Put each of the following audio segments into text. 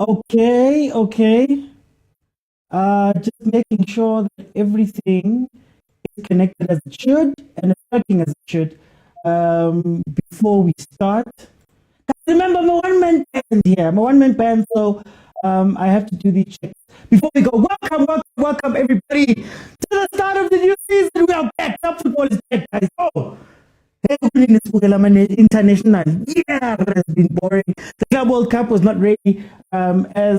Okay. Just making sure that everything is connected as it should and it's working as it should. Before we start, remember I'm a one-man band here. I'm a one-man band, so I have to do these checks before we go. Welcome, everybody to the start of the new season. We are back. Top football is back, guys. Oh, hey, international. Yeah, that has been boring. The Club World Cup was not really as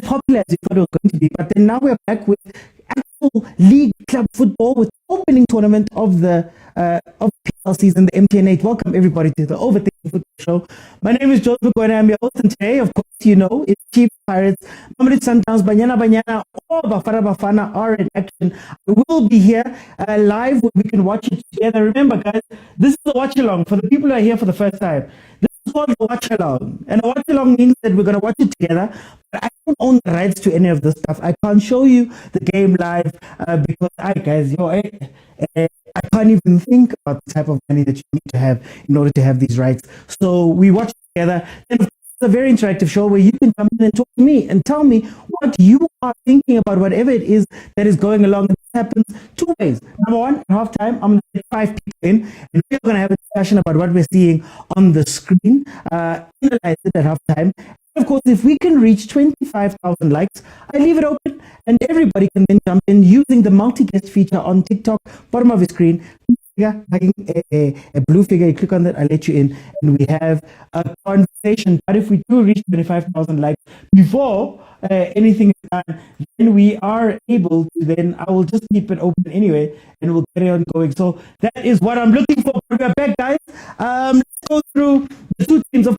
popular as we thought it was going to be. But then now we're back with actual league club football with the opening tournament of the PL season, the MTN8. Welcome everybody to the Overthinking Football Show. My name is Joseph Mokwena. I'm your host, and today, of course, you know, it's Chiefs, Pirates, Mamelodi Sundowns, Banyana, or Bafana are in action. We will be here live where we can watch it together. Remember, guys, this is a watch along for the people who are here for the first time. This is called a watch along, and a watch along means that we're going to watch it together. But I don't own the rights to any of this stuff. I can't show you the game live because I can't even think about the type of money that you need to have in order to have these rights. So we watch together. And it's a very interactive show where you can come in and talk to me and tell me what you are thinking about whatever it is that is going along. And this happens two ways. Number one, at halftime, I'm going to get 5 people in, and we're going to have a discussion about what we're seeing on the screen, analyze it at halftime. Of course, if we can reach 25,000 likes, I leave it open and everybody can then jump in using the multi-guest feature on TikTok, bottom of the screen. A blue figure, you click on that, I let you in, and we have a conversation. But if we do reach 25,000 likes before anything is done, then we are able to, then I will just keep it open anyway, and we'll carry on going. So that is what I'm looking for. We're back, guys. Let's go through the two teams of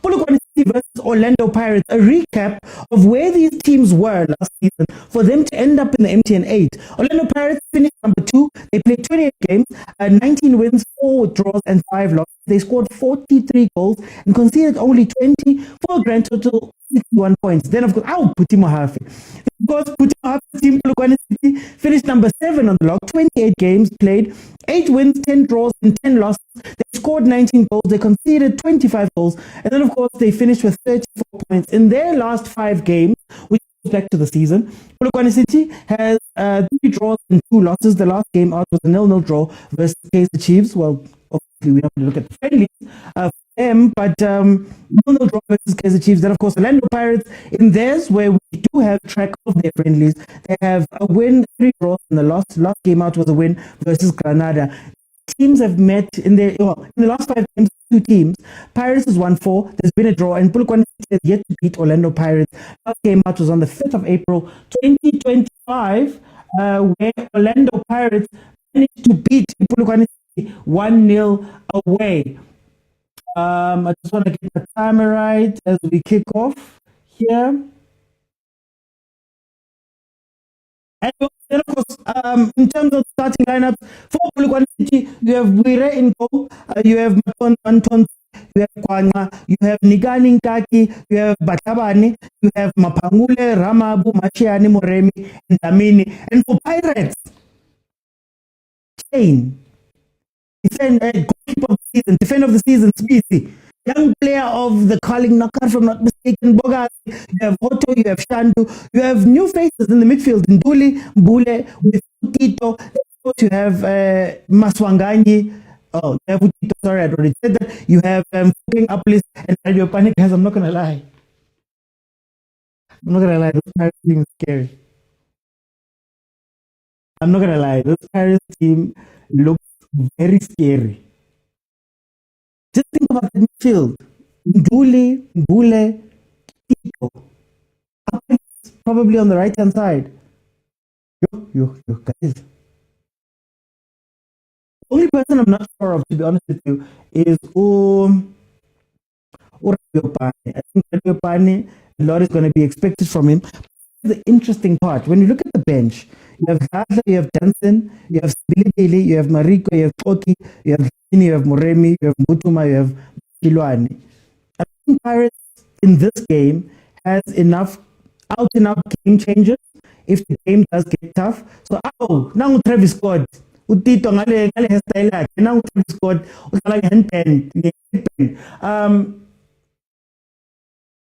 POLOKWANE versus Orlando Pirates, a recap of where these teams were last season for them to end up in the MTN8. Orlando Pirates finished number 2. They played 28 games, 19 wins, 4 draws, and 5 losses. They scored 43 goals and conceded only 20 for a grand total of 61 points. Then, of course, Putimo Hafi. Of course, Putimo Hafi team POLOKWANE City finished number 7 on the log, 28 games played, 8 wins, 10 draws, and 10 losses. They scored 19 goals. They conceded 25 goals. And then, of course, they finished with 34 points in their last 5 games, which goes back to the season. POLOKWANE City has 3 draws and 2 losses. The last game out was a 0-0 draw versus Kaizer Chiefs. Well, obviously, we don't look at the friendlies for them, but 0-0 draw versus Kaizer Chiefs. Then, of course, Orlando Pirates in theirs, where we do have track of their friendlies. They have a win, 3 draws, and the last game out was a win versus Granada. Teams have met in the last 5 games, 2 teams. Pirates has won 4. There's been a draw, and POLOKWANE has yet to beat Orlando Pirates. Last game out was on the 5th of April, 2025, where Orlando Pirates managed to beat POLOKWANE 1-0 away. I just want to get the timer right as we kick off here. And then, of course, in terms of starting lineups, for POLOKWANE City, you have Wire in goal, you have Anton, you have Kwanga, you have Nigani Nkaki, you have Batabani, you have Mapangule, Ramabu, Machiani, Moremi, and Damini. And for Pirates, Kane, goalkeeper of the season, defender of the season, Spisi, young player of the calling knockout, if I'm not mistaken, Boga, you have Otto, you have Shandu, you have new faces in the midfield, Nduli, Mbule, with Tito, you have Maswanganyi, you have Tito, sorry, I already said that, you have Fuking Uplis, and Radio Panic, guys, I'm not going to lie, this Paris team is scary. I'm not going to lie, this Paris team looks very scary. Just think about the midfield. Nduli, Mbule, Tito. Probably on the right hand side. Yo, guys. The only person I'm not sure of, to be honest with you, is Rabiopane. I think Rabiopane, a lot is going to be expected from him. The interesting part, when you look at the bench, you have Hadla, you have Danson, you have Sibilideli, you have Mariko, you have Toki, you have you have Moremi, you have Mutuma, you have Kilwane. I think Pirates in this game has enough game changers if the game does get tough. So, now Travis Scott, Utito ngale hairstyle yakhe, now Travis Scott udlala nge-10.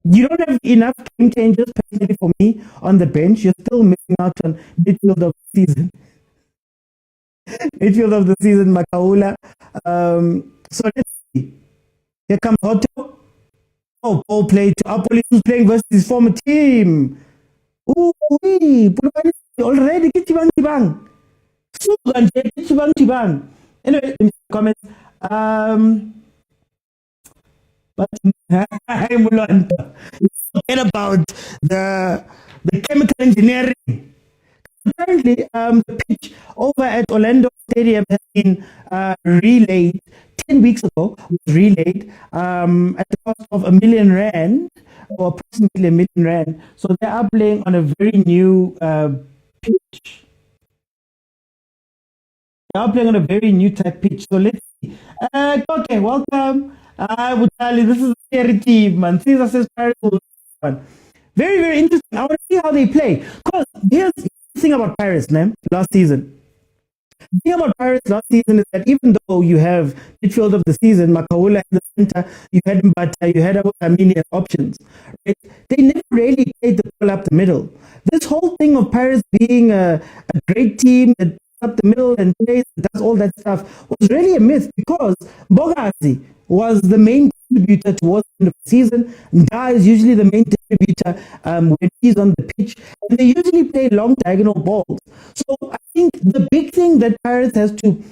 You don't have enough game changers personally for me on the bench. You're still missing out on midfield of the season. Midfield of the season, Makaula. So let's see. Here comes Otto. Oh, ball play to Apoli, who's playing versus his former team. Ooh, already Kitibang. Kitibang. Anyway, in the comments. But forget about the chemical engineering. Apparently, the pitch over at Orlando Stadium has been relayed 10 weeks ago. Was relayed at the cost of R1 million, or approximately R1 million. So they are playing on a very new pitch. They are playing on a very new type pitch. So let's see. Okay, welcome. Butali, this is a scary team, man. Caesar says Paris will win. Very, very interesting. I want to see how they play. Because here's the thing about Paris, man, last season. The thing about Paris last season is that even though you have midfield of the season, Makaula in the center, you had Mbata, you had Amini as options, right? They never really played the ball up the middle. This whole thing of Paris being a great team that up the middle and plays, does all that stuff, was really a myth because Bogazi was the main contributor towards the end of the season. Nda is usually the main distributor when he's on the pitch, and they usually play long diagonal balls. So I think the big thing that Paris has to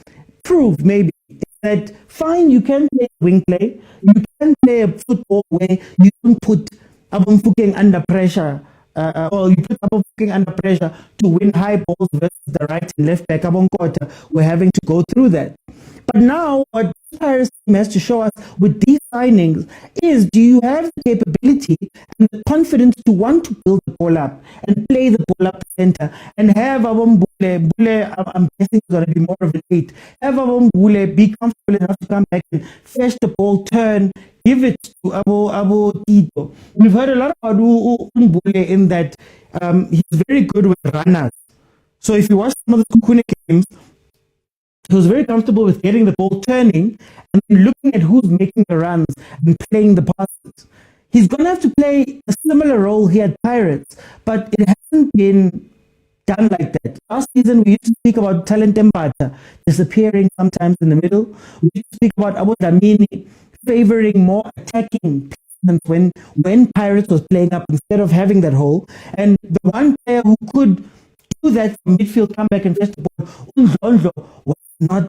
prove maybe is that fine, you can play wing play, you can play a football where you don't put Abumfuking under pressure. Or you put Abumfuking under pressure to win high balls versus the right and left back. We're having to go through that. But now, what Paris team has to show us with these signings is, do you have the capability and the confidence to want to build the ball up and play the ball up the center and have Bule, I'm guessing it's going to be more of an 8, have Bule be comfortable enough to come back and fetch the ball, turn, give it to Abu Tito. We've heard a lot about Bule in that he's very good with runners. So if you watch some of the Kukune games, he was very comfortable with getting the ball turning and looking at who's making the runs and playing the passes. He's going to have to play a similar role here at Pirates, but it hasn't been done like that. Last season, we used to speak about Talent Mbata disappearing sometimes in the middle. We used to speak about Abu Dlamini favoring more attacking when Pirates was playing up instead of having that hole. And the one player who could do that from midfield, come back and fetch the ball, Unzondlo, was not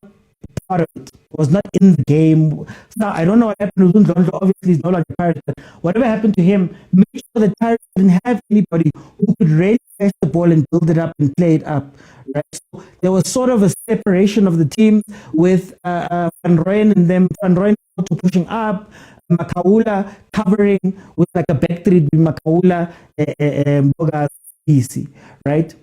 part of it, was not in the game. Now, I don't know what happened to Unzondlo. Obviously, he's no longer Pirates, but whatever happened to him, make sure that Pirates didn't have anybody who could really fetch the ball and build it up and play it up. Right? So there was sort of a separation of the team with Van Rooyen and them, Van Rooyen pushing up, Makaula covering with like a back three between Makaula and Bogas, right?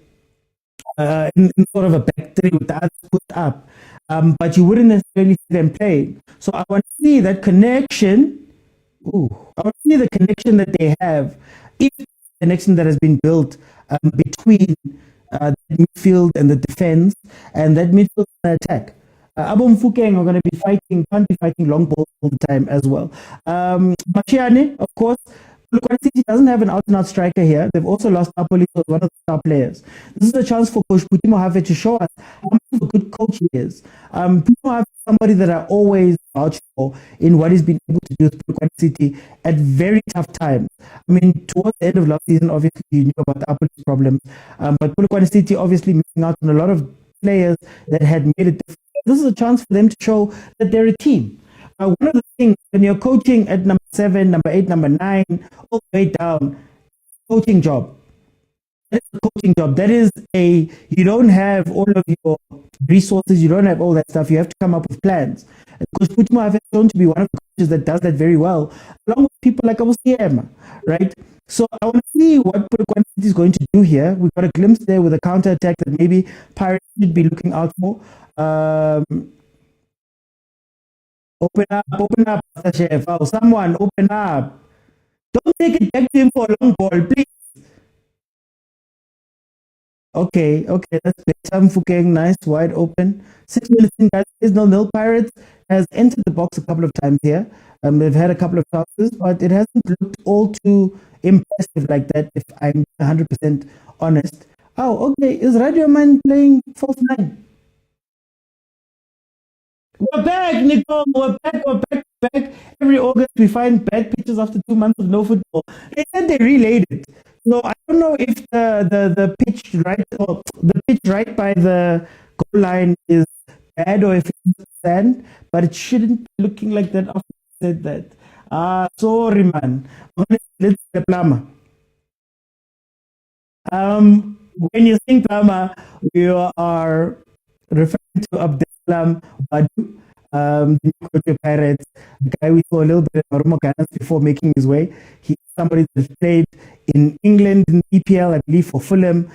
In sort of a back three with the others put up. But you wouldn't necessarily see them play. So I want to see that connection. I want to see the connection that they have. If the connection that has been built between the midfield and the defense, and that midfield and attack. Abumfuking are going to be can't be fighting long balls all the time as well. Machiane, of course, POLOKWANE City doesn't have an out-and-out striker here. They've also lost Apoli, one of the star players. This is a chance for Coach Pitso Mosimane to show us how much of a good coach he is. Pitso Mosimane is somebody that I always vouch for in what he's been able to do with POLOKWANE City at very tough times. I mean, towards the end of last season, obviously, you knew about the Apoli problems. But POLOKWANE City obviously missing out on a lot of players that had made it different. This is a chance for them to show that they're a team. One of the things when you're coaching at number 7, number 8, number 9, all the way down, coaching job. That is a coaching job. That is you don't have all of your resources, you don't have all that stuff. You have to come up with plans. And Coach Pitso Mosimane has shown to be one of the coaches that does that very well, along with people like Abusiem, right? So I want to see what POLOKWANE City is going to do here. We've got a glimpse there with a counter attack that maybe Pirates should be looking out for. Open up, Master Chef. Oh, someone open up. Don't take it back to him for a long ball, please. Okay, that's better. Mfukeng, nice, wide open. 6 minutes in, guys. 0-0. Pirates has entered the box a couple of times here. They've had a couple of chances, but it hasn't looked all too impressive like that, if I'm 100% honest. Oh, okay. Is Radio Man playing false nine? We're back, Nicole. We're back. We're back. Back. Every August, we find bad pictures after 2 months of no football. They said they relayed it. So I don't know if the pitch right, or the pitch right by the goal line is bad, or if it's sand, but it shouldn't be looking like that after I said that. Sorry, man. Let's the plumber. When you think plumber, you are referring to Abdelam Badu, the new coach of Pirates, the guy we saw a little bit of Marumo Gardens before making his way. He's somebody that played in England in the EPL, I believe, for Fulham.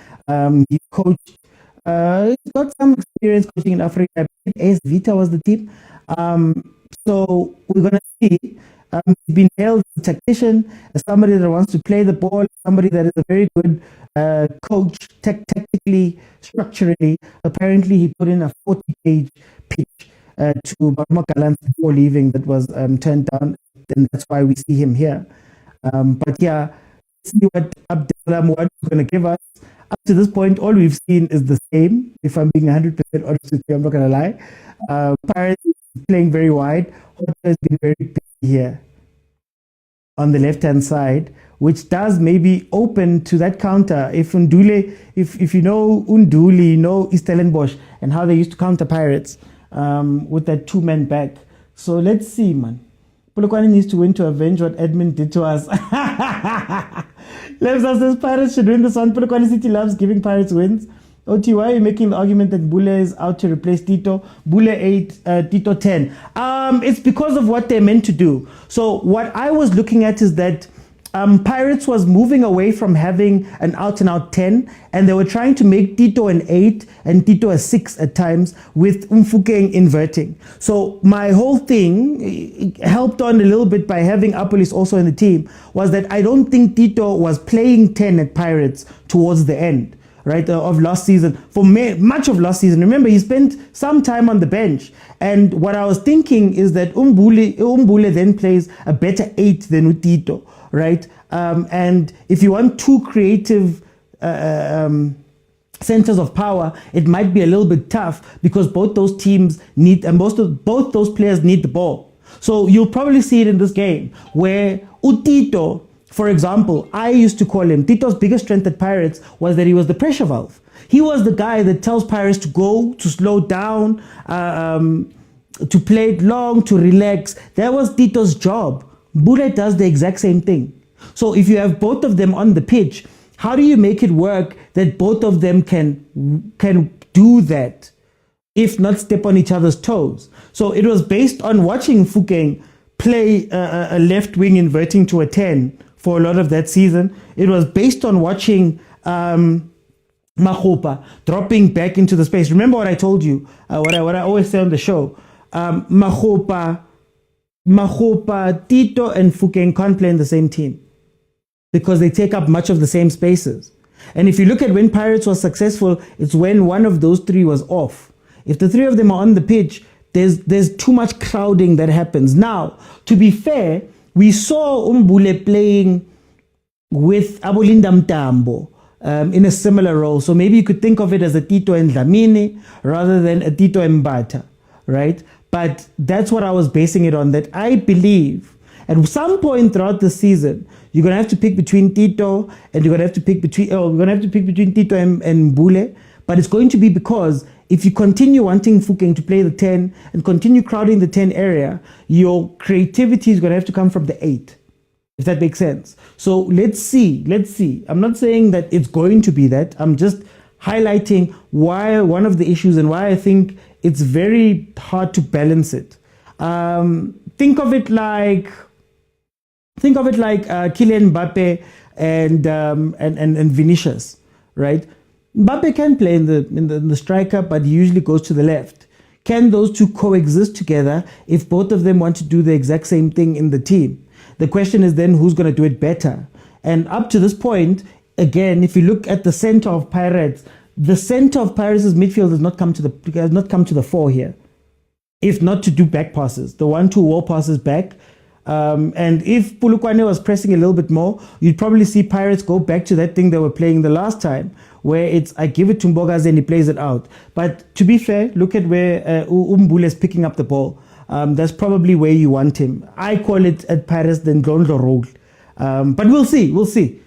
He coached. He's got some experience coaching in Africa. I believe AS Vita was the team. So we're gonna see. He's been hailed as a tactician, as somebody that wants to play the ball, somebody that is a very good coach, tactically, structurally. Apparently, he put in a 40-page pitch to Marumo Gallants before leaving that was turned down, and that's why we see him here. But yeah, see what Abdelam Wad is going to give us. Up to this point, all we've seen is the same. If I'm being 100% honest with you, I'm not going to lie. Pirates playing very wide. Hotta has been very busy here on the left-hand side, which does maybe open to that counter. If Undule, if you know Unduli, you know Stellenbosch and how they used to counter Pirates with that two-man back. So let's see, man. Polokwane needs to win to avenge what Edmund did to us. Lebs says Pirates should win this one. Polokwane City loves giving Pirates wins. OT, why are you making the argument that Bule is out to replace Tito? Bule 8, Tito 10. It's because of what they're meant to do. So what I was looking at is that Pirates was moving away from having an out-and-out 10, and they were trying to make Tito an 8 and Tito a 6 at times, with Mfukeng inverting. So my whole thing, helped on a little bit by having Apolis also in the team, was that I don't think Tito was playing 10 at Pirates towards the end, right, of last season, for much of last season. Remember, he spent some time on the bench, and what I was thinking is that Umbule then plays a better 8 than Utito, right? And if you want two creative centers of power, it might be a little bit tough, because both those teams need, and both those players need the ball. So you'll probably see it in this game, where Utito, for example, I used to call him, Tito's biggest strength at Pirates was that he was the pressure valve. He was the guy that tells Pirates to go, to slow down, to play it long, to relax. That was Tito's job. Bule does the exact same thing. So if you have both of them on the pitch, how do you make it work that both of them can do that, if not step on each other's toes? So it was based on watching Mfukeng play a left wing inverting to a 10 for a lot of that season. It was based on watching Makgopa dropping back into the space. Remember what I told you, what I always say on the show, Makgopa, Tito and Mfukeng can't play in the same team, because they take up much of the same spaces. And if you look at when Pirates was successful, it's when one of those three was off. If the three of them are on the pitch, there's too much crowding that happens. Now, to be fair, we saw Umbule playing with Abolinda Mtambo in a similar role. So maybe you could think of it as a Tito and Dlamini rather than a Tito and Mbata, right? But that's what I was basing it on, that I believe at some point throughout the season, you're going to have to pick between Tito, and you're going to have to pick between, Tito and Mbule. But it's going to be because if you continue wanting Mfukeng to play the 10 and continue crowding the 10 area, your creativity is going to have to come from the 8, if that makes sense. So let's see. I'm not saying that it's going to be that. I'm just highlighting why, one of the issues, and why I think it's very hard to balance it. Think of it like Kylian Mbappe and Vinicius, right? Mbappe can play in the striker, but he usually goes to the left. Can those two coexist together if both of them want to do the exact same thing in the team? The question is then, who's going to do it better? And up to this point, again, if you look at the center of Pirates, the center of Pirates' midfield has not come to the fore here. If not to do back passes, the 1-2 wall passes back, And if Polokwane was pressing a little bit more, you'd probably see Pirates go back to that thing they were playing the last time, where it's I give it to Mbogazi and he plays it out. But to be fair, look at where Umbule is picking up the ball. That's probably where you want him. I call it at Pirates the Ndlondlo role. But we'll see. We'll see.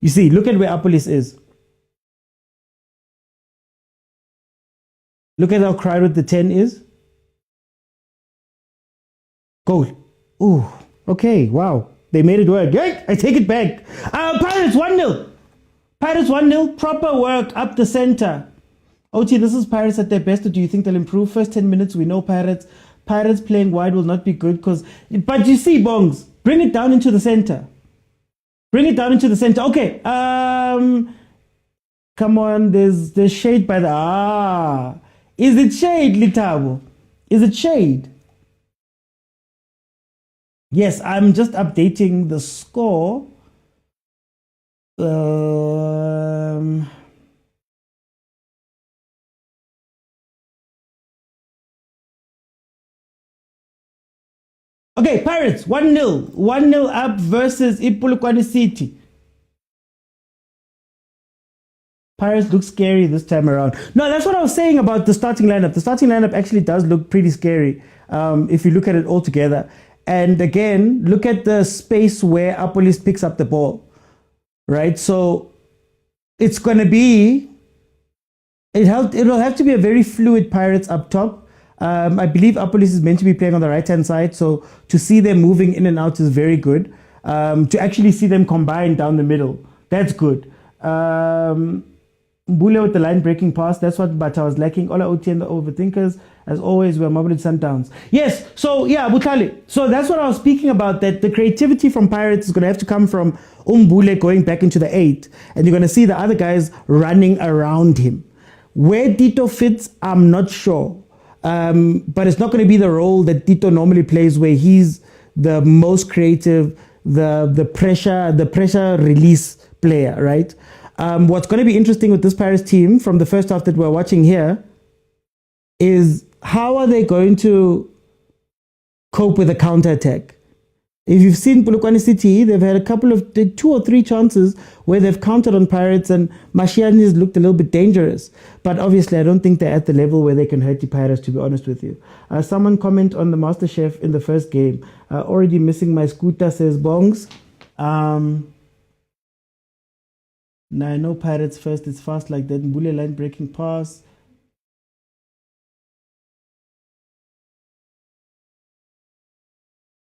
You see, look at where Apolis is. Look at how crowded the 10 is. Goal. Ooh, okay, wow. They made it work. Hey, I take it back. Pirates 1-0. Pirates 1-0. Proper work up the center. OT, this is Pirates at their best. Or do you think they'll improve? First 10 minutes, we know Pirates. Pirates playing wide will not be good because... But you see, Bongs, bring it down into the center. Bring it down into the center. Okay. Come on, there's shade by the... Is it shade, Litabo? Is it shade? Yes, I'm just updating the score. Okay, Pirates 1-0. 1-0 up versus Polokwane City. Pirates look scary this time around. No, that's what I was saying about the starting lineup. The starting lineup actually does look pretty scary if you look at it all together. And again, look at the space where Apolis picks up the ball, right? So it's going to be, it'll have to be a very fluid Pirates up top. I believe Apolis is meant to be playing on the right-hand side. So to see them moving in and out is very good. To actually see them combine down the middle, that's good. Mbule with the line-breaking pass. That's what Bata was lacking. Ola Oti and the overthinkers. As always, we're Mamelodi Sundowns. Yes, so yeah, Butali. So that's what I was speaking about, that the creativity from Pirates is going to have to come from Mbule going back into the 8. And you're going to see the other guys running around him. Where Tito fits, I'm not sure. But it's not going to be the role that Tito normally plays, where he's the most creative, the pressure release player, right? What's going to be interesting with this Pirates team from the first half that we're watching here is how are they going to cope with a counter-attack? If you've seen Polokwane City, they've had a couple of 2 or 3 chances where they've countered on Pirates, and Mashiani's looked a little bit dangerous. But obviously, I don't think they're at the level where they can hurt the Pirates, to be honest with you. Someone comment on the Master Chef in the first game. Already missing my scooter, says Bongs. Now I know Pirates first, it's fast like that. Mbule line breaking pass.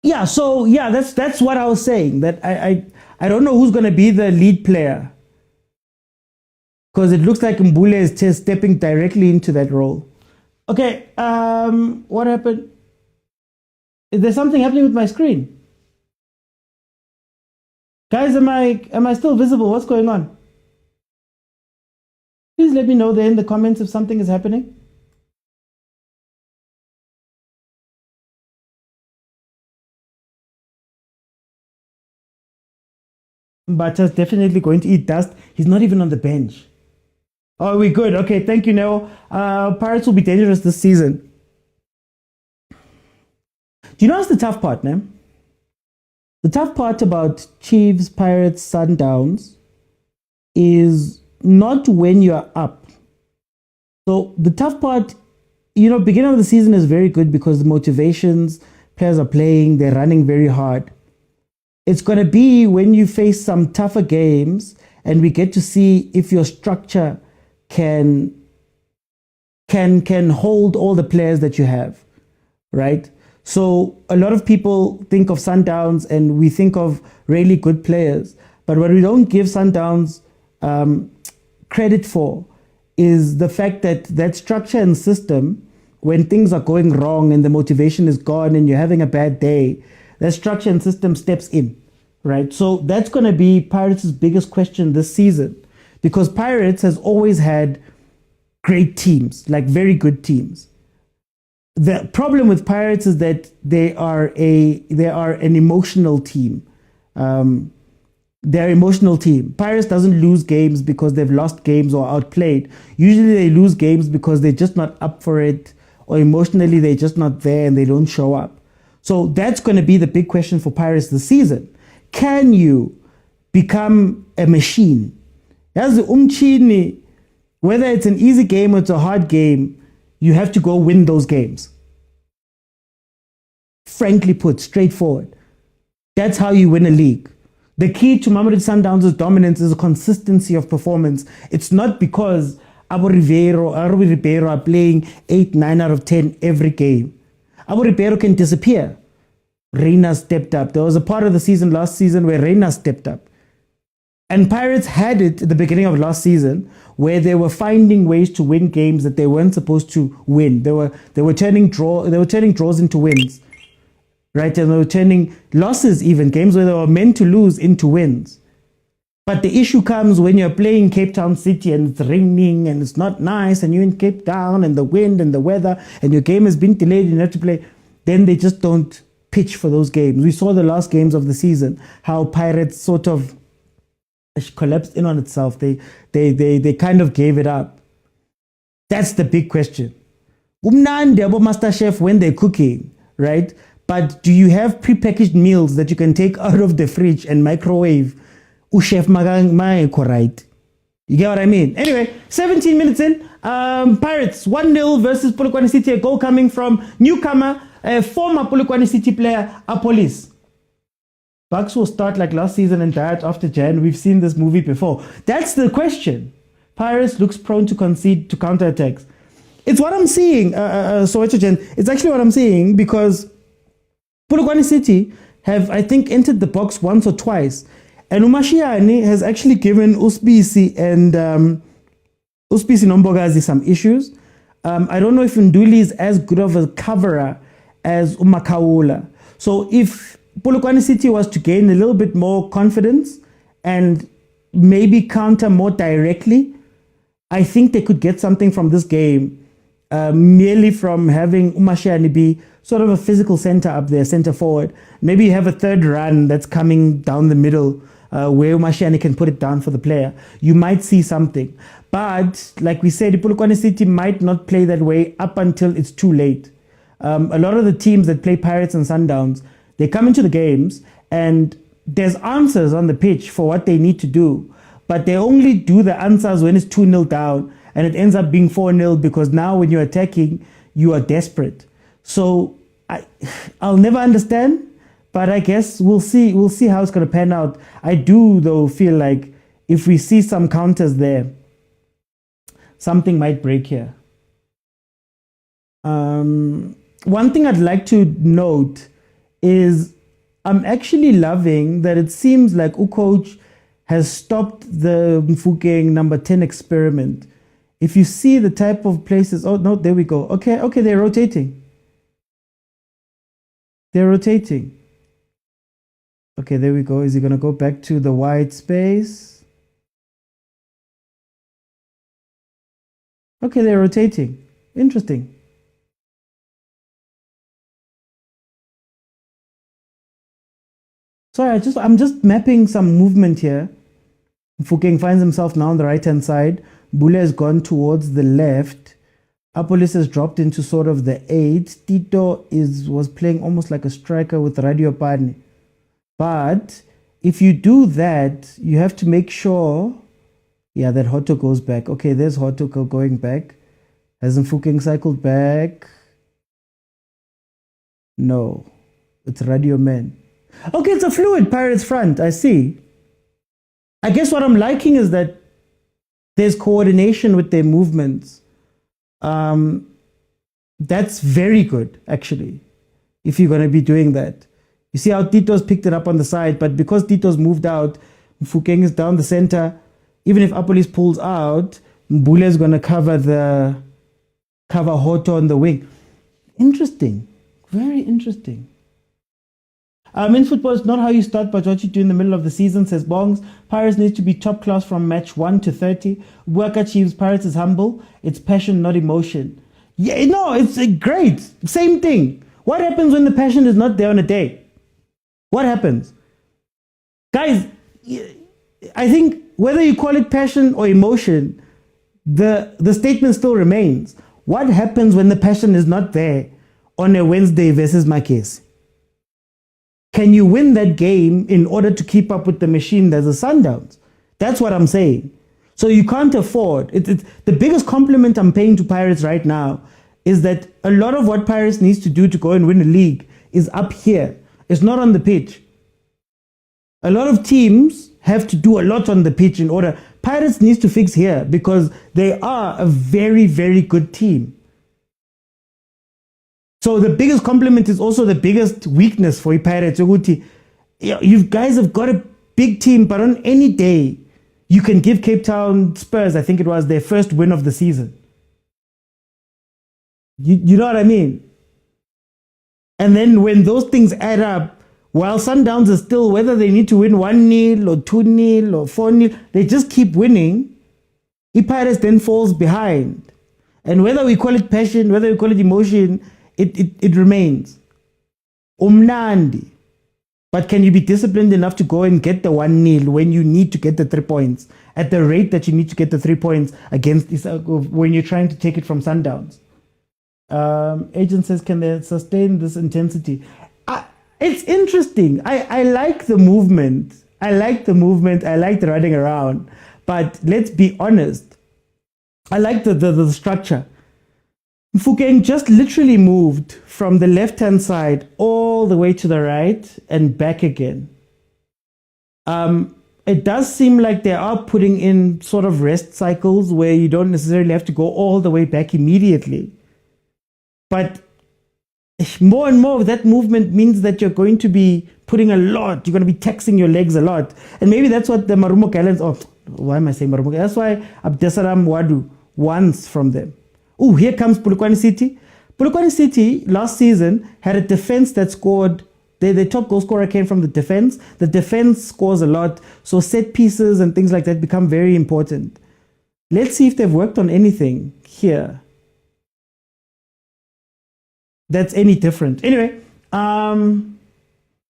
Yeah, so yeah, that's what I was saying. That I don't know who's gonna be the lead player. Because it looks like Mbule is just stepping directly into that role. Okay, what happened? Is there something happening with my screen? Guys, am I still visible? What's going on? Please let me know there in the comments if something is happening. Bata's definitely going to eat dust. He's not even on the bench. Oh, we're good. Okay, thank you, Neo. Pirates will be dangerous this season. Do you know what's the tough part, man? The tough part about Chiefs, Pirates, Sundowns is not when you're up. So the tough part, beginning of the season is very good because the motivations, players are playing, they're running very hard. It's going to be when you face some tougher games and we get to see if your structure can hold all the players that you have, right? So a lot of people think of Sundowns and we think of really good players, but what we don't give Sundowns credit for is the fact that structure and system, when things are going wrong and the motivation is gone and you're having a bad day, that structure and system steps in, right? So that's going to be Pirates' biggest question this season, because Pirates has always had great teams, like very good teams. The problem with Pirates is that they are an emotional team. They're an emotional team. Pirates doesn't lose games because they've lost games or outplayed. Usually they lose games because they're just not up for it, or emotionally they're just not there and they don't show up. So that's going to be the big question for Pirates this season. Can you become a machine? As the umchini, whether it's an easy game or it's a hard game, you have to go win those games. Frankly put, straightforward. That's how you win a league. The key to Mamelodi Sundowns' dominance is a consistency of performance. It's not because Abu Ribeiro are playing 8, 9 out of 10 every game. Abu Ribeiro can disappear. Reina stepped up. There was a part of the season last season where Reina stepped up. And Pirates had it at the beginning of last season where they were finding ways to win games that they weren't supposed to win. They were turning draws into wins. Right? And they were turning losses, even games where they were meant to lose, into wins. But the issue comes when you're playing Cape Town City and it's raining and it's not nice and you're in Cape Town and the wind and the weather and your game has been delayed and you have to play. Then they just don't pitch for those games. We saw the last games of the season, how Pirates sort of collapsed in on itself. They kind of gave it up. That's the big question. Master Chef when they're cooking, right? But do you have prepackaged meals that you can take out of the fridge and microwave? Chef right? You get what I mean? Anyway, 17 minutes in, Pirates 1-0 versus Polokwane City. A goal coming from newcomer, former Polokwane City player, Apolis. Bucks will start like last season and die after Jan. We've seen this movie before. That's the question. Pirates looks prone to concede to counterattacks. It's what I'm seeing, Soweto Jan. It's actually what I'm seeing because Polokwane City have, I think, entered the box once or twice. And Umashiani has actually given Uspisi and Uspisi Nombogazi some issues. I don't know if Nduli is as good of a coverer as Umakawula. So if Polokwane City was to gain a little bit more confidence and maybe counter more directly, I think they could get something from this game, merely from having Umashiani be sort of a physical center up there, center forward. Maybe you have a third run that's coming down the middle where Umashiani can put it down for the player. You might see something. But like we said, Polokwane City might not play that way up until it's too late. A lot of the teams that play Pirates and Sundowns, they come into the games and there's answers on the pitch for what they need to do. But they only do the answers when it's 2-0 down and it ends up being 4-0 because now when you're attacking, you are desperate. So I'll never understand, but I guess we'll see how it's going to pan out. I do, though, feel like if we see some counters there, something might break here. One thing I'd like to note is I'm actually loving that it seems like Ucoach has stopped the Mfukeng number 10 experiment. If you see the type of places, oh no, there we go. Okay, they're rotating. They're rotating. Okay, there we go. Is he going to go back to the wide space? Okay, they're rotating. Interesting. Sorry, I'm just mapping some movement here. Mfukeng finds himself now on the right-hand side. Bule has gone towards the left. Apolis has dropped into sort of the 8. Tito was playing almost like a striker with Radio Pani. But if you do that, you have to make sure, yeah, that Hoto goes back. Okay, there's Hoto going back. Has Mfukeng cycled back? No, it's Radio Man. Okay, it's a fluid Pirates front, I see. I guess what I'm liking is that there's coordination with their movements. That's very good, actually, if you're going to be doing that. You see how Tito's picked it up on the side, but because Tito's moved out, Mfukeng is down the center. Even if Apolis pulls out, Mbule is going to cover Hoto on the wing. Interesting. Very interesting. In football, it's not how you start, but what you do in the middle of the season, says Bongs. Pirates need to be top class from match 1 to 30. Kaizer Chiefs, Pirates is humble. It's passion, not emotion. Yeah, no, it's great. Same thing. What happens when the passion is not there on a day? What happens? Guys, I think whether you call it passion or emotion, the statement still remains. What happens when the passion is not there on a Wednesday versus Makesi? can you win that game in order to keep up with the machine that's the Sundowns? That's what I'm saying. So you can't afford the biggest compliment I'm paying to Pirates right now is that a lot of what Pirates needs to do to go and win a league is up here. It's not on the pitch. A lot of teams have to do a lot on the pitch in order. Pirates needs to fix here because they are a very, very good team. So the biggest compliment is also the biggest weakness for Pirates. You guys have got a big team, but on any day, you can give Cape Town Spurs, I think it was, their first win of the season. You know what I mean? And then when those things add up, while Sundowns are still, whether they need to win 1-0 or 2-0 or 4-0, they just keep winning. Pirates then falls behind. And whether we call it passion, whether we call it emotion, it remains. Umnandi. But can you be disciplined enough to go and get the 1-0 when you need to get the 3 points at the rate that you need to get the 3 points against when you're trying to take it from Sundowns? Agent says, can they sustain this intensity? It's interesting. I like the movement. I like the running around. But let's be honest. I like the structure. Mfukeng just literally moved from the left-hand side all the way to the right and back again. It does seem like they are putting in sort of rest cycles where you don't necessarily have to go all the way back immediately. But more and more of that movement means that you're going to be putting a lot. You're going to be taxing your legs a lot. And maybe that's what the Marumo Gallants, why am I saying Marumo? That's why Abdesalam Wadu wants from them. Oh, here comes Polokwane City. Polokwane City last season had a defense that scored. The top goal scorer came from the defense. The defense scores a lot. So set pieces and things like that become very important. Let's see if they've worked on anything here that's any different. Anyway,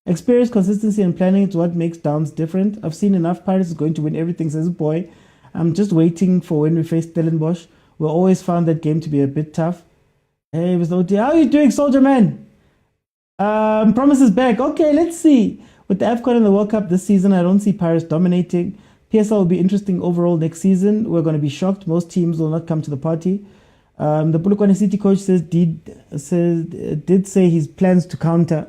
experience, consistency, and planning is what makes Downs different. I've seen enough. Pirates is going to win everything, says boy. I'm just waiting for when we face Stellenbosch. We always found that game to be a bit tough. Hey, Mr. OT, how are you doing, soldier man? Promise is back. Okay, let's see. With the AFCON and the World Cup this season, I don't see Pirates dominating. PSL will be interesting overall next season. We're going to be shocked. Most teams will not come to the party. The Polokwane City coach did say his plans to counter.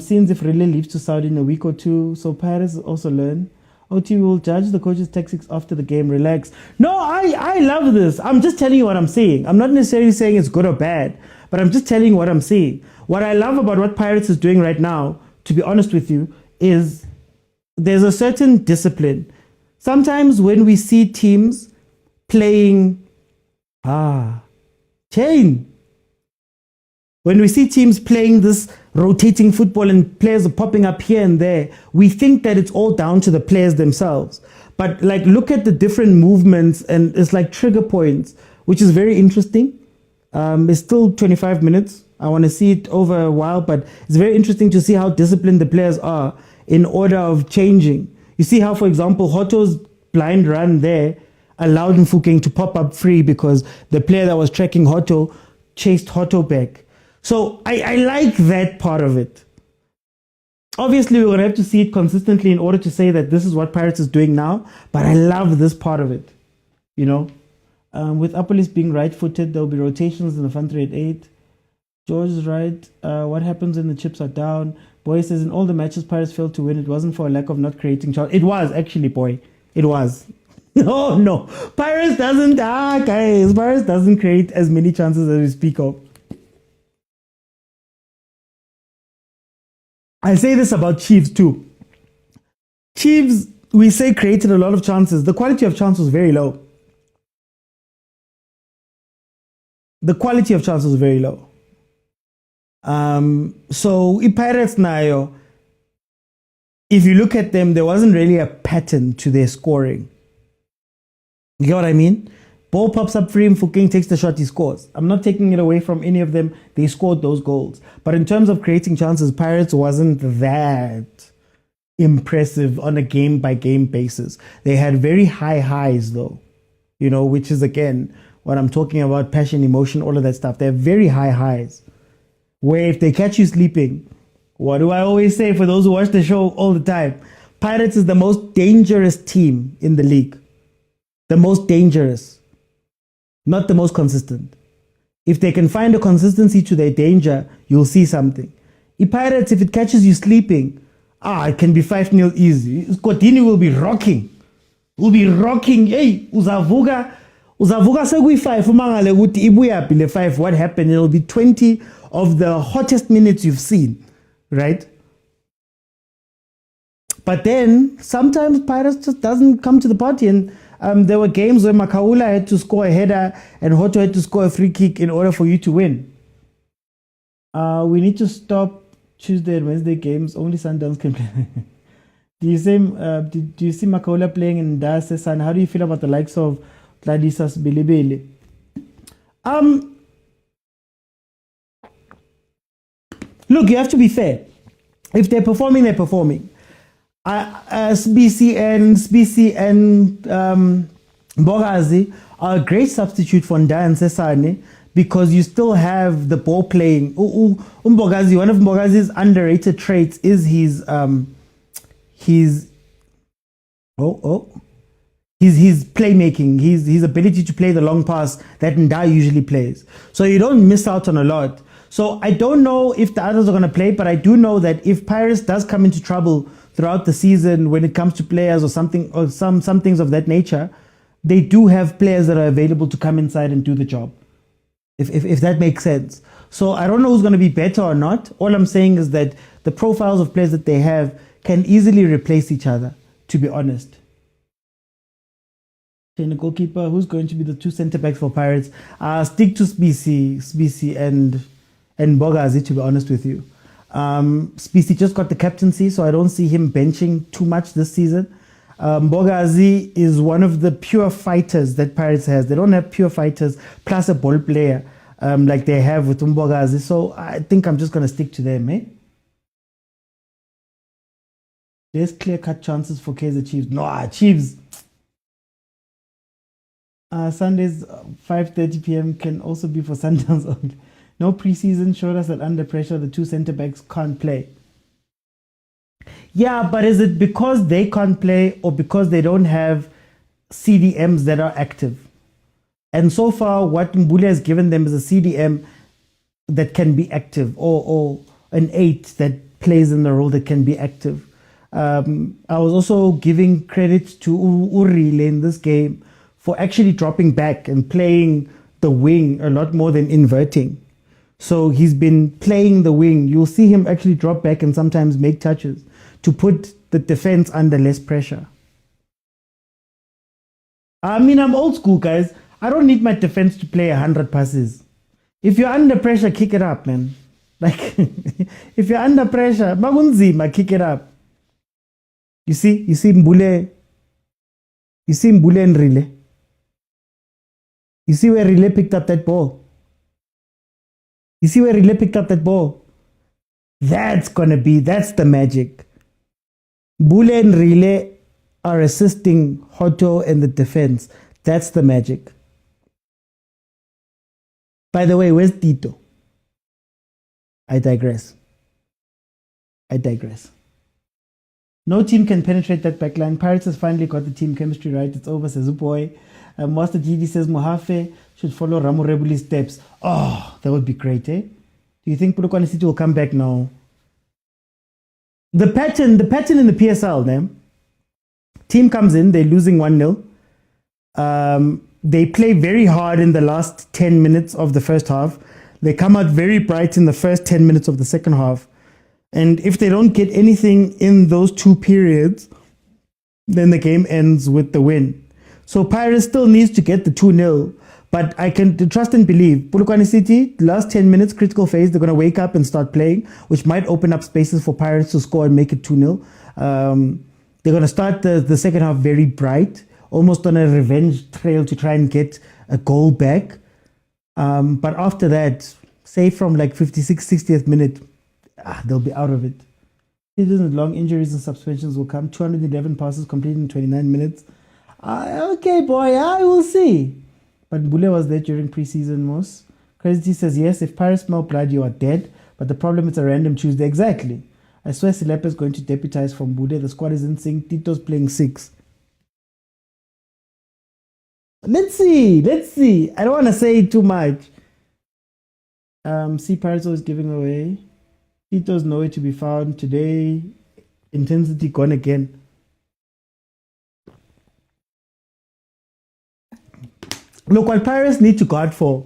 Seems if Relay leaves to Saudi in a week or two, so Pirates also learn. OT will judge the coach's tactics after the game. Relax. No, I love this. I'm just telling you what I'm saying. I'm not necessarily saying it's good or bad, but I'm just telling you what I'm seeing. What I love about what Pirates is doing right now, to be honest with you, is there's a certain discipline. Sometimes when we see teams playing, when we see teams playing this rotating football and players are popping up here and there, we think that it's all down to the players themselves. But like, look at the different movements and it's like trigger points, which is very interesting. It's still 25 minutes. I want to see it over a while, but it's very interesting to see how disciplined the players are in order of changing. You see how, for example, Hoto's blind run there allowed Mfukeng to pop up free because the player that was tracking Hoto chased Hoto back. So I like that part of it. Obviously, we're going to have to see it consistently in order to say that this is what Pirates is doing now. But I love this part of it. You know, with Apolis being right-footed, there will be rotations in the front three at 8. George is right. What happens when the chips are down? Boy says in all the matches Pirates failed to win, it wasn't for a lack of not creating chances. It was actually, boy. It was. No. Pirates doesn't create as many chances as we speak of. I say this about Chiefs too. Chiefs, we say created a lot of chances. The quality of chance was very low. So Pirates nayo, if you look at them, there wasn't really a pattern to their scoring. You get what I mean? Ball pops up free, Mfukeng takes the shot, he scores. I'm not taking it away from any of them. They scored those goals. But in terms of creating chances, Pirates wasn't that impressive on a game-by-game basis. They had very high highs, though, you know, which is, again, what I'm talking about, passion, emotion, all of that stuff. They have very high highs, where if they catch you sleeping, What do I always say for those who watch the show all the time? Pirates is the most dangerous team in the league. The most dangerous. Not the most consistent. If they can find a consistency to their danger, you'll see something. Pirates, if it catches you sleeping, it can be 5-0 easy. Scotini will be rocking. Will be rocking. Hey, uzavuga sekuyi-5 umangale ukuthi ibuya le 5. What happened? It'll be 20 of the hottest minutes you've seen, right? But then sometimes Pirates just doesn't come to the party, and there were games where Makaula had to score a header and Hoto had to score a free kick in order for you to win. We need to stop Tuesday and Wednesday games. Only Sundowns can play. Do you see Makaula playing in Dasesan? How do you feel about the likes of Gladysas Bilibili? Look, you have to be fair. If they're performing, they're performing. SBC and Bogazi are a great substitute for Nda and Sesane because you still have the ball playing. Mbogazi, one of Mbogazi's underrated traits is his playmaking, his ability to play the long pass that Nda usually plays. So you don't miss out on a lot. So I don't know if the others are going to play, but I do know that if Pirates does come into trouble throughout the season when it comes to players or something, or some things of that nature, they do have players that are available to come inside and do the job, if that makes sense. So I don't know who's going to be better or not. All I'm saying is that the profiles of players that they have can easily replace each other, to be honest. The goalkeeper, who's going to be the 2 centre backs for Pirates? Stick to Spisi and Bogazi, to be honest with you. Spisi just got the captaincy, so I don't see him benching too much this season. Bogazi is one of the pure fighters that Pirates has. They don't have pure fighters plus a ball player like they have with Mbogazi. So I think I'm just going to stick to them, eh? There's clear-cut chances for Kaizer Chiefs. No, Chiefs. Sundays, 5:30 p.m. can also be for Sundowns only. No preseason showed us that under pressure, the 2 centre-backs can't play. Yeah, but is it because they can't play or because they don't have CDMs that are active? And so far, what Mbule has given them is a CDM that can be active, or an 8 that plays in the role that can be active. I was also giving credit to Urile in this game for actually dropping back and playing the wing a lot more than inverting. So he's been playing the wing. You'll see him actually drop back and sometimes make touches to put the defense under less pressure. I mean, I'm old school, guys. I don't need my defense to play 100 passes. If you're under pressure, kick it up, man. Like, if you're under pressure, magunzima, kick it up. You see Mbule and Rile. You see where Rile picked up that ball? That's the magic. Bule and Rile are assisting Hoto and the defense. That's the magic. By the way, where's Tito? I digress. No team can penetrate that backline. Pirates has finally got the team chemistry right. It's over, says Boy. Master GD says Mohafe should follow Ramo Rebuli's steps. Oh, that would be great, eh? Do you think Polokwane City will come back now? The pattern in the PSL, then. Team comes in, they're losing 1-0. They play very hard in the last 10 minutes of the first half. They come out very bright in the first 10 minutes of the second half. And if they don't get anything in those 2 periods, then the game ends with the win. So Pirates still needs to get the 2-0. But I can trust and believe. Polokwane City, last 10 minutes, critical phase, they're going to wake up and start playing, which might open up spaces for Pirates to score and make it 2-0. They're going to start the second half very bright, almost on a revenge trail to try and get a goal back. But after that, say from like 56th, 60th minute, they'll be out of it. Seasons long injuries and suspensions will come. 211 passes completed in 29 minutes. Okay, boy, I will see. But Bule was there during preseason, Moss. Crazy says, yes, if Pirates smell blood, you are dead. But the problem is a random Tuesday. Exactly. I swear Silepe is going to deputize from Bude. The squad is in sync. Tito's playing 6. Let's see. I don't want to say too much. See, Pirates is giving away. Tito's nowhere to be found today. Intensity gone again. Look, what Pirates need to guard for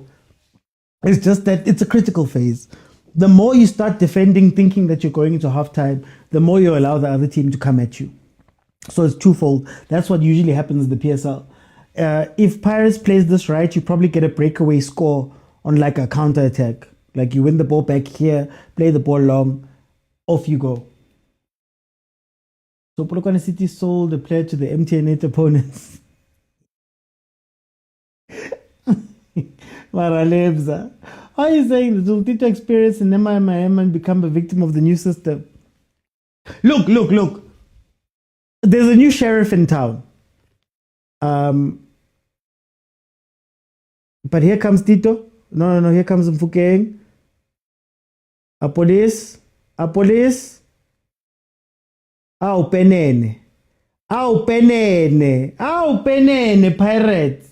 is just that it's a critical phase. The more you start defending, thinking that you're going into halftime, the more you allow the other team to come at you. So it's twofold. That's what usually happens in the PSL. If Pirates plays this right, you probably get a breakaway score on like a counter attack. Like you win the ball back here, play the ball long, off you go. So Polokwane City sold a player to the MTN8 opponents. Maralebza. How are you saying that Tito experience in MIM and become a victim of the new system? Look. There's a new sheriff in town. But here comes Tito. No, here comes Mfukeng. A police. Au penene, Pirates.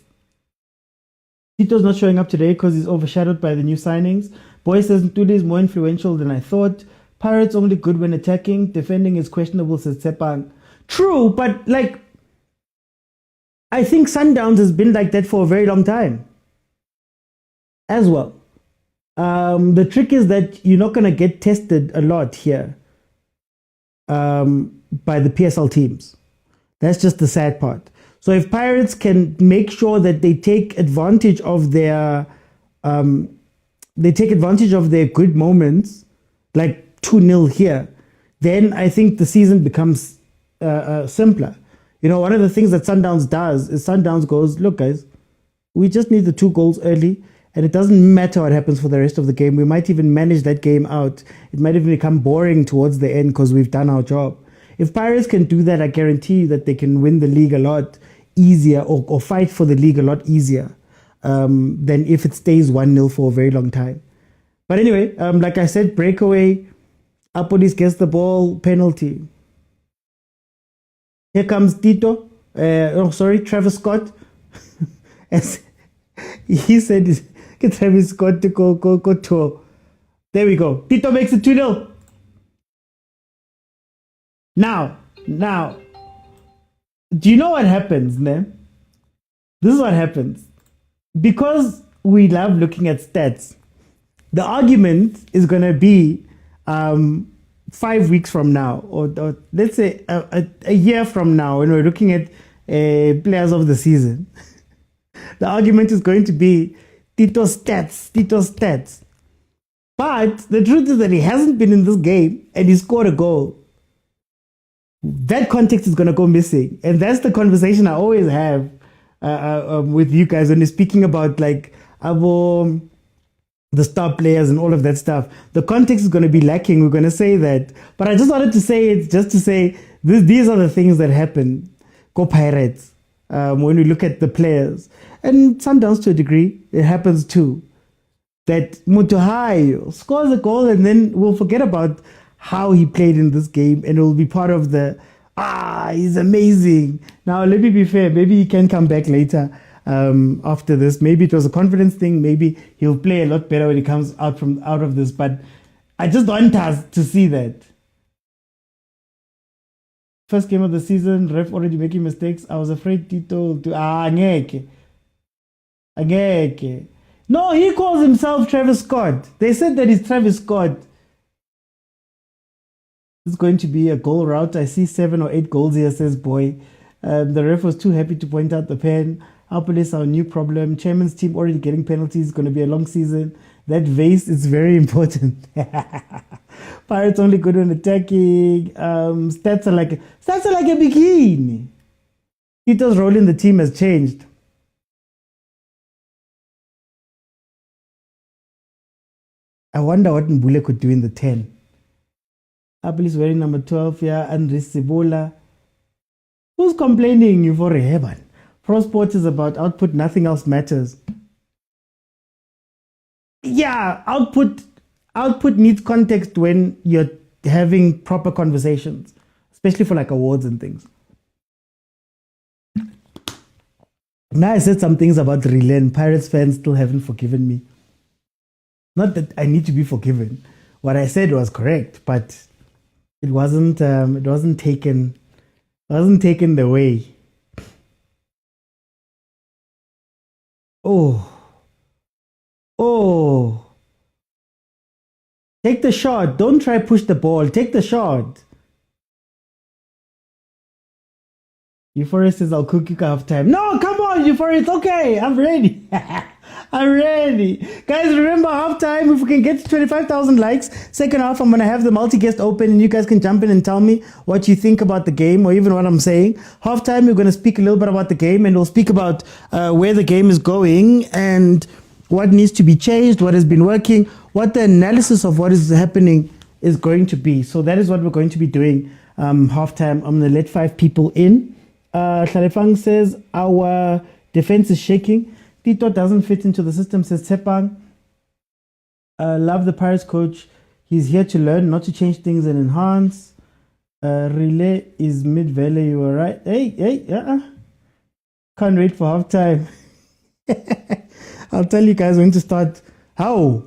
Tito's not showing up today because he's overshadowed by the new signings. Boy says Ntuli is more influential than I thought. Pirates only good when attacking. Defending is questionable, says Tsepang. True, but like, I think Sundowns has been like that for a very long time as well. The trick is that you're not going to get tested a lot here by the PSL teams. That's just the sad part. So if Pirates can make sure that they take advantage of their good moments, like 2-0 here, then I think the season becomes simpler. You know, one of the things that Sundowns does is Sundowns goes, look guys, we just need the 2 goals early, and it doesn't matter what happens for the rest of the game. We might even manage that game out. It might even become boring towards the end because we've done our job. If Pirates can do that, I guarantee you that they can win the league a lot easier or fight for the league a lot easier than if it stays 1-0 for a very long time. But anyway, like I said, breakaway, Apolis gets the ball, penalty. Here comes Tito. Travis Scott. As he said, get Travis Scott to go to. There we go. Tito makes it 2-0. Now, do you know what happens, ne? This is what happens. Because we love looking at stats, the argument is going to be 5 weeks from now, or let's say a year from now, when we're looking at players of the season. The argument is going to be Tito's stats. But the truth is that he hasn't been in this game and he scored a goal. That context is going to go missing. And that's the conversation I always have with you guys when you're speaking about like the star players and all of that stuff. The context is going to be lacking. We're going to say that. But I just wanted to say it just to say these are the things that happen. Go Pirates. When we look at the players. And Sundowns to a degree, it happens too. That Mutuhayo scores a goal and then we'll forget about how he played in this game and it will be part of the, he's amazing. Now, let me be fair. Maybe he can come back later after this. Maybe it was a confidence thing. Maybe he'll play a lot better when he comes out of this. But I just want us to see that. First game of the season, ref already making mistakes. I was afraid Tito to angeke. No, he calls himself Travis Scott. They said that he's Travis Scott. This is going to be a goal route. I see 7 or 8 goals here, says Boy. The ref was too happy to point out the pen. Our police are a new problem. Chairman's team already getting penalties. It's going to be a long season. That vase is very important. Pirates only good when attacking. Stats are like a bikini. Tito's role in the team has changed. I wonder what Mbule could do in the 10. Apple is wearing number 12 here. Andres Sibola. Who's complaining you for a heaven? Pro Sports is about output. Nothing else matters. Yeah, output needs context when you're having proper conversations, especially for like awards and things. Now I said some things about Relay and Pirates fans still haven't forgiven me. Not that I need to be forgiven. What I said was correct, but it wasn't taken the way. Oh. Take the shot. Don't try push the ball. Take the shot. Euphoria says, I'll cook you half time. No, come on, Euphoria. It's okay. I'm ready. I'm ready. Guys, remember halftime. If we can get to 25,000 likes, second half, I'm going to have the multi-guest open and you guys can jump in and tell me what you think about the game or even what I'm saying. Halftime, we're going to speak a little bit about the game and we'll speak about where the game is going and what needs to be changed, what has been working, what the analysis of what is happening is going to be. So that is what we're going to be doing halftime. I'm going to let 5 people in. Hlalefang says, our defense is shaking. Tito doesn't fit into the system, says Tepang. Love the Pirates coach. He's here to learn, not to change things and enhance. Relay is mid-valley, you were right. Hey, can't wait for halftime. I'll tell you guys when to start. How?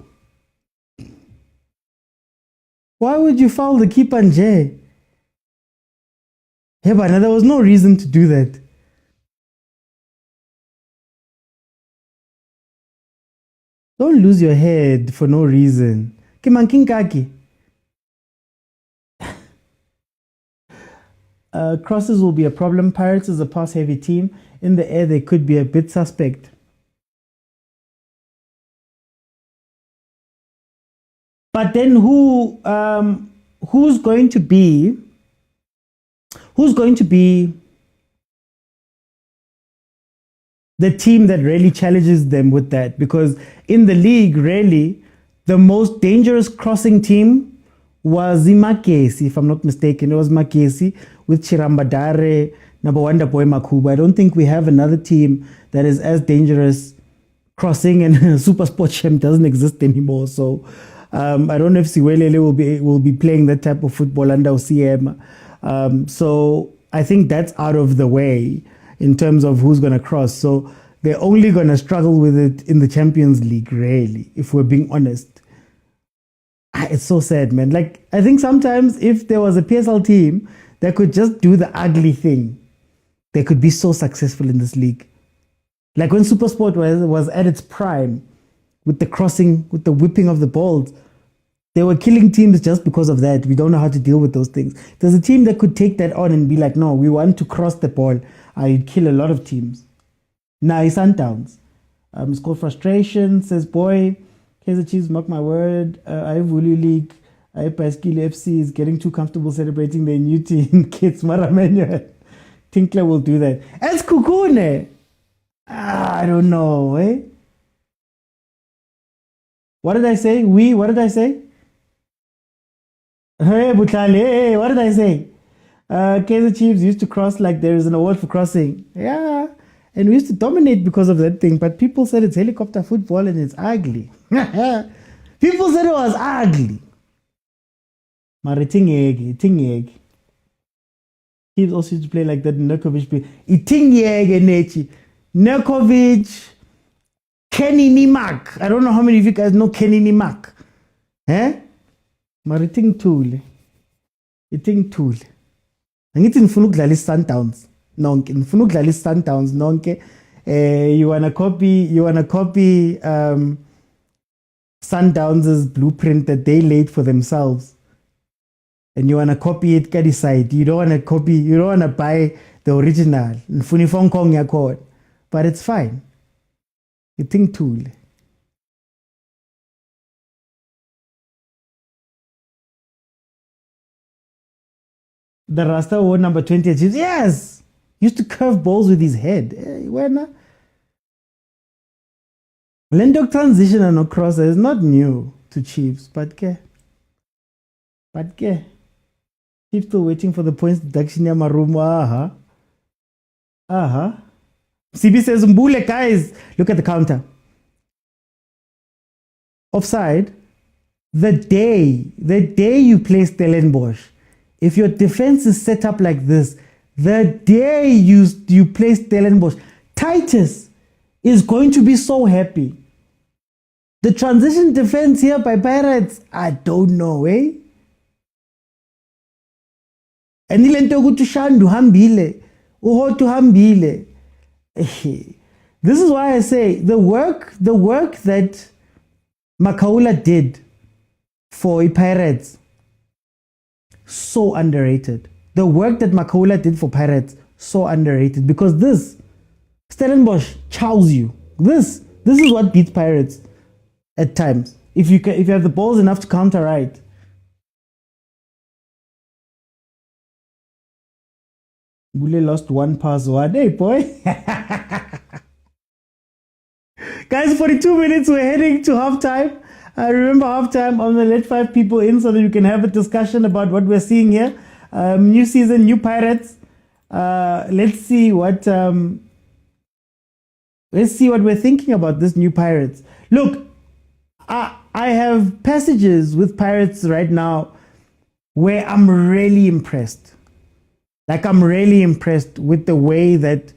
Why would you foul the keeper and Jay? Hey, but there was no reason to do that. Don't lose your head for no reason. Kimankinkaki. Crosses will be a problem. Pirates is a pass-heavy team. In the air, they could be a bit suspect. But then who's going to be the team that really challenges them with that? Because in the league, really, the most dangerous crossing team was Makesi, if I'm not mistaken. It was Makesi with Chirambadare, number one, Boy Makuba. I don't think we have another team that is as dangerous crossing, and Supersport Champ doesn't exist anymore. So I don't know if Siwelele will be playing that type of football under OCM. So I think that's out of the way in terms of who's going to cross. So they're only going to struggle with it in the Champions League, really, if we're being honest. It's so sad, man. Like, I think sometimes if there was a PSL team that could just do the ugly thing, they could be so successful in this league. Like when Supersport was at its prime, with the crossing, with the whipping of the balls, they were killing teams just because of that. We don't know how to deal with those things. There's a team that could take that on and be like, no, we want to cross the ball. I'd kill a lot of teams. Nice Sundowns. It's called frustration. Says, boy, Kaizer Chiefs, mark my word. I Vulu League. I Idiski FC is getting too comfortable celebrating their new team. Kids, Maramenya. Tinkler will do that. As Kukune. I don't know, eh? What did I say? What did I say? Hey, Butale, hey, what did I say? Kaizer Chiefs used to cross like there is an award for crossing. Yeah. And we used to dominate because of that thing. But people said it's helicopter football and it's ugly. People said it was ugly. Maritingeg. Chiefs also used to play like that. Nekovic play. Itingeg. Nekovic. Kenny Nimak. I don't know how many of you guys know Kenny Nimak. Eh? Mariting tool. Iting tool. Angithi ngifuna ukudlala Sundowns. Nonke ngifuna ukudlala Sundowns nonke. You wanna copy Sundowns' blueprint that they laid for themselves. And you wanna copy it kadi side. You don't wanna buy the original. Ngifuna ifong kong yakho. But it's fine. Iting tool. The Rasta wore number 20 at Chiefs. Yes! Used to curve balls with his head. When Lendok transition and no crosser is not new to Chiefs, but Chiefs still waiting for the points deduction. CB says, Mbule, guys, look at the counter. Offside. the day you play Stellenbosch, if your defense is set up like this, the day you play Stellenbosch, Titus is going to be so happy. The transition defense here by Pirates, I don't know, eh? And ilento ukuthi Shandu hambile, uhotu hambile. This is why I say the work that Makaula did for Pirates, so underrated. The work that Makaula did for Pirates, so underrated, because this Stellenbosch chows you. This is what beats Pirates at times. If you have the balls enough to counter right. Bule lost 1-1. Hey boy. Guys, 42 minutes, we're heading to halftime. Remember, halftime, I'm going to let 5 people in so that you can have a discussion about what we're seeing here. New season, new Pirates. Let's see what we're thinking about this new Pirates. Look, I have passages with Pirates right now where I'm really impressed. Like, I'm really impressed with the way that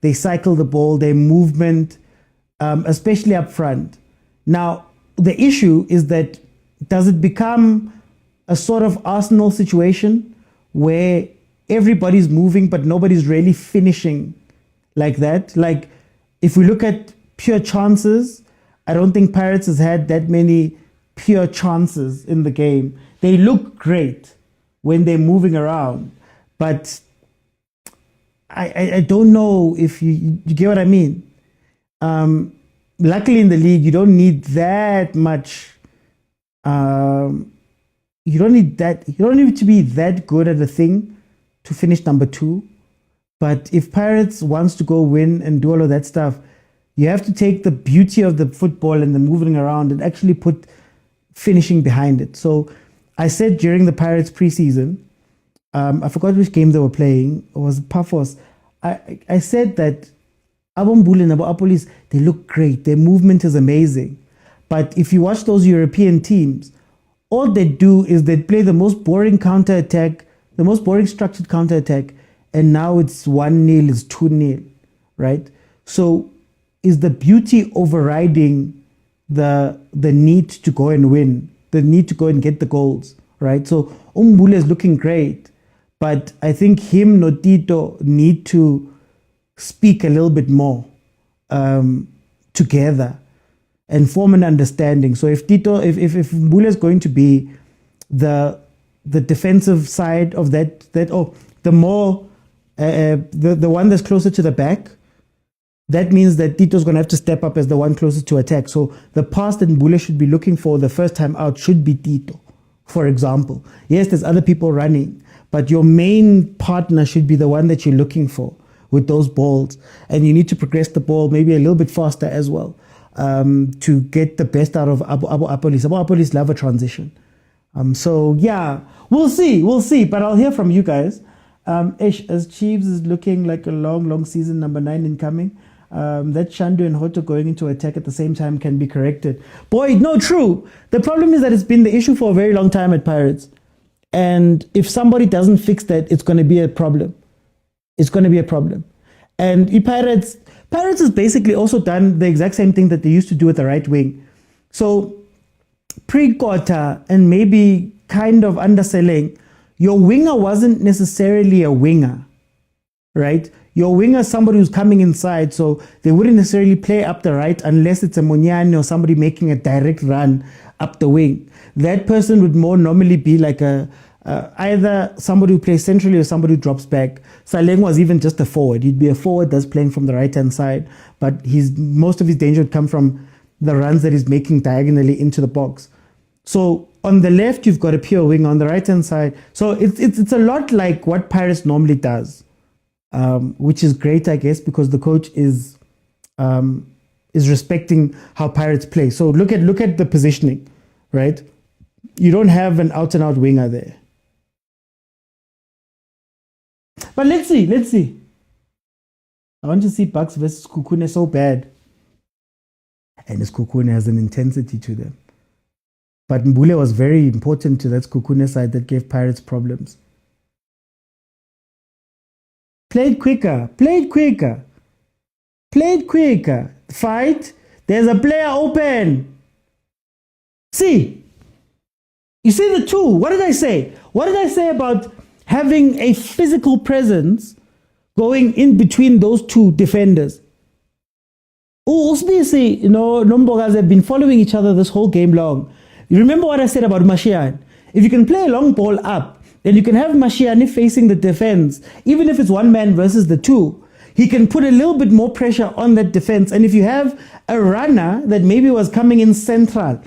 they cycle the ball, their movement, especially up front. Now, the issue is that, does it become a sort of Arsenal situation where everybody's moving but nobody's really finishing like that? Like, if we look at pure chances, I don't think Pirates has had that many pure chances in the game. They look great when they're moving around, but I don't know if you get what I mean. Luckily in the league, you don't need that much. You don't need to be that good at a thing to finish number 2. But if Pirates wants to go win and do all of that stuff, you have to take the beauty of the football and the moving around and actually put finishing behind it. So I said during the Pirates preseason, I forgot which game they were playing. It was Paphos. I said that Abombule and Abopolis, they look great. Their movement is amazing. But if you watch those European teams, all they do is they play the most boring counter-attack, the most boring structured counter-attack, and now it's 1-0, it's 2-0, right? So is the beauty overriding the need to go and win, the need to go and get the goals, right? So Umbule is looking great, but I think him, Notito, need to speak a little bit more together and form an understanding. So if Mbule is going to be the defensive side of the one that's closer to the back, that means that Tito's going to have to step up as the one closest to attack. So the pass that Mbule should be looking for the first time out should be Tito, for example. Yes, there's other people running, but your main partner should be the one that you're looking for with those balls. And you need to progress the ball maybe a little bit faster as well to get the best out of Abu Apolis. Abu Apolis love a transition. So yeah, we'll see. But I'll hear from you guys. As Chiefs is looking like a long season, number 9 incoming. That Shandu and Hoto going into attack at the same time can be corrected. Boy, no, true. The problem is that it's been the issue for a very long time at Pirates. And if somebody doesn't fix that, it's going to be a problem. It's going to be a problem. And Pirates has basically also done the exact same thing that they used to do at the right wing. So pre-quarter and maybe kind of underselling, your winger wasn't necessarily a winger, right? Your winger is somebody who's coming inside, so they wouldn't necessarily play up the right unless it's a Munyani or somebody making a direct run up the wing. That person would more normally be like either somebody who plays centrally or somebody who drops back. Saleng was even just a forward. He'd be a forward that's playing from the right-hand side, but most of his danger would come from the runs that he's making diagonally into the box. So on the left, you've got a pure winger. On the right-hand side, so it's a lot like what Pirates normally does, which is great, I guess, because the coach is respecting how Pirates play. So look at the positioning, right? You don't have an out-and-out winger there. But let's see. I want to see Bucks versus Kukune so bad. And this Kukune has an intensity to them. But Mbule was very important to that Kukune side that gave Pirates problems. Played quicker. Fight. There's a player open. See. You see the two. What did I say? What did I say about having a physical presence going in between those two defenders? Obviously, Nombogas have been following each other this whole game long. You remember what I said about Mashiane? If you can play a long ball up, then you can have Mashiane facing the defense. Even if it's one man versus the two, he can put a little bit more pressure on that defense. And if you have a runner that maybe was running in central,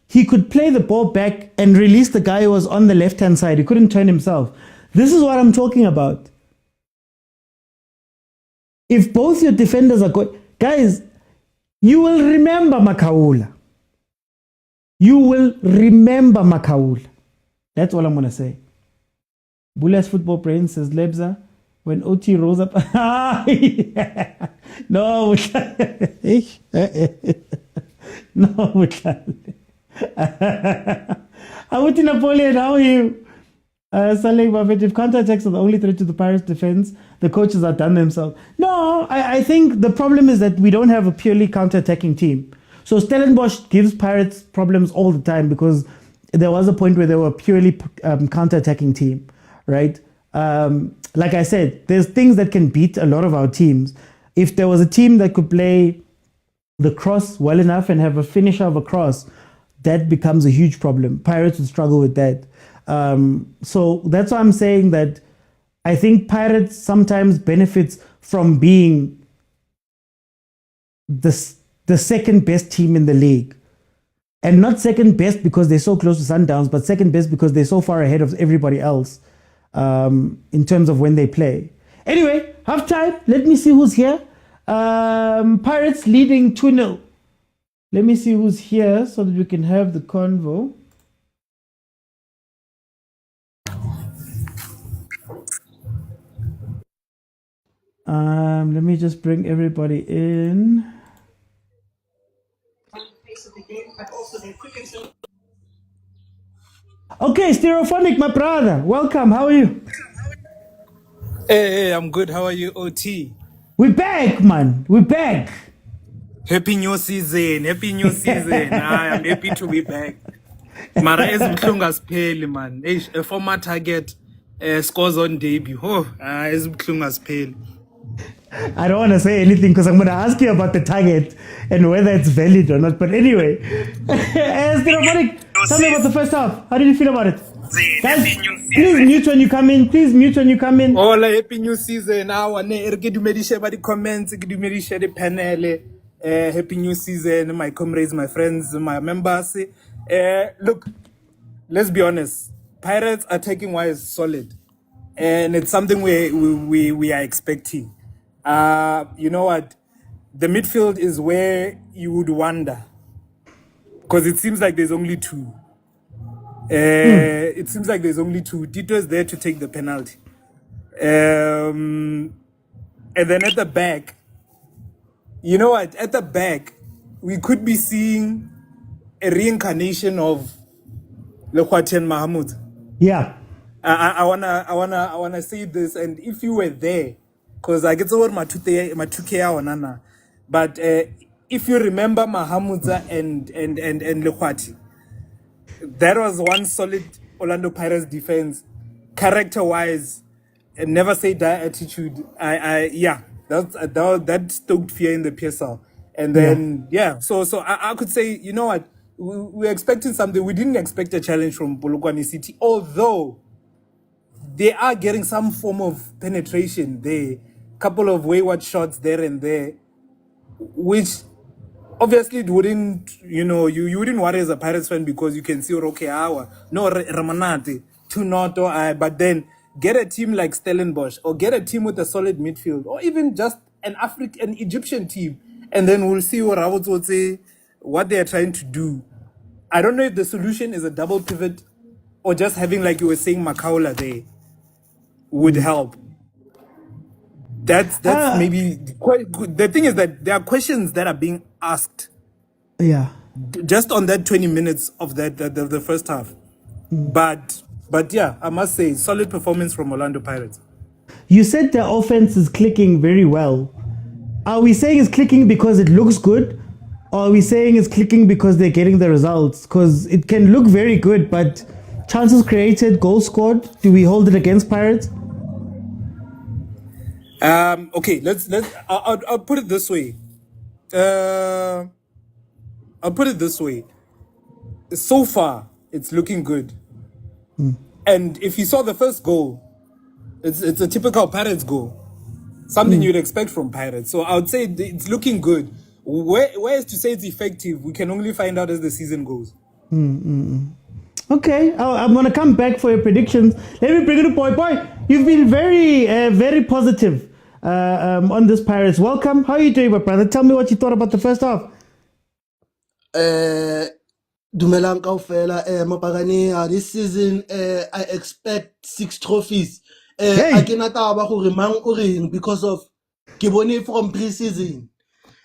he could play the ball back and release the guy who was on the left-hand side. He couldn't turn himself. This is what I'm talking about. If both your defenders are good, guys, you will remember Makaula. That's all I'm going to say. Bulas Football Brain says, Lebza, when OT rose up. No, no, I went to Napoleon. How are you? Saleh Buffett, if counter-attacks are the only threat to the Pirates' defense, the coaches are done themselves. No, I think the problem is that we don't have a purely counter-attacking team. So Stellenbosch gives Pirates problems all the time because there was a point where they were a purely counter-attacking team, right? Like I said, there's things that can beat a lot of our teams. If there was a team that could play the cross well enough and have a finisher of a cross, that becomes a huge problem. Pirates would struggle with that. So that's why I'm saying that I think Pirates sometimes benefits from being the second best team in the league. And not second best because they're so close to Sundowns, but second best because they're so far ahead of everybody else in terms of when they play. Anyway, half time. Let me see who's here. Pirates leading 2-0. Let me see who's here so that we can have the convo. Let me just bring everybody in. Okay, Stereophonic, my brother. Welcome. How are you? Hey, I'm good. How are you, OT? We're back, man. We're back. Happy new season. I am happy to be back. Mara ezibuhlungu asipheli man. A former target scores on debut. Ezibuhlungu asipheli. I don't want to say anything because I'm going to ask you about the target and whether it's valid or not. But anyway, Stereophonic, tell me about the first half. How did you feel about it? Guys, please mute when you come in. Hola, happy new season. The comments, the panel. Happy new season, my comrades, my friends, my members. Look, let's be honest. Pirates attacking wise solid, and it's something we are expecting. You know what? The midfield is where you would wonder, because it seems like there's only two. It seems like there's only two. Tito is there to take the penalty. And then at the back, you know what? At the back, we could be seeing a reincarnation of Lekwatian Mahamud. Yeah. I wanna say this, and if you were there, because I get over my 2K nana, but if you remember Mahamudza and Lekwati, that was one solid Orlando Pirates defense, character-wise, and never say die attitude. That stoked fear in the PSL, and then So I could say, you know what, we're expecting something. We didn't expect a challenge from Polokwane City, although they are getting some form of penetration there, couple of wayward shots there and there, which obviously it wouldn't, you wouldn't worry as a Pirates fan because you can see okay, Ramanati, 2-0, but then get a team like Stellenbosch or get a team with a solid midfield or even just an Egyptian team, and then we'll see what they are trying to do. I don't know if the solution is a double pivot or just having, like you were saying, Makaula there would help. That's maybe quite good. The thing is that there are questions that are being asked. Yeah. just on that 20 minutes of the first half. But yeah, I must say, solid performance from Orlando Pirates. You said the offense is clicking very well. Are we saying it's clicking because it looks good? Or are we saying it's clicking because they're getting the results? Because it can look very good, but chances created, goals scored, do we hold it against Pirates? Okay, I'll put it this way. I'll put it this way. So far, it's looking good. And if you saw the first goal, it's a typical Pirates goal. Something you'd expect from Pirates. So I would say it's looking good. Whereas to say it's effective, we can only find out as the season goes. Okay, I'm going to come back for your predictions. Let me bring it to Boy. Boy, you've been very positive on this Pirates. Welcome. How are you doing, my brother? Tell me what you thought about the first half. Dumelang kaofela mapagane this season I expect 6 trophies. I cannot taba gore mang o reng because of ke bone from pre-season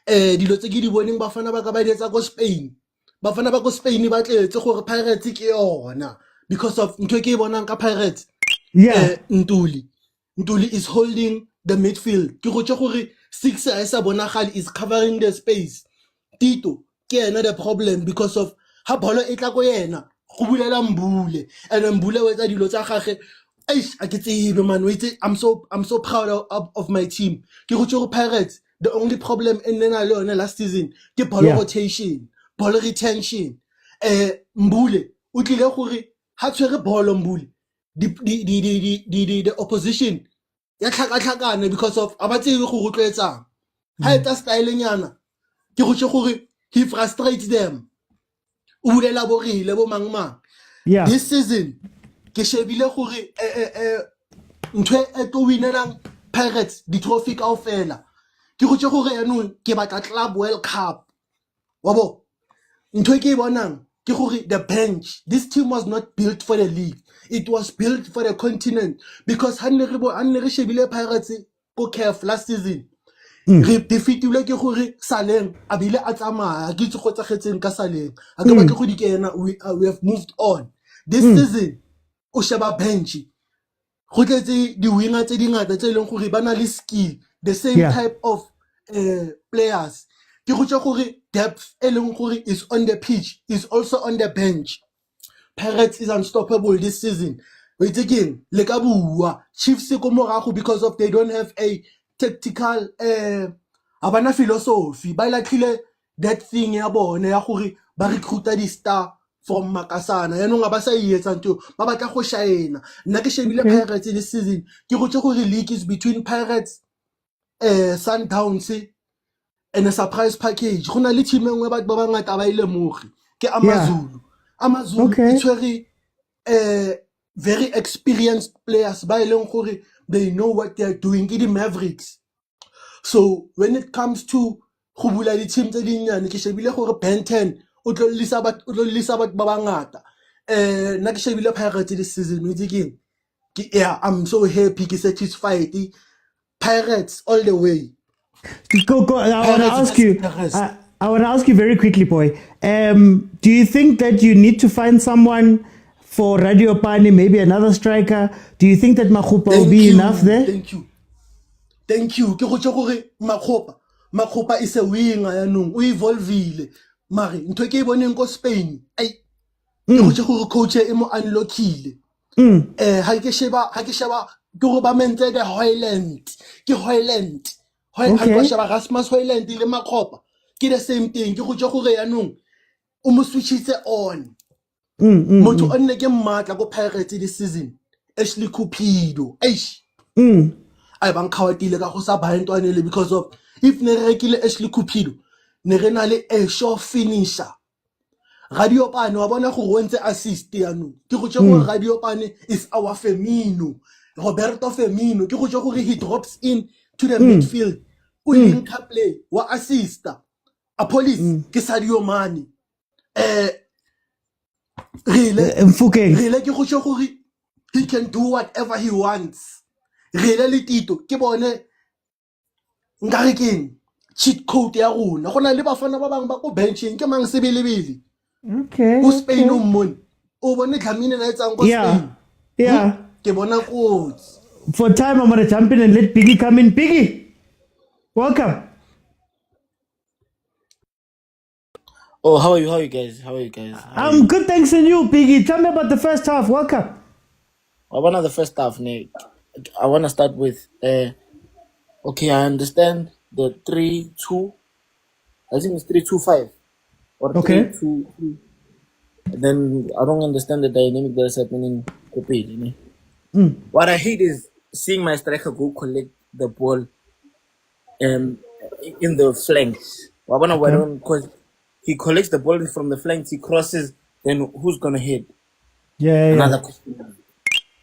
dilo tse ke di boneng bafana ba ka ba ditsa go Spain. Bafana ba go Spain ba tletse gore Pirates ke yona because of ntwe ke bonang ka Pirates. Ntuli is holding the midfield. Ke go tse gore 6 a sa bonagali is covering the space. Tito ke ena the problem because of ha bolo e tla go yena go bulela Mbule and Mbule wa etsa dilo tsa gagwe a ke tsebe man wait I'm so proud of my team. Ke go tse go Pirates the only problem in nena le yone last season ke ball rotation, ball retention. Mbule o tlile gore ha tshwere ball Mbule the opposition ya tlhakatlhakane because of abatsebe go rotloetsang ha eta style nyana ke go tse gore he frustrates them. Ulela borile bo mangmang. This season ke shebile gore ntwe e to winelang Pirates di trophy kaofela. Ke go tse gore yanong ke batla Club World Cup. Wabo ntwe ke bonang ke gore the bench, this team was not built for the league, it was built for the continent because hanne re shebile Pirates ko CAF last season. Re defeatile ke gore Saleng a bile a tsamaya ke tse go tsagetseng ka Saleng a ka batla go di kena. We have moved on this season. O sheba bench go tletse di winger tse dingata tse leng gore ba na le skill, the same type of players. Ke go tse gore depth e leng gore is on the pitch is also on the bench. Pirates is unstoppable this season. Wait again, le ka bua Chiefs ko morago because of they don't have a tactical abana philosophy ba latlhile that thing ya bone ya gore ba recruita di star from Makasana ya nonga ba sa ietsa nto ba batla go shaena. Nna ke shebile Pirates this season ke go tse gore league is between Pirates, Sundowns and a surprise package. Go na le team engwe batho ba bangata ba ile mogi ke Amazulu. It's very very experienced players ba ileng gore they know what they are doing. Ke di Mavericks. So when it comes to go bula di team tse dinnyane ke shebile gore Ben 10 o tlo lisa batho ba bangata. Nna ke shebile Pirates this season with again. I'm so happy ke satisfied. Pirates all the way. Go. I want to ask you. I want to ask you very quickly, boy. Do you think that you need to find someone for Radio Pani, maybe another striker? Do you think that Makgopa will be enough there? Thank you. Ke go tse gore Makgopa is a winger yanong o evolvile. Mare ntwe ke boneng ko Spain ai ke go tse gore coach e mo unlockile. Ha ke sheba ke go ba mente the Hoyland ha ba sheba Rasmus Hoyland le Makgopa ke the same thing. Ke go tse gore yanong o mo switchitse on. Motho o nne ke mmatla ko Pirates this season Ashley Cupido I bang khawatile ka go sa baentwane le because of if ne rekile Ashley Cupido ne re na le a sure finisher. Radio Pane wa bona go wentse assist yanong ke go tse go Radio Pane is our Firmino, Roberto Firmino. Ke go tse gore he drops in to the midfield o link play wa assist a police ke Sadio Mane. Really ke go tse gore he can do whatever he wants. Really Tito ke bone nkare keng cheat code ya rona go na le bafana ba bang ba ko benching ke mang sebelebele Okay. go Spain o mmone o bone Dlamini na etsang go Spain Yeah. ke bona kotsi For time, I'm gonna jump in and let Piggy come in. Piggy, welcome. Oh, how are you? How are you guys? How are you guys? I'm good, thanks, and you, Piggy. Tell me about the first half. Welcome. One of the first half, Nick. I want to start with. Okay, I understand the 3-2. I think it's 3-2-5 or Okay. 3-2-3. Then I don't understand the dynamic that's happening. What I hate is seeing my striker go collect the ball in the flanks. I want to because he collects the ball from the flanks, he crosses, then who's gonna hit? Yeah. Another question mark.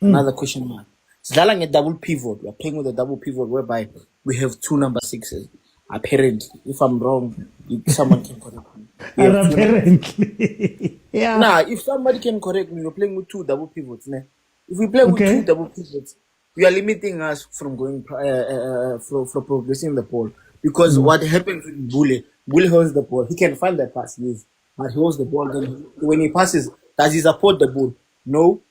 Another question mark. Sidlala a double pivot. We're playing with a double pivot whereby we have 2 number 6s. Apparently, if I'm wrong, someone can correct me. We have two Apparently. Yeah. Nah, if somebody can correct me, we're playing with 2 double pivots. Né? If we play with 2 double pivots, we are limiting us from going from progressing the ball. Because what happens with Bule holds the ball. He can find that pass, yes, but he holds the ball. Then when he passes, does he support the ball? No.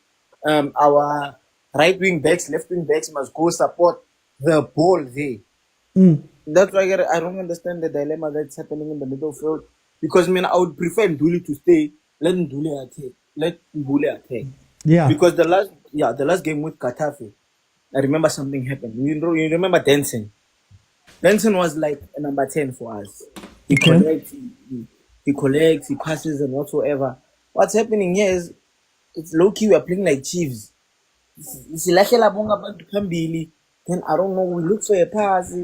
Our right wing backs, left wing backs must go support the ball there. That's why I don't understand the dilemma that's happening in the middle field. Because I would prefer Nduli to stay. Let Nduli attack. Let Mbule attack. Yeah. Because the last game with Katafe, I remember something happened. You remember Denson? Denson was like a number 10 for us. He collects, he passes and whatsoever. What's happening here is it's low key. We are playing like Chiefs. Then I don't know. We look for a pass.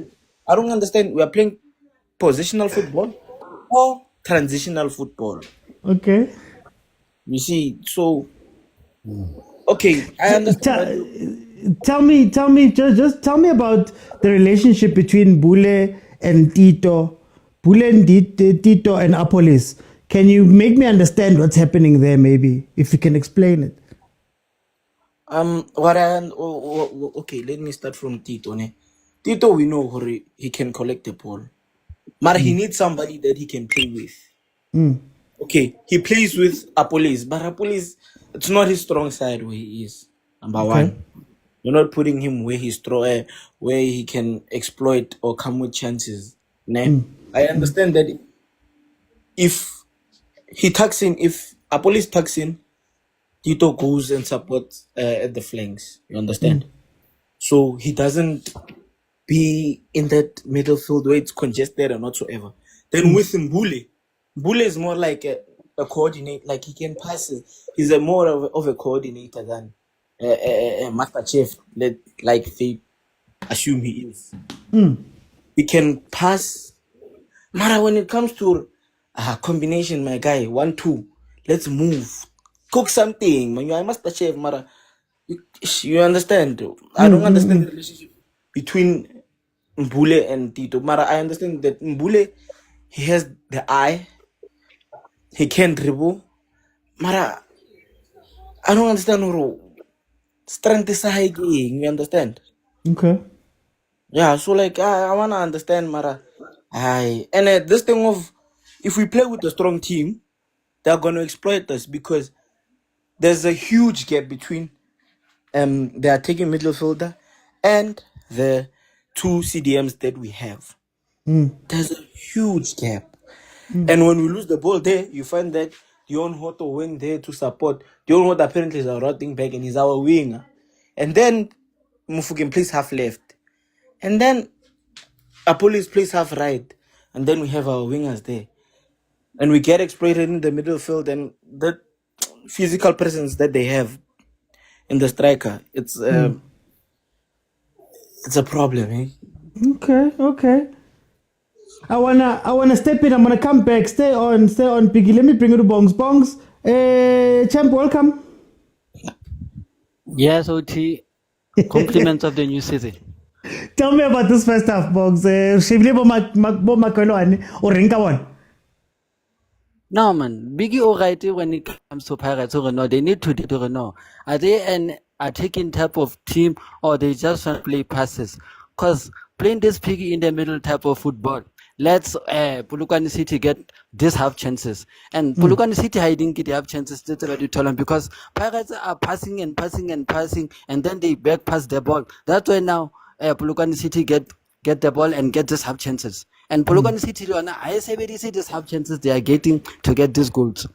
I don't understand. We are playing positional football or transitional football. Okay. You see, so okay, I understand. Tell me, just tell me about the relationship between Bule and Tito, Bule and Tito and Apolis. Can you make me understand what's happening there? Maybe if you can explain it. Okay, let me start from Tito. Ne? Tito, we know he can collect the ball, but he needs somebody that he can play with. Okay, he plays with Apolis, but Apolis, it's not his strong side where he is. Number one, you're not putting him where he's strong, where he can exploit or come with chances. Ne? I understand that if he tucks in, if Apolis tucks in, Tito goes and supports at the flanks. You understand? So he doesn't be in that middle field where it's congested and whatsoever. Then with Mbule is more like a coordinator. Like he can pass. He's a more of a coordinator than a master chef. Like they assume he is. He can pass. Mara, when it comes to combination, my guy, 1-2, let's move. Cook something. When you are a master chef, Mara, you understand? I don't understand the relationship between Mbule and Tito. Mara, I understand that Mbule, he has the eye. He can dribble. Mara, I don't understand strength is high game. You understand? Okay. Yeah, so like I wanna understand, Mara. And this thing of if we play with a strong team, they're gonna exploit us because there's a huge gap between the attacking midfielder and the 2 CDMs that we have. There's a huge gap. And when we lose the ball there, you find that Dion Hoto went there to support. Dion Hoto apparently is our routing back and he's our winger. And then Mufukin plays half left. And then Apolis plays half right. And then we have our wingers there. And we get exploited in the middle field, and that physical presence that they have in the striker, it's a problem, eh? Okay. I wanna step in. I'm gonna come back. Stay on, Piggy. Let me bring you to Bongs. Champ, welcome. Yes, OT. Compliments of the new season. Tell me about this first half, Bongs. Shivle bo makolwane or rinka one. No, man. Biggie alright when it comes to Pirates or no, they need to do no. Are they an attacking type of team or they just want to play passes? Because playing this Piggy in the middle type of football, let's Polokwane City get these half chances. And Polokwane City, I didn't get the half chances to tell them because Pirates are passing and passing and passing, and then they back pass the ball. That's why now Polokwane City get the ball and get these half chances. And Polokwane City, I say these half chances they are getting to get these goals.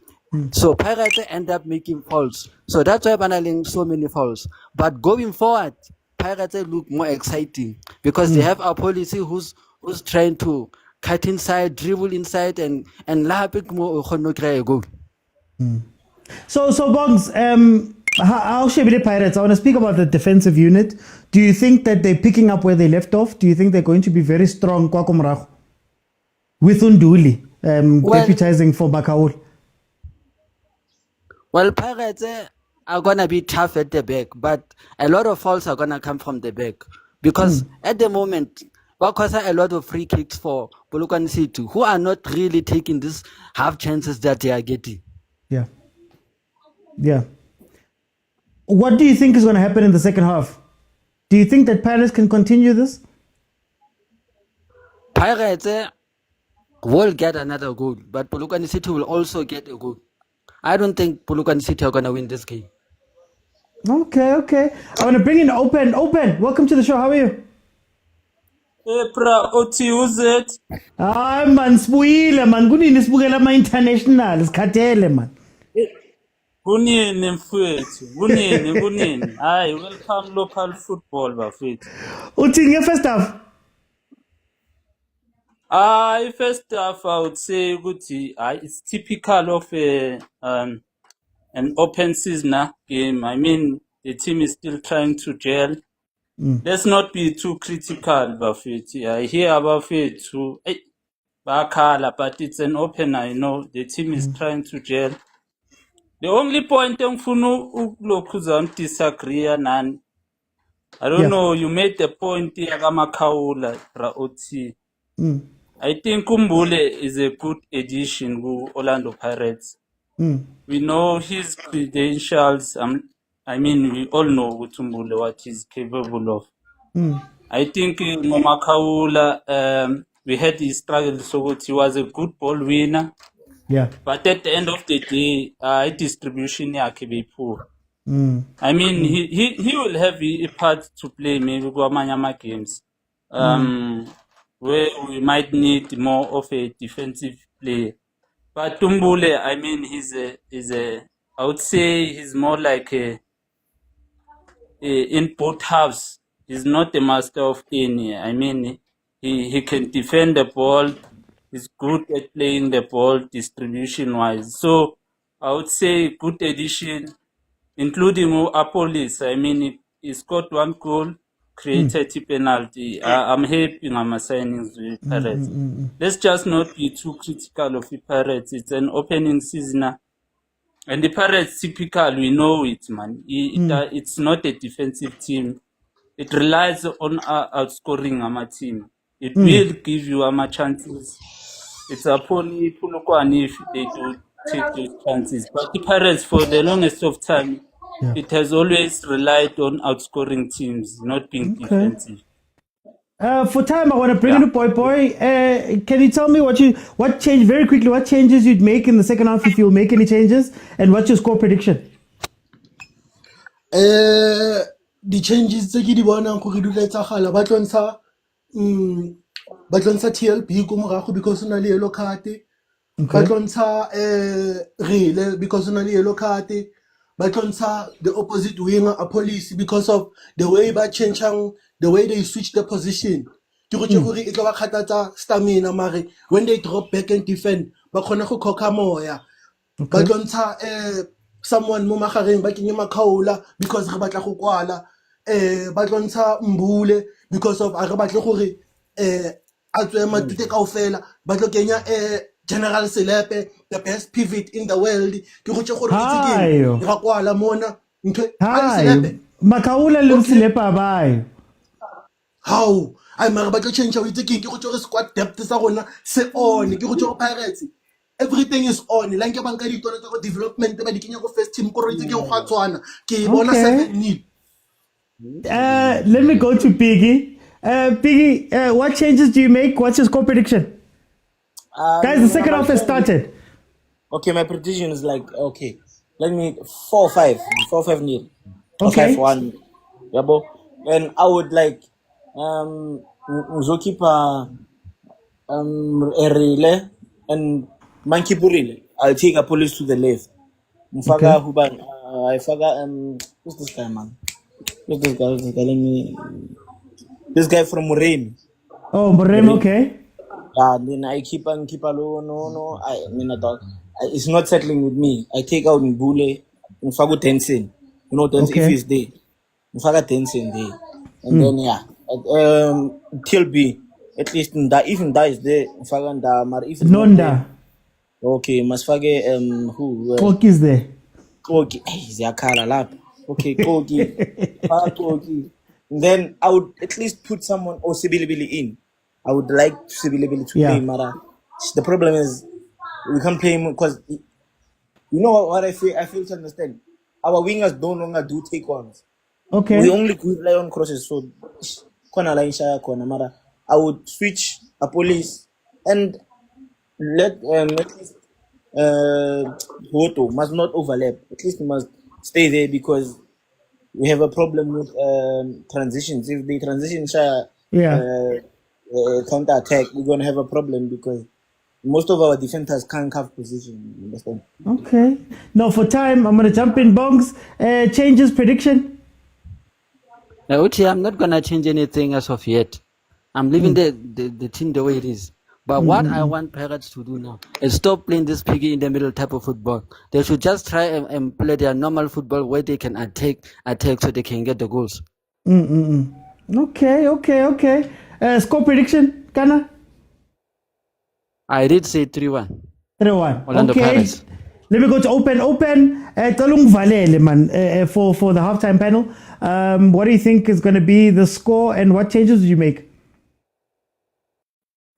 So Pirates end up making fouls. So that's why Banaling so many fouls. But going forward, Pirates look more exciting because they have a policy who's trying to cut inside, dribble inside, and lapik more goal. So Bongs, how should be the Pirates? I want to speak about the defensive unit. Do you think that they're picking up where they left off? Do you think they're going to be very strong with Unduli deputizing for Bakaul? Well, Pirates are going to be tough at the back, but a lot of fouls are going to come from the back. Because at the moment, because a lot of free kicks for Polokwane City, who are not really taking these half chances that they are getting. Yeah. Yeah. What do you think is going to happen in the second half? Do you think that Pirates can continue this? Pirates will get another goal, but Polokwane City will also get a goal. I don't think Polokwane City are going to win this game. Okay. I want to bring in Open. Welcome to the show. How are you? Hey, Oti, who's it? Ah, man, sibuyile man. Kunini sibukela ama-international sikhathele man. Kunini mfowethu, kunini. Hayi, welcome local football bafethu. Uthini nge-first half? First half I would say ukuthi it's typical of an open season game. I mean, the team is still trying to gel. Let's not be too critical bafethu. I hear bafethu bakhala, but it's an opener, I know. The team is trying to gel. The only point engifuna ukulokhuza disagree nani. I don't know, you made the point yakaMakaula Oti. I think Kumbule is a good addition to Orlando Pirates. We know his credentials. I mean, we all know Kumbule what he's capable of. I think Makaula, we had his struggles, so he was a good ball winner. Yeah. But at the end of the day, distribution can be poor. I mean, he will have a part to play maybe Guamanyama games, where we might need more of a defensive play. But Tumbule, I mean, I would say he's more like in both halves. He's not a master of any. I mean, he can defend the ball. He's good at playing the ball distribution-wise. So I would say good addition, including Apolis. I mean, he scored one goal, created a penalty. I'm happy with my signings with Pirates. Let's just not be too critical of the Pirates. It's an opening season. And the Pirates, typical, we know it, man. It's not a defensive team. It relies on outscoring our team. It will give you chances. It's upon Polokwane if they do take those chances. But the Pirates, for the longest of time, it has always relied on outscoring teams, not being defensive. For time, I want to bring in Boy. Can you tell me what changed very quickly? What changes you'd make in the second half if you'll make any changes, and what's your score prediction? The changes tse ke di bonang go re dula etsagala ba tlontsha TLB go morago because na le yellow card, ba tlontsha Rile because na le yellow card, ba tlontsha the opposite winger a police because of the way ba changing, the way they switch the position. Ke go gore e tla ba khatatsa stamina mare when they drop back and defend ba khona go khokha moya. Ba tlontsha someone mo magareng ba kenye Makaula because re batla go kwala ba tlontsha Mbule because of a re batle gore a tswe matute kaofela ba tlo kenya General Selepe, the best pivot in the world. Ke go tse gore ke ra kwala mona ntwe Selepe Makaula le Selepe ba how I mara ba tlo change o itse ke go tse squad depth sa rona se on ke go tse Pirates everything is on like banka di tona tsa development ba di kenya go first team ko re itse ke go gatswana ke bona 7-0. Let me go to Piggy. Piggy, what changes do you make? What's your score prediction? Guys, the second half has started. Okay, my prediction is like, okay, let me 4-5, 4-5 nil, or Okay. 5-1. Yeah, bro. And I would like Zokipa a relay and Monkey Burile. I'll take a police to the left. Mfaga Okay. Huban, I forgot who's this guy, man? Who's this guy? Who's this guy? Let me. This guy from Muremi. Oh, Borem, okay. Yeah, then I keep low. No. I mean, it's not settling with me. I take out Mbule, Mfago Tensin. You know, Tensin if Okay. he's there. Mfaga Tensin there. And then, yeah. Till B. At least, if Nda is there, Mfaga Nda, but if it's not there, Nonda. okay, Masfage, who? Koki is there. Kogi. Ziyakhala lapha. Okay, Kogi. Kogi. Then I would at least put someone or Sibilibili in. I would like Sibilibili to Yeah. play Mara. The problem is we can't play him because you know what I feel. I fail to understand. Our wingers no longer do take ons. Okay. We only rely on crosses. So corner line shaya corner Mara. I would switch a police and let at least Hoto must not overlap. At least he must stay there because we have a problem with transitions. If they transition Yeah. counter attack, we're gonna have a problem because most of our defenders can't have position. You understand? Okay. Now for time, I'm going to jump in. Bongs, changes, prediction? Uchi, I'm not gonna change anything as of yet. I'm leaving the team the way it is. But what I want Pirates to do now is stop playing this piggy in the middle type of football. They should just try and play their normal football where they can attack so they can get the goals. Okay. Score prediction, Kana? I did say 3-1. 3-1. Orlando Okay. Pirates. Let me go to open. Tolong Valele, man, for the halftime panel. What do you think is going to be the score and what changes did you make?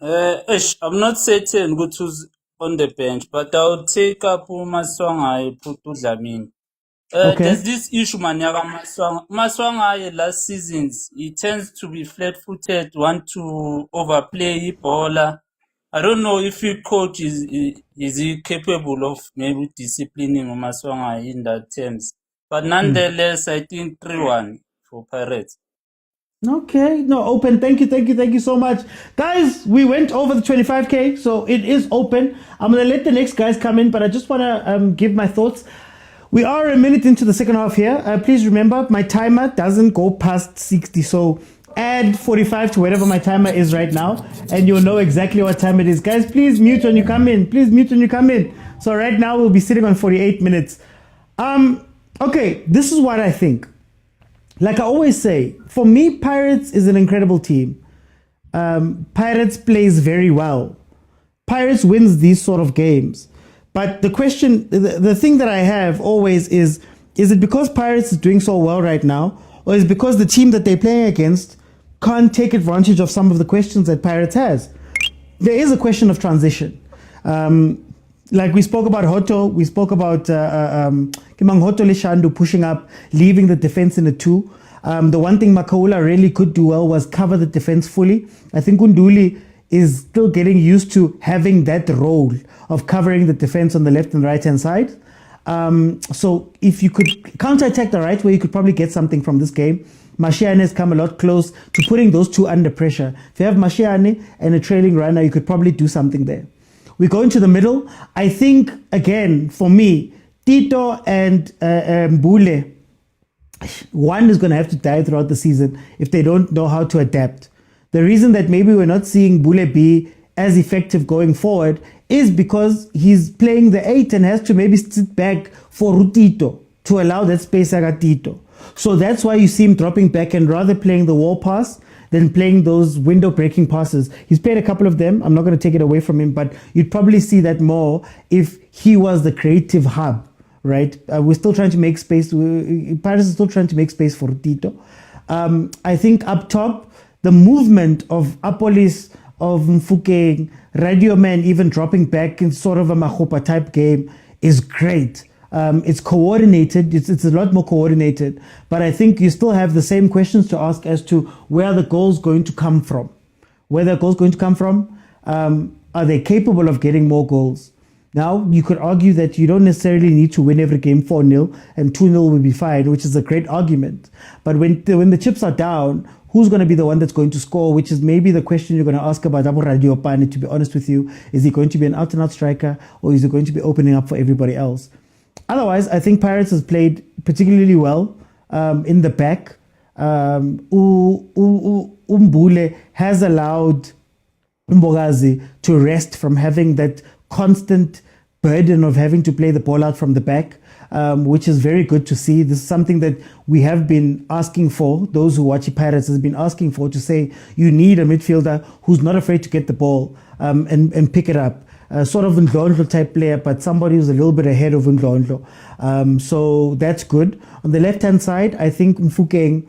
I'm not certain who's on the bench, but I'll take up Maswanga I put to Dlamini. Okay. There's this issue, Manyaga Maswanga. Maswanga last seasons, he tends to be flat-footed, want to overplay bowler. I don't know if your coach is he capable of maybe disciplining Maswanga in that terms. But nonetheless, I think 3-1 for Pirates. Okay, no, open. Thank you so much. Guys, we went over the 25K, so it is open. I'm going to let the next guys come in, but I just want to give my thoughts. We are a minute into the second half here. Please remember, my timer doesn't go past 60, so add 45 to whatever my timer is right now, and you'll know exactly what time it is. Guys, please mute when you come in. So right now, we'll be sitting on 48 minutes. Okay, this is what I think. Like I always say, for me, Pirates is an incredible team. Pirates plays very well. Pirates wins these sort of games. But the question, the thing that I have always is it because Pirates is doing so well right now, or is it because the team that they're playing against can't take advantage of some of the questions that Pirates has? There is a question of transition. Like we spoke about Hoto, we spoke about Kimang Hoto Lishandu pushing up, leaving the defense in a 2. The one thing Makaula really could do well was cover the defense fully. I think Unduli is still getting used to having that role of covering the defense on the left and right hand side. So if you could counter-attack the right way, you could probably get something from this game. Mashiane has come a lot close to putting those two under pressure. If you have Mashiane and a trailing runner, you could probably do something there. We go into the middle. I think, again, for me, Tito and Mbule, one is going to have to die throughout the season if they don't know how to adapt. The reason that maybe we're not seeing Mbule be as effective going forward is because he's playing the 8 and has to maybe sit back for Tito to allow that space at Tito. So that's why you see him dropping back and rather playing the wall pass than playing those window-breaking passes. He's played a couple of them. I'm not going to take it away from him, but you'd probably see that more if he was the creative hub, right? We're still trying to make space. Paris is still trying to make space for Tito. I think up top, the movement of Apolis, of Mfukeng, Radio Man even dropping back in sort of a Mahopa type game is great. It's coordinated. It's a lot more coordinated. But I think you still have the same questions to ask as to where the goal's going to come from. are they capable of getting more goals? Now, you could argue that you don't necessarily need to win every game 4-0 and 2-0 will be fine, which is a great argument. But when the chips are down, who's going to be the one that's going to score, which is maybe the question you're going to ask about Abu Radio Pane, to be honest with you. Is he going to be an out-and-out striker, or is he going to be opening up for everybody else? Otherwise, I think Pirates has played particularly well in the back. Umbule has allowed Mbogazi to rest from having that constant burden of having to play the ball out from the back, which is very good to see. This is something that we have been asking for. Those who watch Pirates has been asking for, to say you need a midfielder who's not afraid to get the ball and pick it up. Sort of Ndlondlo type player, but somebody who's a little bit ahead of Ndlondlo. So that's good. On the left-hand side, I think Mfukeng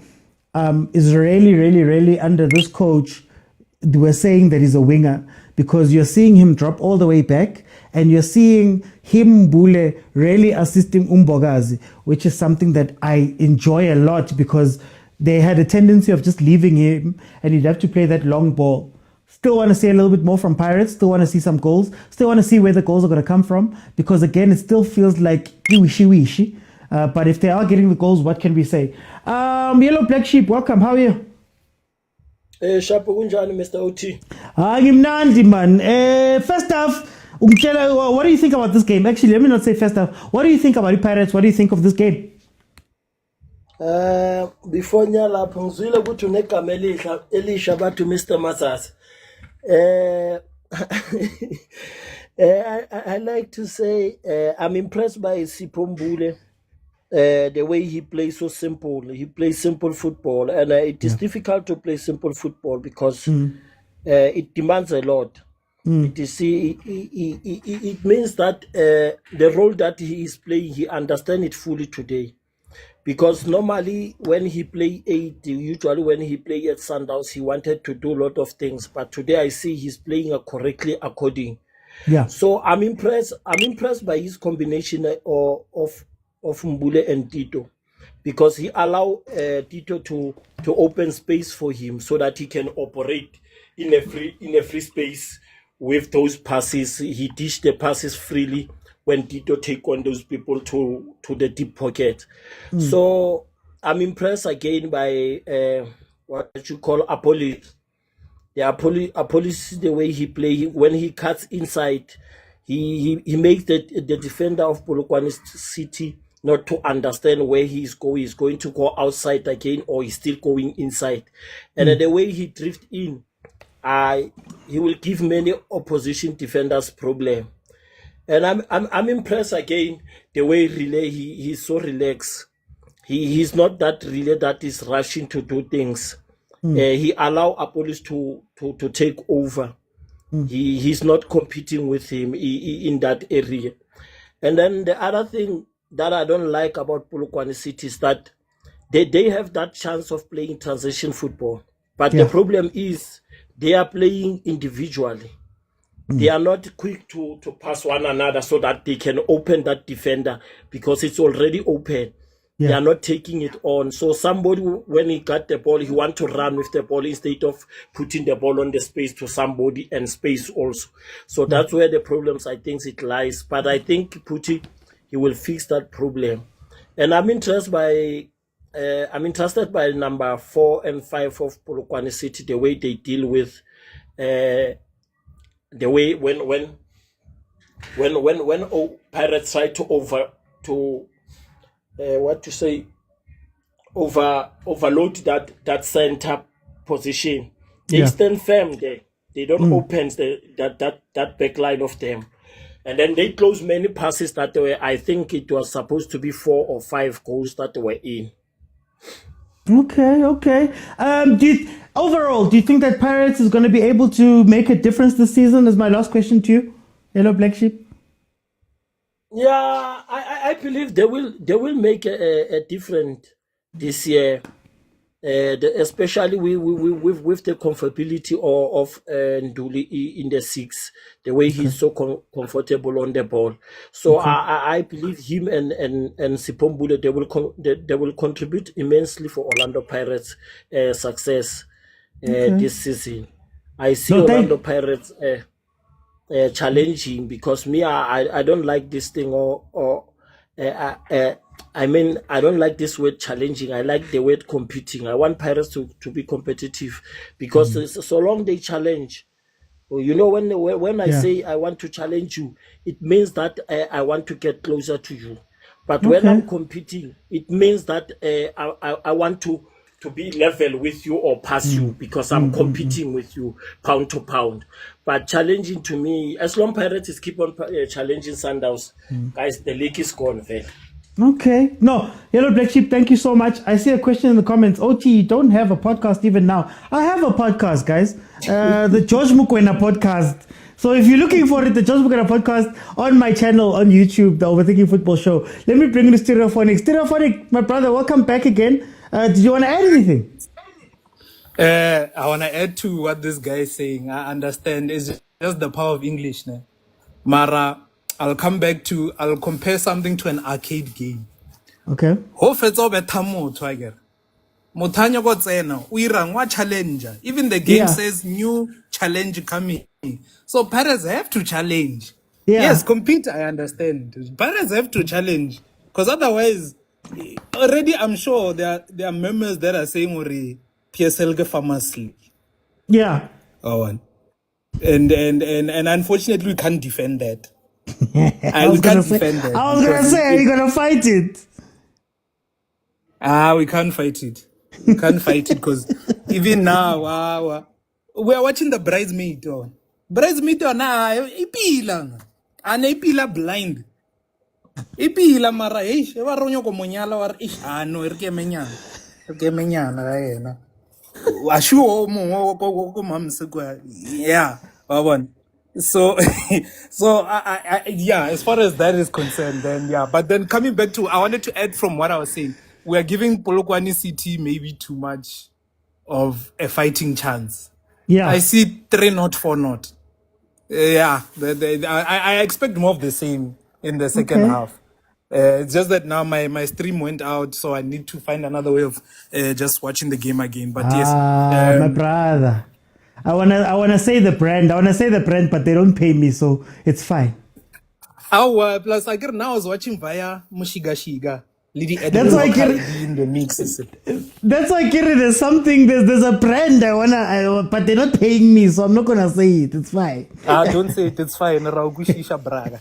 is really under this coach. We're saying that he's a winger, because you're seeing him drop all the way back, and you're seeing him, Bule, really assisting Mbogazi, which is something that I enjoy a lot, because they had a tendency of just leaving him and he'd have to play that long ball. Still want to see a little bit more from Pirates, still want to see some goals, still want to see where the goals are going to come from, because again, it still feels like wishy-wishy. But if they are getting the goals, what can we say? Yellow Black Sheep, welcome, how are you? Shapo kunjani Mr. OT? Ngimnandi man. First off, what do you think about this game? Actually, let me not say first off. What do you think about the Pirates? What do you think of this game? Before nyalapho ngizwile ukuthi unegama elisha bathi Mr. Mazas. I like to say I'm impressed by Sipombule. The way he plays so simple. He plays simple football, and it is difficult to play simple football because it demands a lot. It means that the role that he is playing, he understands it fully today. Because normally when he play 8, usually when he play at Sundowns, he wanted to do a lot of things. But today I see he's playing correctly according. Yeah. So I'm impressed. I'm impressed by his combination of Mbule and Tito, because he allowed Tito to open space for him so that he can operate in a free space with those passes. He dished the passes freely when Tito take on those people to the deep pocket. So I'm impressed again by what you call Apollo. The Apollo, the way he play, when he cuts inside, he makes the defender of Polokwane City not to understand where he's going. He's going to go outside again, or he's still going inside. And the way he drift in, he will give many opposition defenders problem. And I'm impressed again the way Relay, he's so relaxed. He's not that Relay that is rushing to do things. He allow Apollos to take over. He's not competing with him in that area. And then the other thing that I don't like about Polokwane City is that they have that chance of playing transition football. But the problem is they are playing individually. They are not quick to pass one another so that they can open that defender, because it's already open. They are not taking it on. So somebody, when he got the ball, he want to run with the ball instead of putting the ball on the space to somebody and space also. So that's where the problems, I think, it lies. But I think Putti, he will fix that problem. And I'm interested by number 4 and 5 of Polokwane City, the way they deal with the way when Pirates try to overload that center position. They stand firm there. They don't open that back line of them. And then they close many passes that were, I think it was supposed to be 4 or 5 goals that were in. Okay. Overall, do you think that Pirates is going to be able to make a difference this season? Is my last question to you, Yellow Black Sheep. Yeah, I believe they will make a difference this year, especially with the comfortability of Nduli in the 6, the way he's so comfortable on the ball. So I believe him and Sipombule, they will contribute immensely for Orlando Pirates' success this season. I see Orlando Pirates. challenging, because me, I don't like this thing, I mean, I don't like this word challenging. I like the word competing. I want Pirates to be competitive, because so long they challenge. Well, you know, when I Yeah. say I want to challenge you, it means that I want to get closer to you. But when I'm Okay. competing, it means that I want to be level with you or pass you, because I'm competing with you pound to pound. But challenging, to me, as long Pirates keep on challenging Sundowns, guys, the league is gone, man. Okay. No, Yellow Black Sheep, thank you so much. I see a question in the comments. OT, you don't have a podcast even now. I have a podcast, guys. The George Mokwena podcast. So if you're looking for it, the George Mokwena podcast on my channel on YouTube, the Overthinking Football Show. Let me bring you to Stereophonic. Stereophonic, my brother, welcome back again. Did you want to add anything? I want to add to what this guy is saying. I understand it's just the power of English. Ne? Mara, I'll compare something to an arcade game. Okay. Ho fetsa o betha motho a kere. Motho a nyaka ho tsena, o irang wa challenger. Even the game Yeah. says new challenge coming. So Pirates have to challenge. Yeah. Yes, compete, I understand. Pirates have to challenge. Because otherwise, already I'm sure there are members that are saying PSL ke pharmacy. Yeah. Oh, and unfortunately we can't defend that. I was We can't gonna say, defend that. I was gonna because say, are you gonna fight it? we can't fight it. We can't fight it because even now, we are watching the bridesmaid. Bridesmaid na ipila, ana ipila blind. Ipila mara eish, eva ronyo ko monyala war ish ano erke menyana yena. Ashu mo ko mamse kwa yeah, wabona. So yeah, as far as that is concerned, then yeah. But then coming back to, I wanted to add from what I was saying. We are giving Polokwane City maybe too much of a fighting chance. Yeah. I see 3-0, 4-0. Yeah, I expect more of the same in the second Okay. half. It's just that now my stream went out, so I need to find another way of just watching the game again. But yes, My brother. I wanna say the brand. But they don't pay me, so it's fine. plus I get now I was watching via Mushigashiga. Lady That's why I get in the mix. That's why Kiri, there's something. There's a brand but they're not paying me, so I'm not gonna say it. It's fine. Don't say it. It's fine. Raugushisha Braga.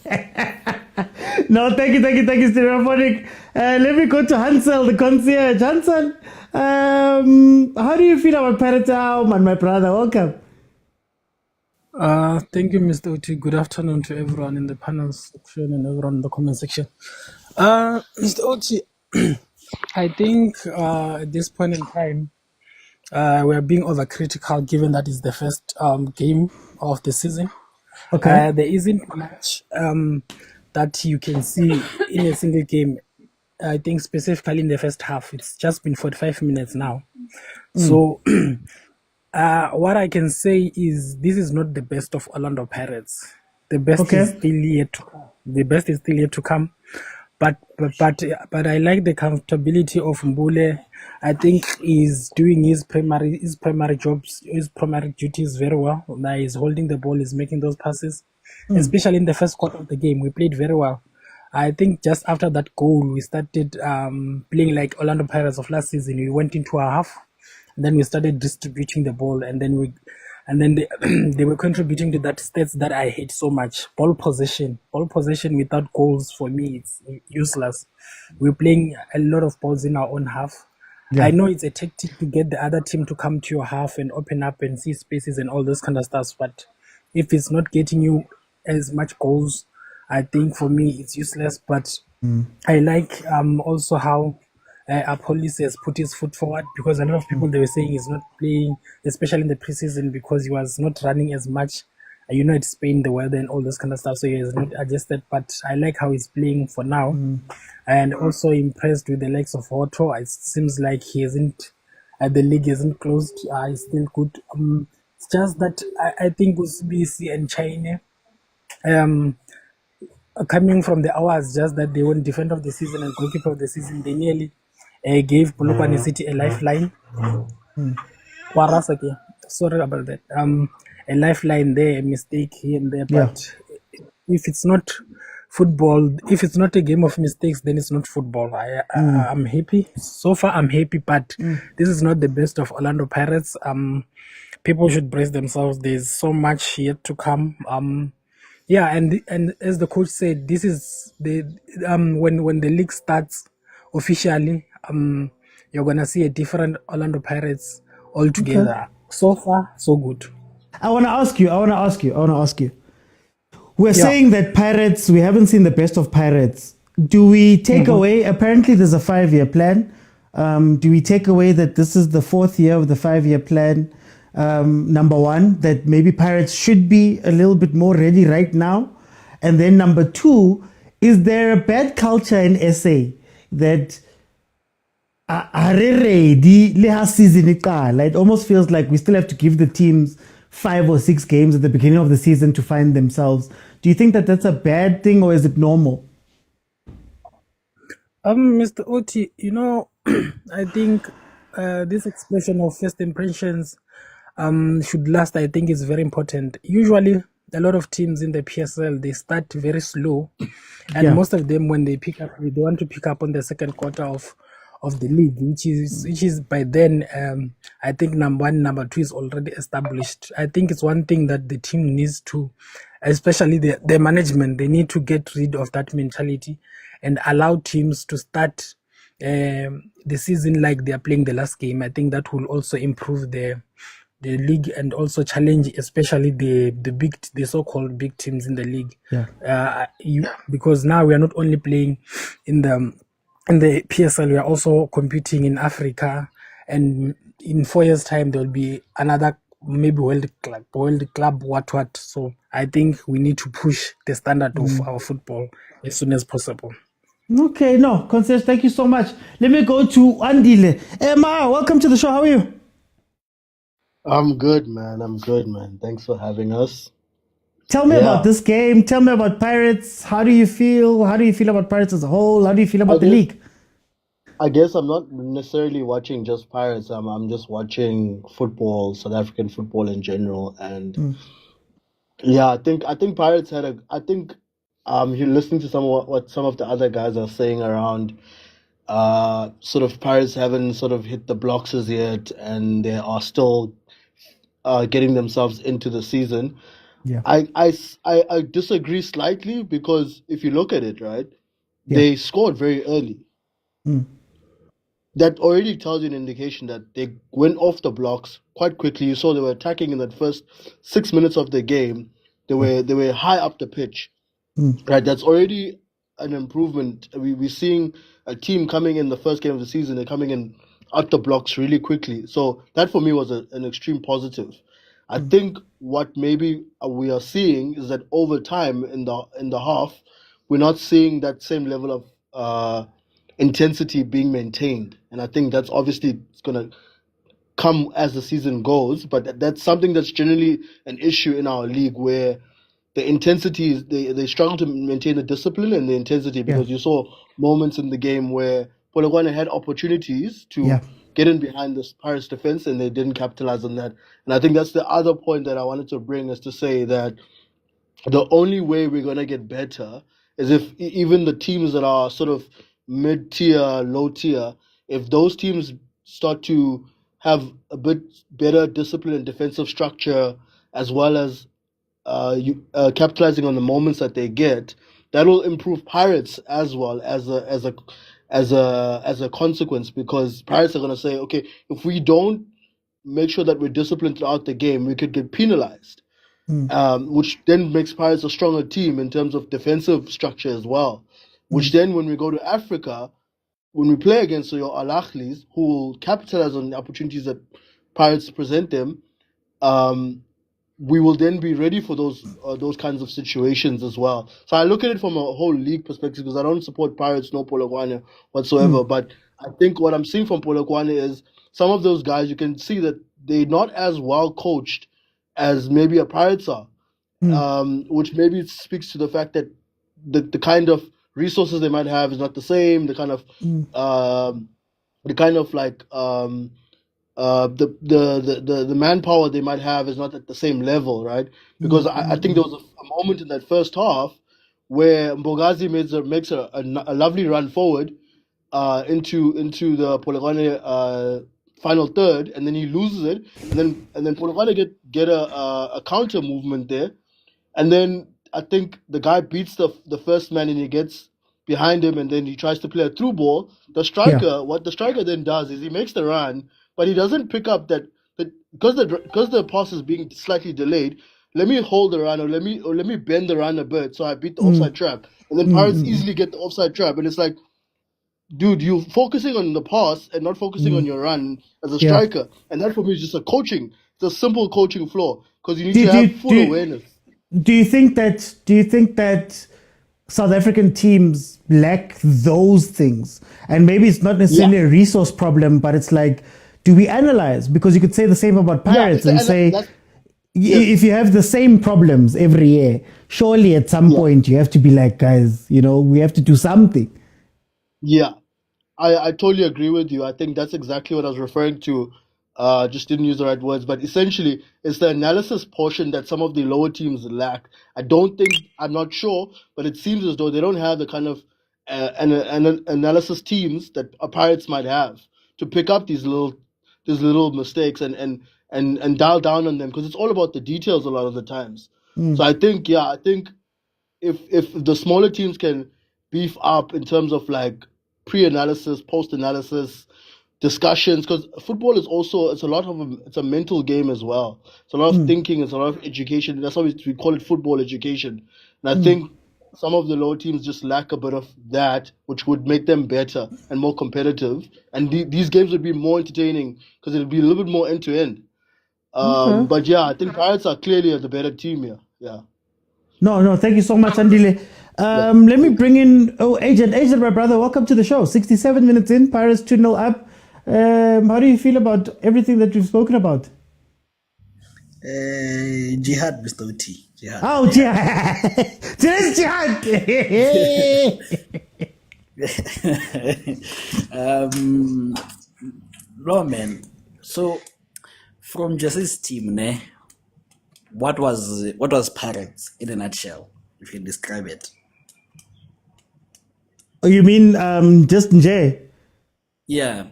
No, thank you, Stereophonic. Let me go to Hansel, the concierge. Hansel, how do you feel about Parata, man, my brother? Welcome. Thank you, Mr. Oti. Good afternoon to everyone in the panel section and everyone in the comment section. Mr. Oti, I think at this point in time, we are being overcritical given that it's the first game of the season. Okay. There isn't much that you can see in a single game. I think specifically in the first half, it's just been 45 minutes now. So what I can say is this is not the best of Orlando Pirates. The best is still yet to come. The best is still yet to come. But I like the comfortability of Mbule. I think he's doing his primary jobs, his primary duties very well. Now he's holding the ball, he's making those passes. Especially in the first quarter of the game, we played very well. I think just after that goal, we started playing like Orlando Pirates of last season. We went into a half, and then we started distributing the ball, and then they were contributing to that stats that I hate so much. Ball possession without goals, for me, it's useless. We're playing a lot of balls in our own half. I know it's a tactic to get the other team to come to your half and open up and see spaces and all those kind of stuff. But if it's not getting you as much goals, I think for me it's useless. But I like also how our policy has put his foot forward, because a lot of people, they were saying he's not playing, especially in the preseason, because he was not running as much. It's Spain, the weather and all this kind of stuff, so he has not adjusted. But I like how he's playing for now, and also impressed with the likes of Otto. It seems like he isn't the league isn't closed. He's still good. It's just that I think with BC and China, coming from the hours, just that they won defender of the season and goalkeeper of the season, they nearly gave Polokwane City a lifeline. Sorry about that. a lifeline there, a mistake here and there. Yeah. But if it's not football, if it's not a game of mistakes, then it's not football. I'm happy so far. I'm happy, but this is not the best of Orlando Pirates. People should brace themselves. There's so much yet to come. Yeah, and as the coach said, this is the when the league starts officially, you're gonna see a different Orlando Pirates altogether. Okay. So far, so good. I want to ask you. We're Yeah. saying that Pirates, we haven't seen the best of Pirates. Do we take away, apparently there's a 5-year plan. Do we take away that this is the 4th year of the 5-year plan? Number one, that maybe Pirates should be a little bit more ready right now. And then number two, is there a bad culture in SA that are ready? It almost feels like we still have to give the teams 5 or 6 games at the beginning of the season to find themselves. Do you think that that's a bad thing or is it normal? Mr. Oti, I think this expression of first impressions should last. I think is very important. Usually, a lot of teams in the PSL, they start very slow, and most of them, when they pick up, they want to pick up on the second quarter of the league, which is by then, I think number 1, number 2 is already established. I think it's one thing that the team needs to, especially the management, they need to get rid of that mentality and allow teams to start the season like they are playing the last game. I think that will also improve the league and also challenge, especially the so-called big teams in the league. Yeah. Because now we are not only playing in the PSL, we are also competing in Africa, and in 4 years' time there will be another maybe world club, what. So I think we need to push the standard of our football as soon as possible. Okay, no, Concierge, thank you so much. Let me go to Andile. Emma, welcome to the show. How are you? I'm good, man. Thanks for having us. Tell me about this game. Tell me about Pirates. How do you feel? How do you feel about Pirates as a whole? How do you feel about the league? I guess I'm not necessarily watching just Pirates. I'm just watching football, South African football in general, and yeah, I think Pirates had you're listening to what some of the other guys are saying around sort of Pirates haven't sort of hit the blocks as yet, and they are still getting themselves into the season. Yeah. I disagree slightly, because if you look at it, right, they scored very early. That already tells you an indication that they went off the blocks quite quickly. You saw they were attacking in that first 6 minutes of the game. They were high up the pitch. Right, that's already an improvement. We're seeing a team coming in the first game of the season. They're coming in out the blocks really quickly. So that for me was an extreme positive. I think what maybe we are seeing is that over time in the half, we're not seeing that same level of intensity being maintained, and I think that's obviously going to come as the season goes. But that's something that's generally an issue in our league, where the intensity is they struggle to maintain the discipline and the intensity, because you saw moments in the game where Polokwane had opportunities to get in behind this Pirates defense, and they didn't capitalize on that. And I think that's the other point that I wanted to bring, is to say that the only way we're going to get better is if even the teams that are sort of mid-tier, low-tier, if those teams start to have a bit better discipline and defensive structure, as well as capitalizing on the moments that they get, that will improve Pirates as well as a consequence, because Pirates are going to say, okay, if we don't make sure that we're disciplined throughout the game, we could get penalized. Which then makes Pirates a stronger team in terms of defensive structure as well. Which then, when we go to Africa, when we play against your Ahly's, who will capitalize on the opportunities that Pirates present them, we will then be ready for those kinds of situations as well. So I look at it from a whole league perspective, because I don't support Pirates nor Polokwane whatsoever. But I think what I'm seeing from Polokwane is some of those guys, you can see that they're not as well coached as maybe a Pirates are, which maybe speaks to the fact that the kind of resources they might have is not the same. The kind of the manpower they might have is not at the same level, right? Because I think there was a moment in that first half where Mbogazi makes a lovely run forward into the POLOKWANE final third, and then he loses it, and then POLOKWANE get a counter movement there, and then I think the guy beats the first man and he gets behind him, and then he tries to play a through ball. What the striker then does is he makes the run, but he doesn't pick up that because the pass is being slightly delayed. Let me hold the run, or let me bend the run a bit, so I beat the offside trap, and then Pirates easily get the offside trap, and it's like, dude, you're focusing on the pass and not focusing on your run as a striker, and that for me is just it's a simple coaching flaw, because you need to have full awareness. Do you think that South African teams lack those things? And maybe it's not necessarily a resource problem, but it's like, do we analyze? Because you could say the same about Pirates and say, if you have the same problems every year, surely at some point you have to be like, guys, we have to do something. Yeah, I totally agree with you. I think that's exactly what I was referring to. Just didn't use the right words, but essentially it's the analysis portion that some of the lower teams lack. I'm not sure, but it seems as though they don't have the kind of analysis teams that Pirates might have to pick up these little mistakes and dial down on them, because it's all about the details a lot of the times. So I think if the smaller teams can beef up in terms of like pre-analysis, post-analysis, discussions, because football is also it's a mental game as well. It's a lot of thinking, it's a lot of education. That's why we call it football education. And I think some of the lower teams just lack a bit of that, which would make them better and more competitive. And these games would be more entertaining because it would be a little bit more end to end. But yeah, I think Pirates are clearly the better team here. Yeah. No, thank you so much, Andile. Let me bring in Agent, my brother. Welcome to the show. 67 minutes in, Pirates 2-0 up. How do you feel about everything that we've spoken about? Jihad, Mr. Uti. Jihad. Oh, Jihad. Today's Jihad. No, man. So, from Jesse's team, what was Pirates in a nutshell, if you can describe it? Oh, you mean just Nje? Yeah.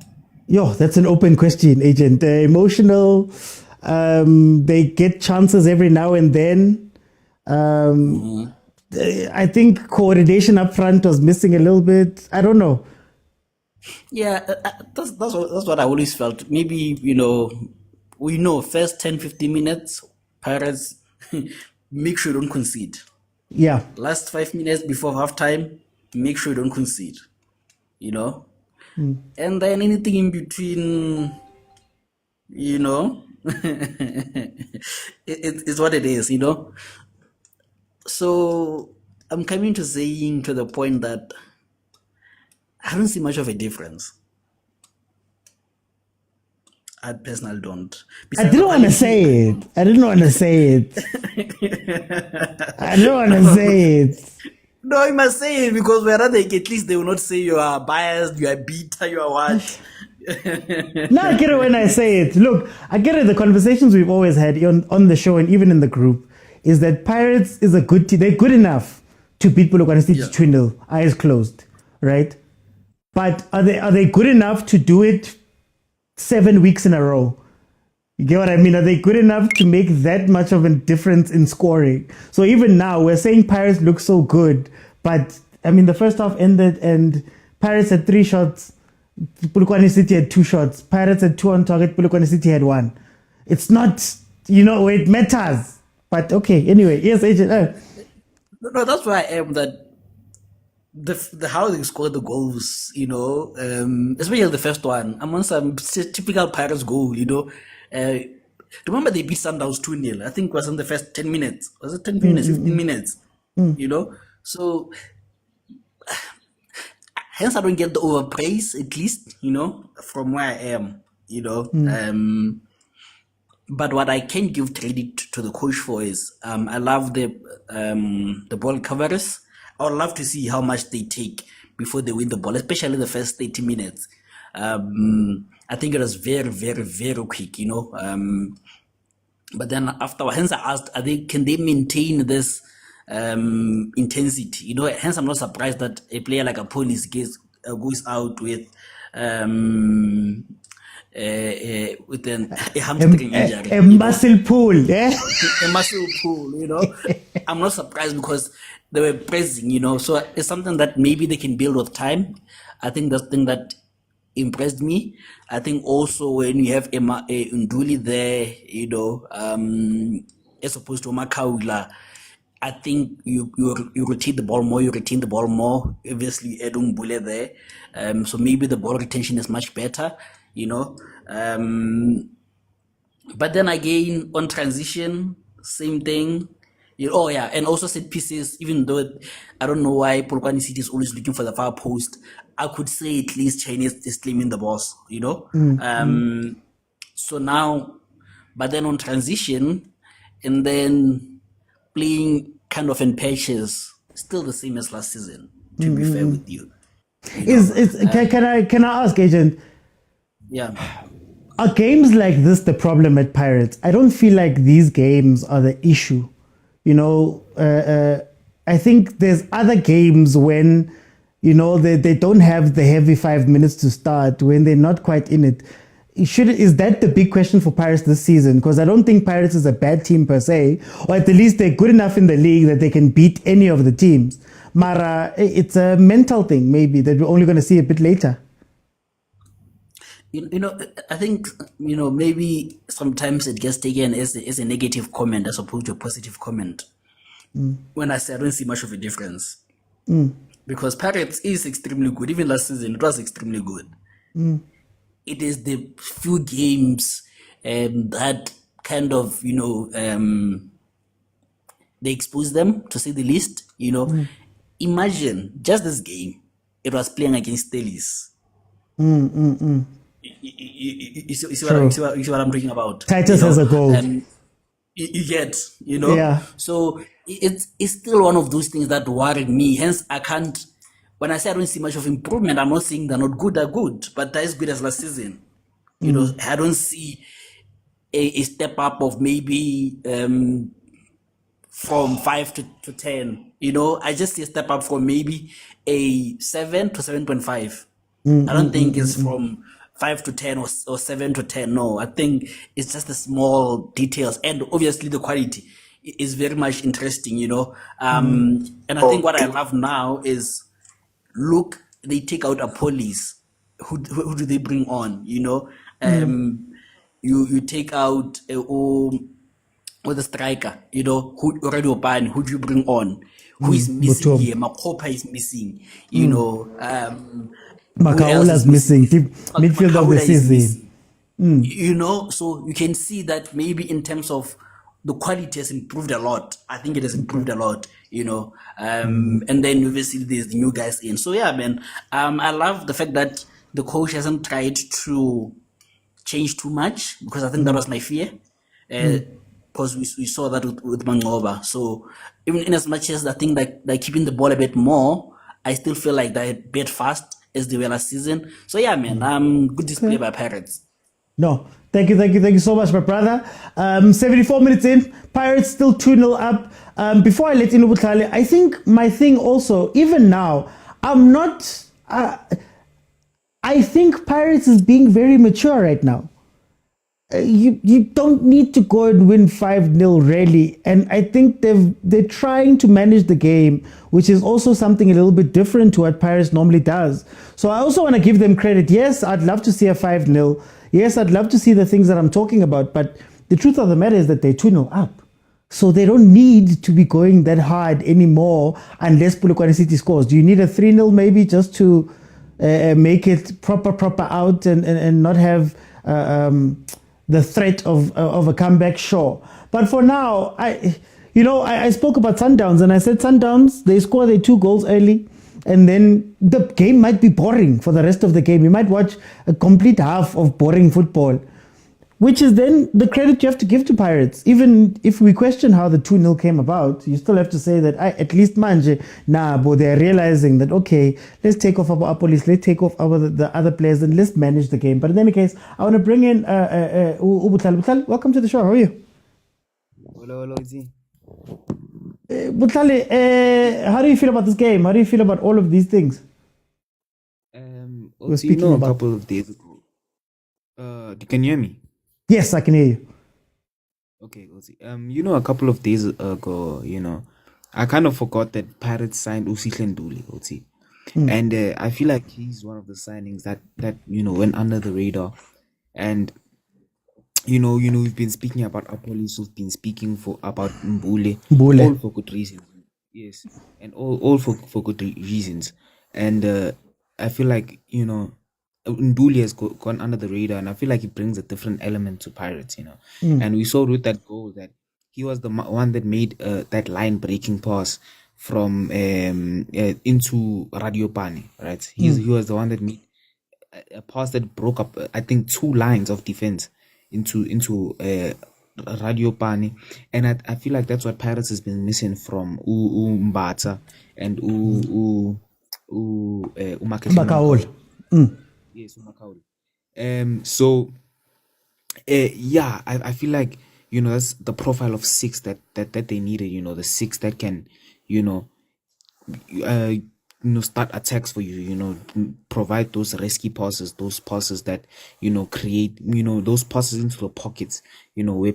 Yo, that's an open question, Agent. They're emotional. They get chances every now and then. I think coordination up front was missing a little bit. I don't know. Yeah, that's what I always felt. Maybe, we know first 10, 15 minutes, Pirates, make sure you don't concede. Yeah. Last 5 minutes before halftime, make sure you don't concede. And then anything in between, it's what it is, So I'm coming to saying to the point that I don't see much of a difference. I personally don't. I didn't want to say it. I didn't want to say it. No, you must say it, because whereas at least they will not say you are biased, you are bitter, you are what. No, I get it when I say it. Look, I get it. The conversations we've always had on the show and even in the group is that Pirates is a good team. They're good enough to beat Polokwane City 2-0, eyes closed, right? But are they good enough to do it 7 weeks in a row? You get what I mean? Are they good enough to make that much of a difference in scoring? So even now, we're saying Pirates look so good, but I mean, the first half ended and Pirates had 3 shots, Polokwane City had 2 shots. Pirates had 2 on target, Polokwane City had 1. It's not, it matters. But okay, anyway, yes, Agent. No, that's why I am that the how they score the goals, especially the first one. I'm on some typical Pirates goal, remember they beat Sundowns 2-0. I think it was in the first 10 minutes. Was it 10 minutes, 15 minutes? So hence I don't get the overpraise, at least, from where I am, but what I can give credit to the coach for is I love the ball coverers. I would love to see how much they take before they win the ball, especially the first 30 minutes. I think it was very, very, very quick, you know. But then afterwards, hence I asked, can they maintain this intensity? You know, hence I'm not surprised that a player like a police goes out with a hamstring injury. A muscle pull, yeah? A muscle pull, you know. I'm not surprised because they were pressing, you know. So it's something that maybe they can build with time. I think that's the thing that impressed me. I think also when you have a Nduli there, you know, as opposed to Makaula, I think you retain the ball more. Obviously, Edung Bule there, so maybe the ball retention is much better, you know. But then again, on transition, same thing. Oh yeah, and also set pieces. Even though I don't know why Polokwane City is always looking for the far post, I could say at least Chinese is claiming the balls, you know. So now, but then on transition, and then playing kind of in patches, still the same as last season. To be fair with you, Can I ask, Agent? Yeah. Are games like this the problem at Pirates? I don't feel like these games are the issue. You know, I think there's other games when, you know, they don't have the heavy 5 minutes to start, when they're not quite in it. Is that the big question for Pirates this season? Because I don't think Pirates is a bad team per se, or at least they're good enough in the league that they can beat any of the teams. Mara, it's a mental thing maybe that we're only going to see a bit later. You know, I think, you know, maybe sometimes it gets taken as a negative comment as opposed to a positive comment. When I say I don't see much of a difference. Because Pirates is extremely good. Even last season, it was extremely good. It is the few games that kind of, you know, they expose them, to say the least. You know, imagine just this game. It was playing against Stellis. You see what I'm talking about? Titus has a goal. You get, you know? Yeah. So it's still one of those things that worried me. Hence, I can't, when I say I don't see much of improvement, I'm not saying they're not good, they're good, but they're as good as last season. You know, I don't see a step up of maybe from 5 to 10. You know, I just see a step up from maybe a 7 to 7.5. I don't think it's from 5 to 10 or 7 to 10. No, I think it's just the small details, and obviously the quality is very much interesting, you know. And I think what I love now is, look, they take out a police. Who do they bring on? You know, you take out with the striker. You know, who already open? Who do you bring on? Who is missing here? Makopa is missing. You know. Makaula's missing, midfield of the season. You know, so you can see that maybe in terms of the quality has improved a lot. I think it has improved a lot, you know. And then obviously there's the new guys in. So yeah, man, I love the fact that the coach hasn't tried to change too much, because I think that was my fear. Because we saw that with Mangoba. So even in as much as I think that they're keeping the ball a bit more, I still feel like they're a bit fast as they were last season. So yeah, man, good display by Pirates. No, thank you so much, my brother. 74 minutes in, Pirates still 2-0 up. Before I let in Ubutale, I think my thing also, even now, I'm not, I think Pirates is being very mature right now. You don't need to go and win 5-0 really, and I think they're trying to manage the game, which is also something a little bit different to what Pirates normally does. So I also want to give them credit. Yes, I'd love to see a 5-0. Yes, I'd love to see the things that I'm talking about, but the truth of the matter is that they're 2-0 up. So they don't need to be going that hard anymore unless Polokwane City scores. Do you need a 3-0 maybe just to make it proper out and not have the threat of a comeback? Sure. But for now, I spoke about Sundowns, and I said Sundowns, they score their 2 goals early, and then the game might be boring for the rest of the game. You might watch a complete half of boring football. Which is then the credit you have to give to Pirates. Even if we question how the 2-0 came about, you still have to say that at least manje, but they're realizing that, okay, let's take off our police, let's take off the other players, and let's manage the game. But in any case, I want to bring in Butlal. Butlal, welcome to the show. How are you? Hello, Z. Butlal, how do you feel about this game? How do you feel about all of these things? We're speaking about a couple of days ago. Can you hear me? Yes, I can hear you. Okay, Uzi. A couple of days ago, I kind of forgot that Pirates signed Usihle Nduli, Uzi. And I feel like he's one of the signings that went under the radar. And we've been speaking about Apolis, we've been speaking about Mbule, all for good reasons. Yes, and all for good reasons. And I feel like Nduli has gone under the radar, and I feel like he brings a different element to Pirates, And we saw with that goal that he was the one that made that line-breaking pass from into Radiopane, right? He was the one that made a pass that broke up, I think, 2 lines of defense into Radiopane, and I feel like that's what Pirates has been missing from Mbata and Makaol. Yes, Makaol. So I feel like that's the profile of 6 that they needed. The 6 that can start attacks for you. Provide those risky passes, those passes that create those passes into the pockets. Where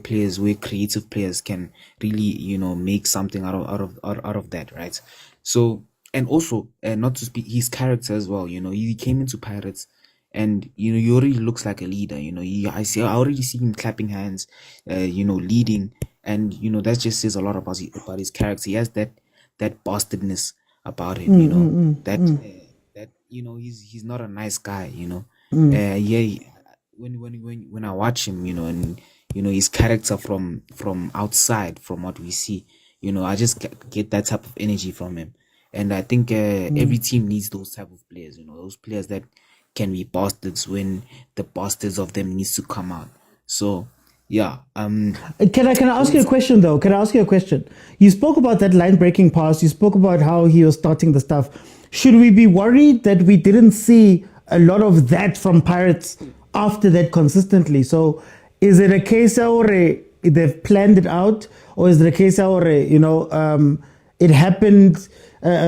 creative players can really make something out of that, right? So, and also not to speak his character as well. He came into Pirates. And he already looks like a leader. I already see him clapping hands, leading, and that just says a lot about his character. He has that bastardness about him. That he's not a nice guy. When I watch him, and his character from outside, from what we see, I just get that type of energy from him, and I think every team needs those type of players. Those players that can be bastards when the bastards of them needs to come out. So yeah. Can I ask you a question though? You spoke about that line breaking pass. You spoke about how he was starting the stuff. Should we be worried that we didn't see a lot of that from Pirates after that consistently? So is it a case where they've planned it out, or is it a case where it happened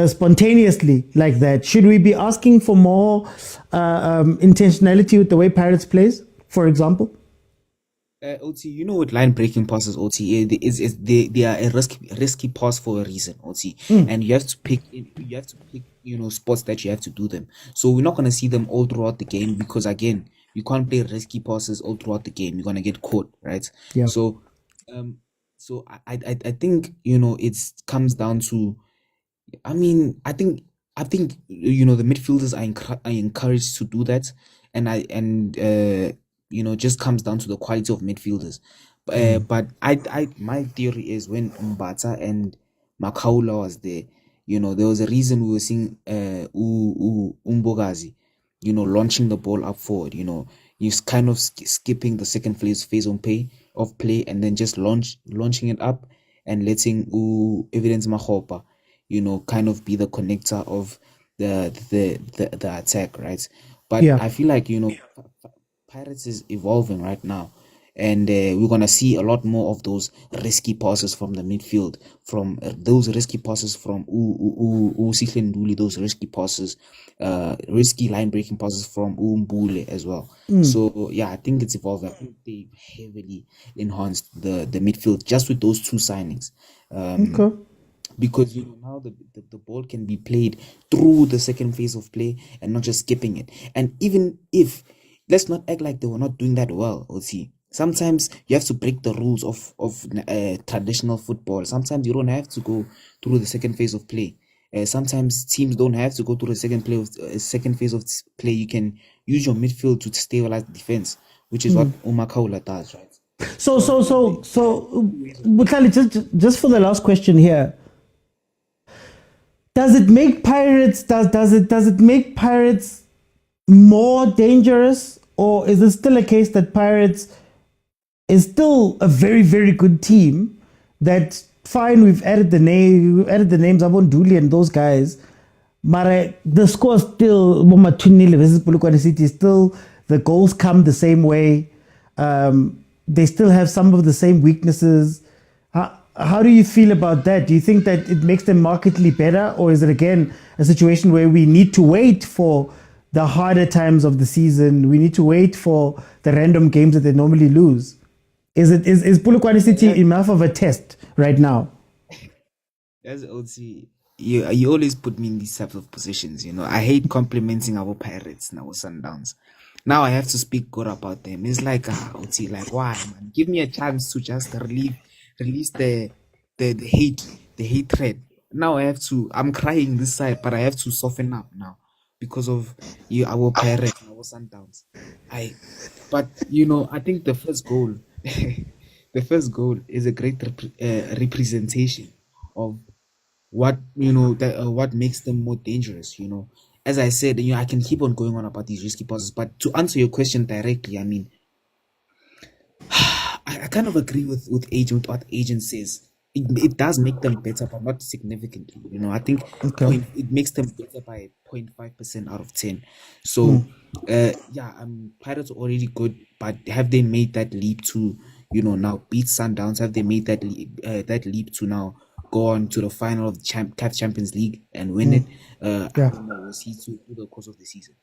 spontaneously like that? Should we be asking for more intentionality with the way Pirates plays, for example? OT, with line breaking passes, OT, they are a risky pass for a reason, OT, and you have to pick spots that you have to do them. So we're not gonna see them all throughout the game, because again, you can't play risky passes all throughout the game. You're gonna get caught, right? Yeah. So I think it comes down to. I think the midfielders are encouraged to do that, and just comes down to the quality of midfielders. But my theory is when Mbata and Makaula was there, there was a reason we were seeing Umbogazi, launching the ball up forward. He's kind of skipping the second phase of play, and then just launching it up and letting Evidence Mahopa kind of be the connector of the attack, right? But I feel like Pirates is evolving right now, and we're gonna see a lot more of those risky passes from the midfield, from those risky passes from Usihle Nduli, those risky passes, risky line breaking passes from Mbule as well. So I think it's evolving. I think they heavily enhanced the midfield just with those 2 signings. Okay. Because now the ball can be played through the second phase of play and not just skipping it. And even if, let's not act like they were not doing that well, OT. Sometimes you have to break the rules of traditional football. Sometimes you don't have to go through the second phase of play. Sometimes teams don't have to go through the second phase of play. You can use your midfield to stabilize the defense, which is what Umakaula does, right? So, Butlali, just for the last question here. Does it make Pirates more dangerous, or is it still a case that Pirates is still a very, very good team. That fine, we've added the names, Abonduli and those guys. But the score still, Moma 2-0 versus Polokwane City, still the goals come the same way. They still have some of the same weaknesses. How do you feel about that? Do you think that it makes them markedly better, or is it again a situation where we need to wait for the harder times of the season? We need to wait for the random games that they normally lose. Is Polokwane City enough of a test right now? As OT, you always put me in these types of positions. I hate complimenting our Pirates and our Sundowns. Now I have to speak good about them. It's like OT, like why, man? Give me a chance to just release the hatred. Now I'm crying this side, but I have to soften up now because of our Pirates and our Sundowns. I think the first goal the first goal is a great representation of what what makes them more dangerous. As I said, I can keep on going on about these risky passes, but to answer your question directly, I mean, I kind of agree with what agent says. It does make them better, but not significantly. I think it makes them better by 0.5% out of 10. So, Pirates are already good, but have they made that leap to, now beat Sundowns? Have they made that leap to now go on to the final of the CAF Champions League and win it? I don't know. We'll see through the course of the season.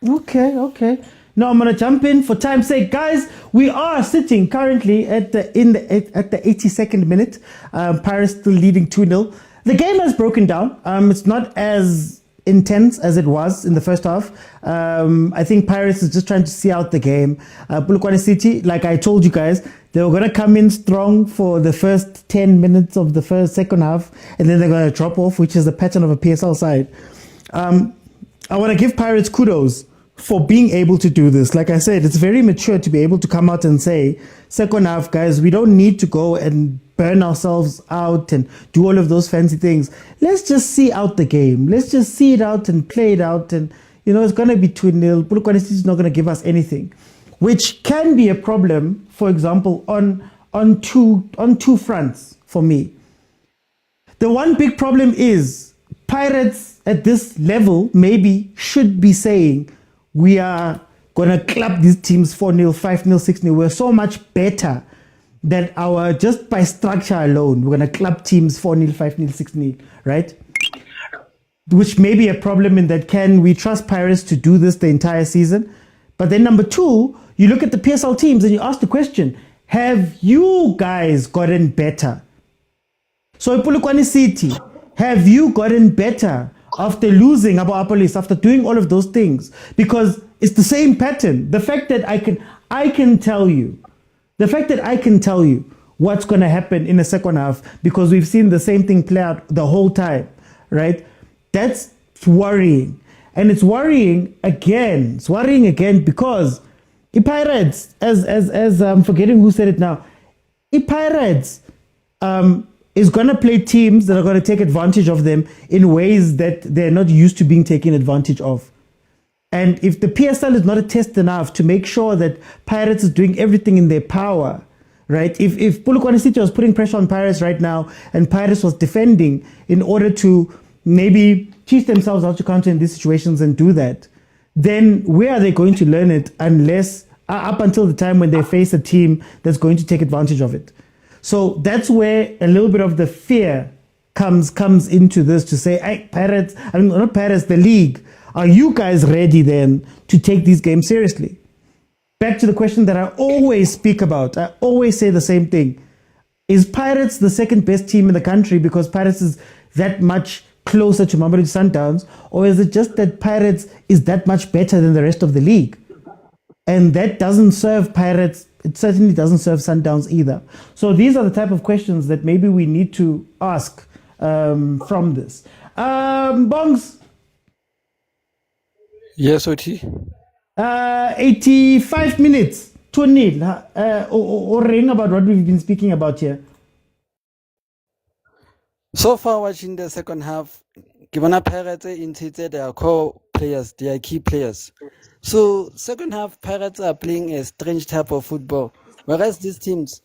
Okay. Now I'm gonna jump in for time's sake, guys. We are sitting currently at the 82nd minute. Pirates still leading 2-0. The game has broken down. It's not as intense as it was in the first half. I think Pirates is just trying to see out the game. Polokwane City, like I told you guys, they were gonna come in strong for the first 10 minutes of the second half, and then they're gonna drop off, which is the pattern of a PSL side. I want to give Pirates kudos for being able to do this. Like I said, it's very mature to be able to come out and say, second half, guys, we don't need to go and burn ourselves out and do all of those fancy things. Let's just see out the game. Let's just see it out and play it out. And, it's going to be 2-0. Polokwane City is not going to give us anything, which can be a problem, for example, on two fronts for me. The one big problem is Pirates at this level maybe should be saying, we are going to clap these teams 4-0, 5-0, 6-0. We're so much better that just by structure alone, we're going to clap teams 4-0, 5-0, 6-0, right? Which may be a problem in that, can we trust Pirates to do this the entire season? But then number two, you look at the PSL teams and you ask the question, have you guys gotten better? So Polokwane City, have you gotten better after losing Aboapolis, after doing all of those things? Because it's the same pattern. The fact that I can tell you what's going to happen in the second half, because we've seen the same thing play out the whole time, right? That's worrying. And it's worrying again. It's worrying again because Pirates, as I'm forgetting who said it now, Pirates is going to play teams that are going to take advantage of them in ways that they're not used to being taken advantage of. And if the PSL is not a test enough to make sure that Pirates is doing everything in their power, right? If Polokwane City was putting pressure on Pirates right now and Pirates was defending in order to maybe teach themselves how to counter in these situations and do that, then where are they going to learn it unless up until the time when they face a team that's going to take advantage of it? So that's where a little bit of the fear comes into this, to say, hey, Pirates, not Pirates, the league, are you guys ready then to take these games seriously? Back to the question that I always speak about. I always say the same thing. Is Pirates the second best team in the country because Pirates is that much closer to Mamelodi Sundowns, or is it just that Pirates is that much better than the rest of the league? And that doesn't serve Pirates. It certainly doesn't serve Sundowns either. So these are the type of questions that maybe we need to ask from this. Bongs? Yes, OT. 85 minutes, 2-0. Or ring about what we've been speaking about here. So far, watching the second half, given Pirates into their core players, their key players. So second half, Pirates are playing a strange type of football. Whereas these teams,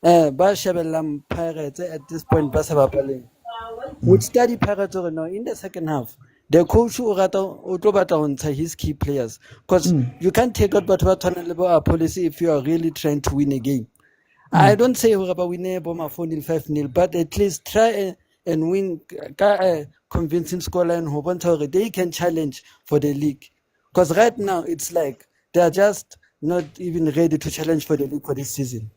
ba shebellang Pirates at this point, ba sa bapaleng, would study Pirates or no in the second half. The coach o tlo batla ho ntsha his key players because you can't take out batho ba tshwanang le bo a policy if you are really trying to win a game. I don't say hore ba win bo ma 4-0 5-0, but at least try and win a convincing scoreline ho bontsha hore they can challenge for the league. Because right now it's like they are just not even ready to challenge for the league for this season.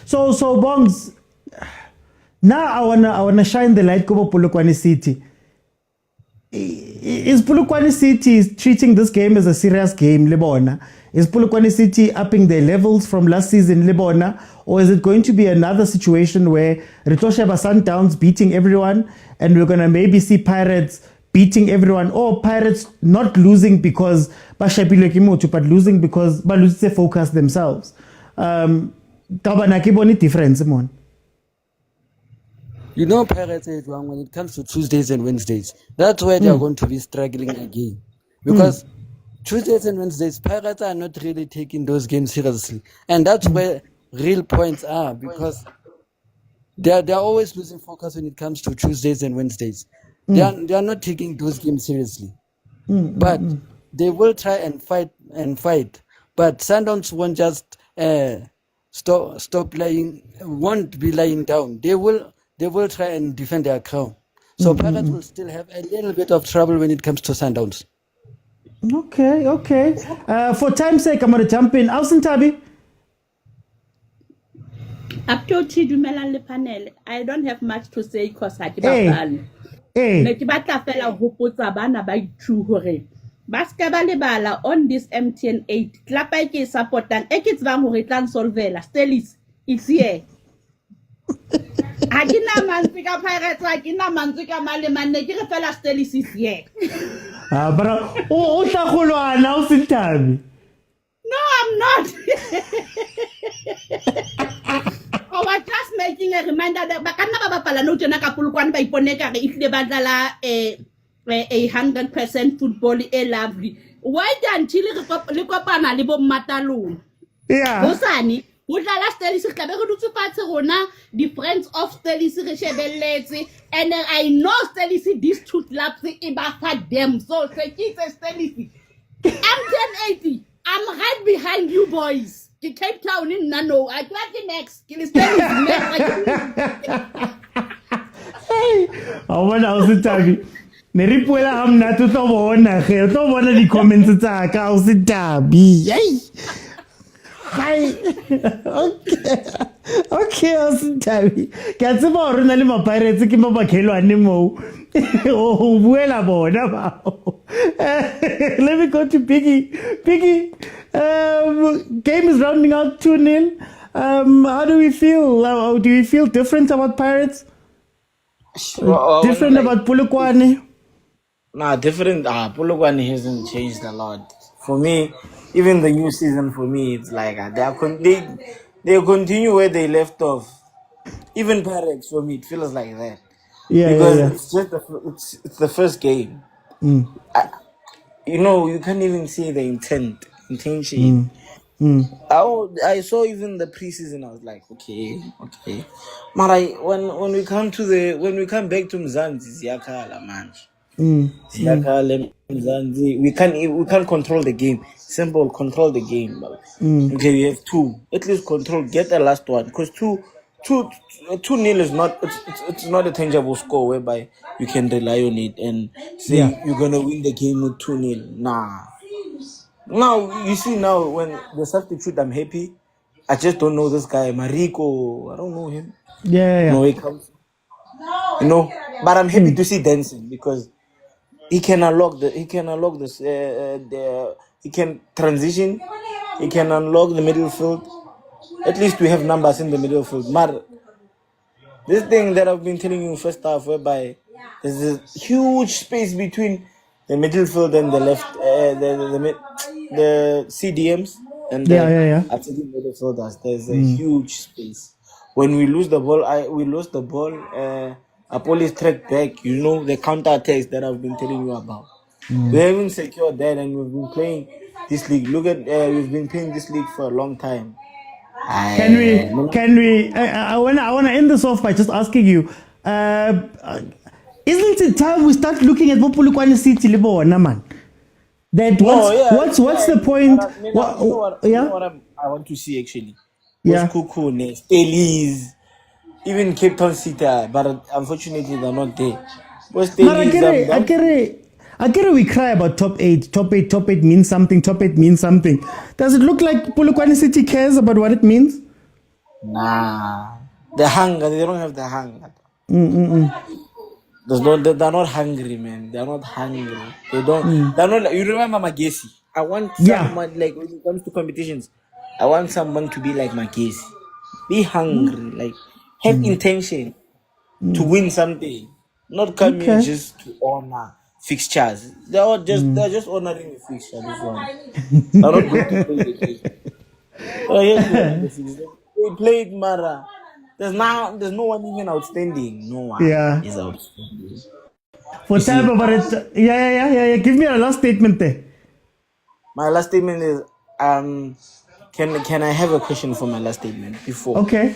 So Bongs, now I wanna shine the light over Polokwane City. Is Polokwane City treating this game as a serious game, Lebona? Is Polokwane City upping their levels from last season, Lebona? Or is it going to be another situation where Ritosheba Sundowns beating everyone and we're going to maybe see Pirates beating everyone, or Pirates not losing because Bashabile Kimoto, but losing because Baluse focus themselves? Kabana Kiboni difference, Mon. You know, Pirates is wrong when it comes to Tuesdays and Wednesdays. That's where they are going to be struggling again. Because Tuesdays and Wednesdays, Pirates are not really taking those games seriously. And that's where real points are, because they are always losing focus when it comes to Tuesdays and Wednesdays. They are not taking those games seriously. But they will try and fight. But Sundowns won't just stop lying, won't be lying down. They will try and defend their crown. So Pirates will still have a little bit of trouble when it comes to Sundowns. Okay. For time's sake, I'm going to jump in. Alson Tabi? Up to Chidumelan le panel, I don't have much to say because I keep up. Ne ke batla fela ho potsa bana ba ithu hore ba ska ba lebala on this MTN 8 club e ke supportang e ke tsebang hore tla solvela Stellis it's here. Ha ke na mantswe ka Pirates, ha ke na mantswe ka Malemane, ne ke re fela Stellis is here. But o tla golwana o se Tabi. No, I'm not. I was just making a reminder that bakana ba bapala no tjena ka Polokwane ba ipone ka re ifile ba dlala a 100% football e lovely. Why until le kopana le bo Matalong? Yeah. Bosani o dlala Stellis re tlabe re dutse fatshe rona the friends of Stellis re shebelletse, and I know Stellis these two clubs e ba fa them, so se ke Stellis I'm 1080. I'm right behind you boys. The Cape Town in Nano. I got the next. Can you stand next? Hey, I want to Tabi. Neripuela am na to bona ge to bona di comments tsa ka o se Tabi. Hey. Hi. Okay, o se Tabi. Ke a tseba hore na le ma Pirates ke ba bakhelwane mo. O buela bona ba. Let me go to Piggy. Game is rounding out 2-0. How do we feel? How do we feel different about Pirates? Different about Polokwane? Nah, different. Polokwane hasn't changed a lot. For me, even the new season, for me, it's like they continue where they left off. Even Pirates, for me, it feels like that. Because it's just it's the first game. You can't even see the intention. I saw even the preseason. I was like, okay. But when we come back to Mzansi, Ziyakhala, man. Ziyakhala, Mzansi. We can't control the game. Simple, control the game. Okay, we have two. At least control. Get the last one, because 2-0 is not. It's not a tangible score whereby you can rely on it and say you're gonna win the game with 2-0. Nah. Now you see, now when the substitute, I'm happy. I just don't know this guy Mariko. I don't know him. No, he comes. But I'm happy to see dancing, because he can unlock this. He can transition. He can unlock the middle field. At least we have numbers in the middle field. But this thing that I've been telling you first half, whereby there's a huge space between the middle field and the left, the CDMs and the attacking midfielders. There's a huge space. When we lose the ball, we lost the ball. Police track back. The counter attacks that I've been telling you about. We haven't secured that, and we've been playing this league. Look at we've been playing this league for a long time. Can we? I wanna end this off by just asking you. Isn't it time we start looking at Polokwane City, man? That what's the point? You know what I want to see actually? Was Cuckoo, Stellies, even Cape Town City, but unfortunately they're not there. Was I get it, we cry about top 8. Top 8 means something. Top 8 means something. Does it look like Polokwane City cares about what it means? Nah. The hunger, they don't have the hunger. They're not hungry, man. They're not hungry. They're not. You remember Magesi? I want someone like when it comes to competitions. I want someone to be like Magesi. Be hungry, like have intention to win something. Not come here just to honor fixtures. They're just honoring the fixture. This one. They're not going to play the game. They played Mara. There's no one even outstanding. No one is outstanding. For time about it. Yeah. Give me a last statement there. My last statement is can I have a question for my last statement before? Okay.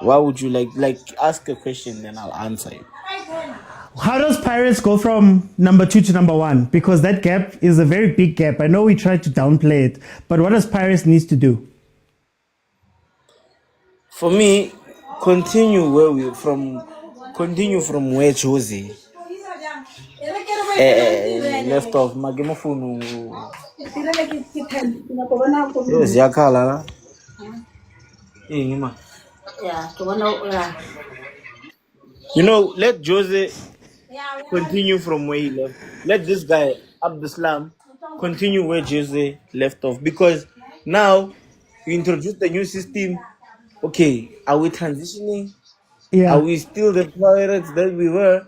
Why would you like ask a question then I'll answer it? How does Pirates go from number 2 to number 1? Because that gap is a very big gap. I know we tried to downplay it, but what does Pirates needs to do? For me, continue from where Jose left off. You know, let Jose continue from where he left. Let this guy, Abdeslam, continue where Jose left off. Because now you introduced the new system. Okay, are we transitioning? Are we still the Pirates that we were?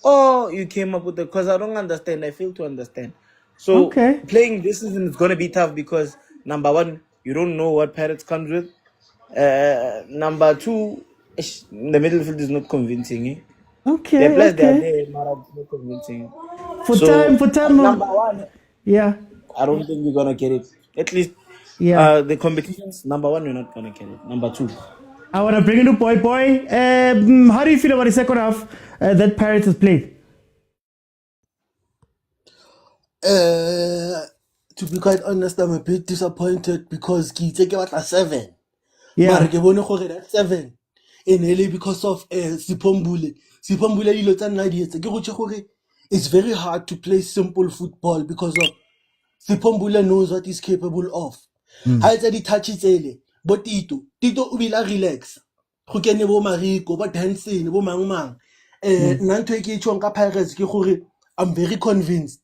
Or you came up with the... Because I don't understand. I fail to understand. So playing this season is going to be tough because, number one, you don't know what Pirates comes with. Number two, the middle field is not convincing. The players they are there, Mara, is not convincing. For time. Number one, I don't think we're gonna get it. At least, the competitions. Number one, we're not gonna get it. Number two, I want to bring in to Boy. How do you feel about the second half that Pirates has played? To be quite honest, I'm a bit disappointed because he take about a 7. But that 7 and because of Sipombule it's very hard to play simple football because of Sipombule knows what he's capable of. Ha etsa di touch tsele bo Tito o bila relax go kene bo Mariko bo Dancing bo mang nna ntho e ke tshwang ka Pirates ke gore I'm very convinced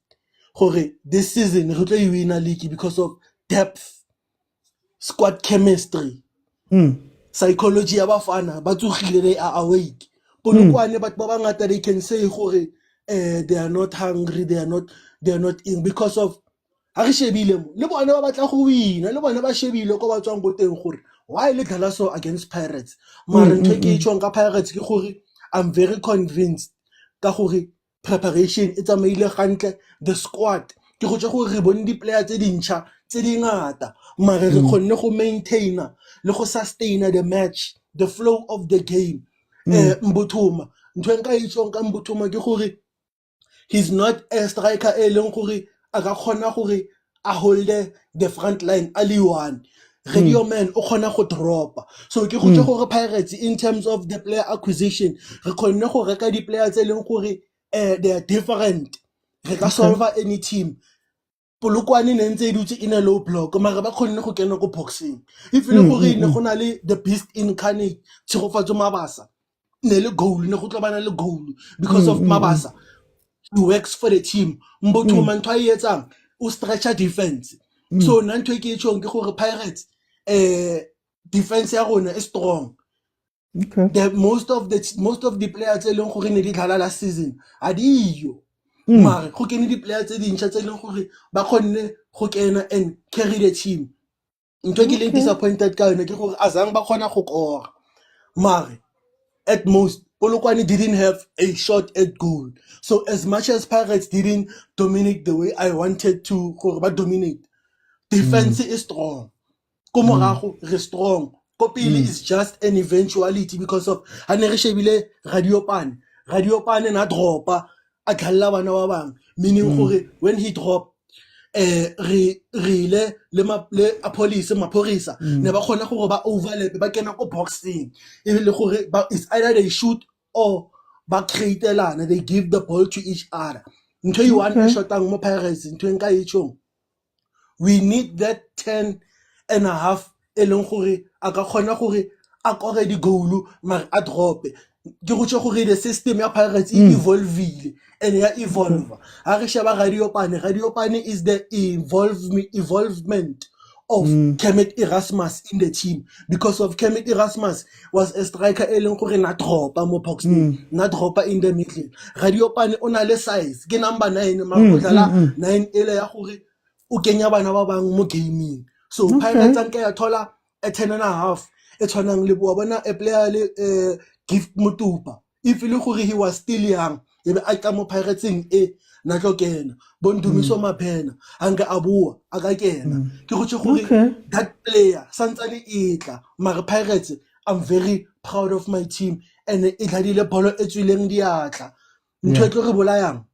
gore this season re tlo win a league because of depth, squad chemistry, psychology ya bafana ba tsogile, they are awake. Polokwane batho ba bangata they can say gore they are not hungry, they are not in because of ha re shebile mo le bona ba batla go wina, le bona ba shebile ko ba tswang go teng gore why le dlala so against Pirates. Mara ntho ke tshwang ka Pirates ke gore I'm very convinced ka gore preparation e tsamaile gantle, the squad ke go tse gore re bone di player tse dintšha tse dingata mara re kgonne go maintaina le go sustaina the match, the flow of the game. Mbuthuma ntho e nka e tshwang ka Mbuthuma ke gore he's not a striker e leng gore a ka khona gore a hold the front line ali one. Radio man o khona go drop. So ke go tse gore Pirates in terms of the player acquisition re kgonne go reka di players tse leng gore they are different. Re ka solve any team. Polokwane ne ntse dutse in a low block mara ba kgonne go kena go boxing. If le gore ne go na le the beast incarnate Tshegofatso Mabasa ne le goal ne go tlobana le goal because of Mabasa. He works for the team. Mbuthuma ntho a etsang o stretcher defense. So nna ntho e ke tshong ke gore Pirates defense ya rona is strong. The most of the players tse leng gore ne di dlala last season a diyo mara go kene di players tse dintšha tse leng gore ba kgonne go kena and carry the team. Ntho ke disappointed ka yona ke gore azang ba kgona go kora mara at most Polokwane didn't have a shot at goal. So as much as Pirates didn't dominate the way I wanted to dominate, defense is strong. Komorago is strong. Kopili is just an eventuality because of Hanerishebile Radiopane. Radiopane na dropa a tlhalla bana ba bang. Meaning gore when he dropped re le police maphorisa ne ba khona gore ba overlap ba kena ko boxing e le gore it's either they shoot or ba createlana, they give the ball to each other. Ntho you want a shotang mo Pirates ntho nka itshong, we need that 10 and a half e leng gore a ka khona gore a kore di goal mara a drope. Ke go tshwe gore the system ya Pirates e evolve and ya evolve. Ha re sheba Radiopane is the evolvement of Kemet Erasmus in the team, because of Kemet Erasmus was a striker e leng gore na dropa mo boxing, na dropa in the middle. Radiopane o na le size ke number 9 mara go dlala 9 ele ya gore o kenya bana ba bang mo gaming. So Pirates anka ya thola a 10 and a half e tshwanang le bo bona a player le Gift Mutupa. If you look he was still young, ebe a ka mo Piratesing na tlo kena Bondumiso Maphena anga abua aka kena. Ke go tshwe gore that player santsane itla mara Pirates, I'm very proud of my team and e tladile bolo e tswileng diatla. Ntho e tlo re bolayang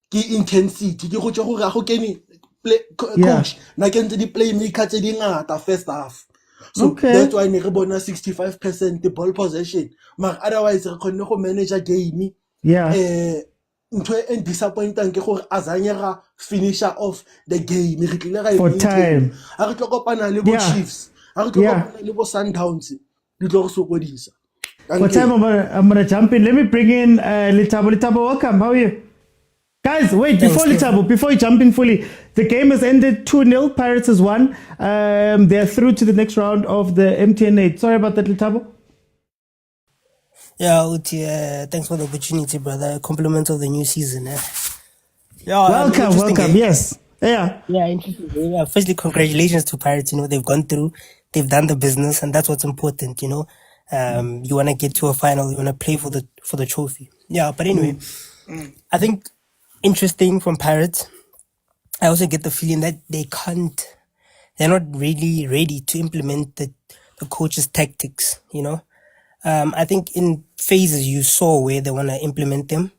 ke intensity, ke go tshwe gore ga go kene coach na kentse di playmaker tse di ngata first half. So that's why we have 65% the ball possession. But otherwise, we can manage a game. Disappointing ke gore Azanyera finisher of the game. For time. Ha re tlokopana le bo Chiefs. Ha re tlokopana le bo Sundowns. Di tlo go sokodisa. For time, I'm gonna jump in. Let me bring in Litabo. Litabo, welcome. How are you? Guys, wait, before you jump in fully, the game has ended 2-0. Pirates has won. They're through to the next round of the MTN 8. Sorry about that, Litabo. Yeah, Uti, thanks for the opportunity, brother. Compliments of the new season. Yeah, welcome. Yes. Yeah, interesting. Yeah, firstly, congratulations to Pirates. They've gone through, they've done the business, and that's what's important. You want to get to a final, you want to play for the trophy. Yeah, but anyway, I think interesting from Pirates, I also get the feeling that they're not really ready to implement the coach's tactics, I think in phases you saw where they want to implement them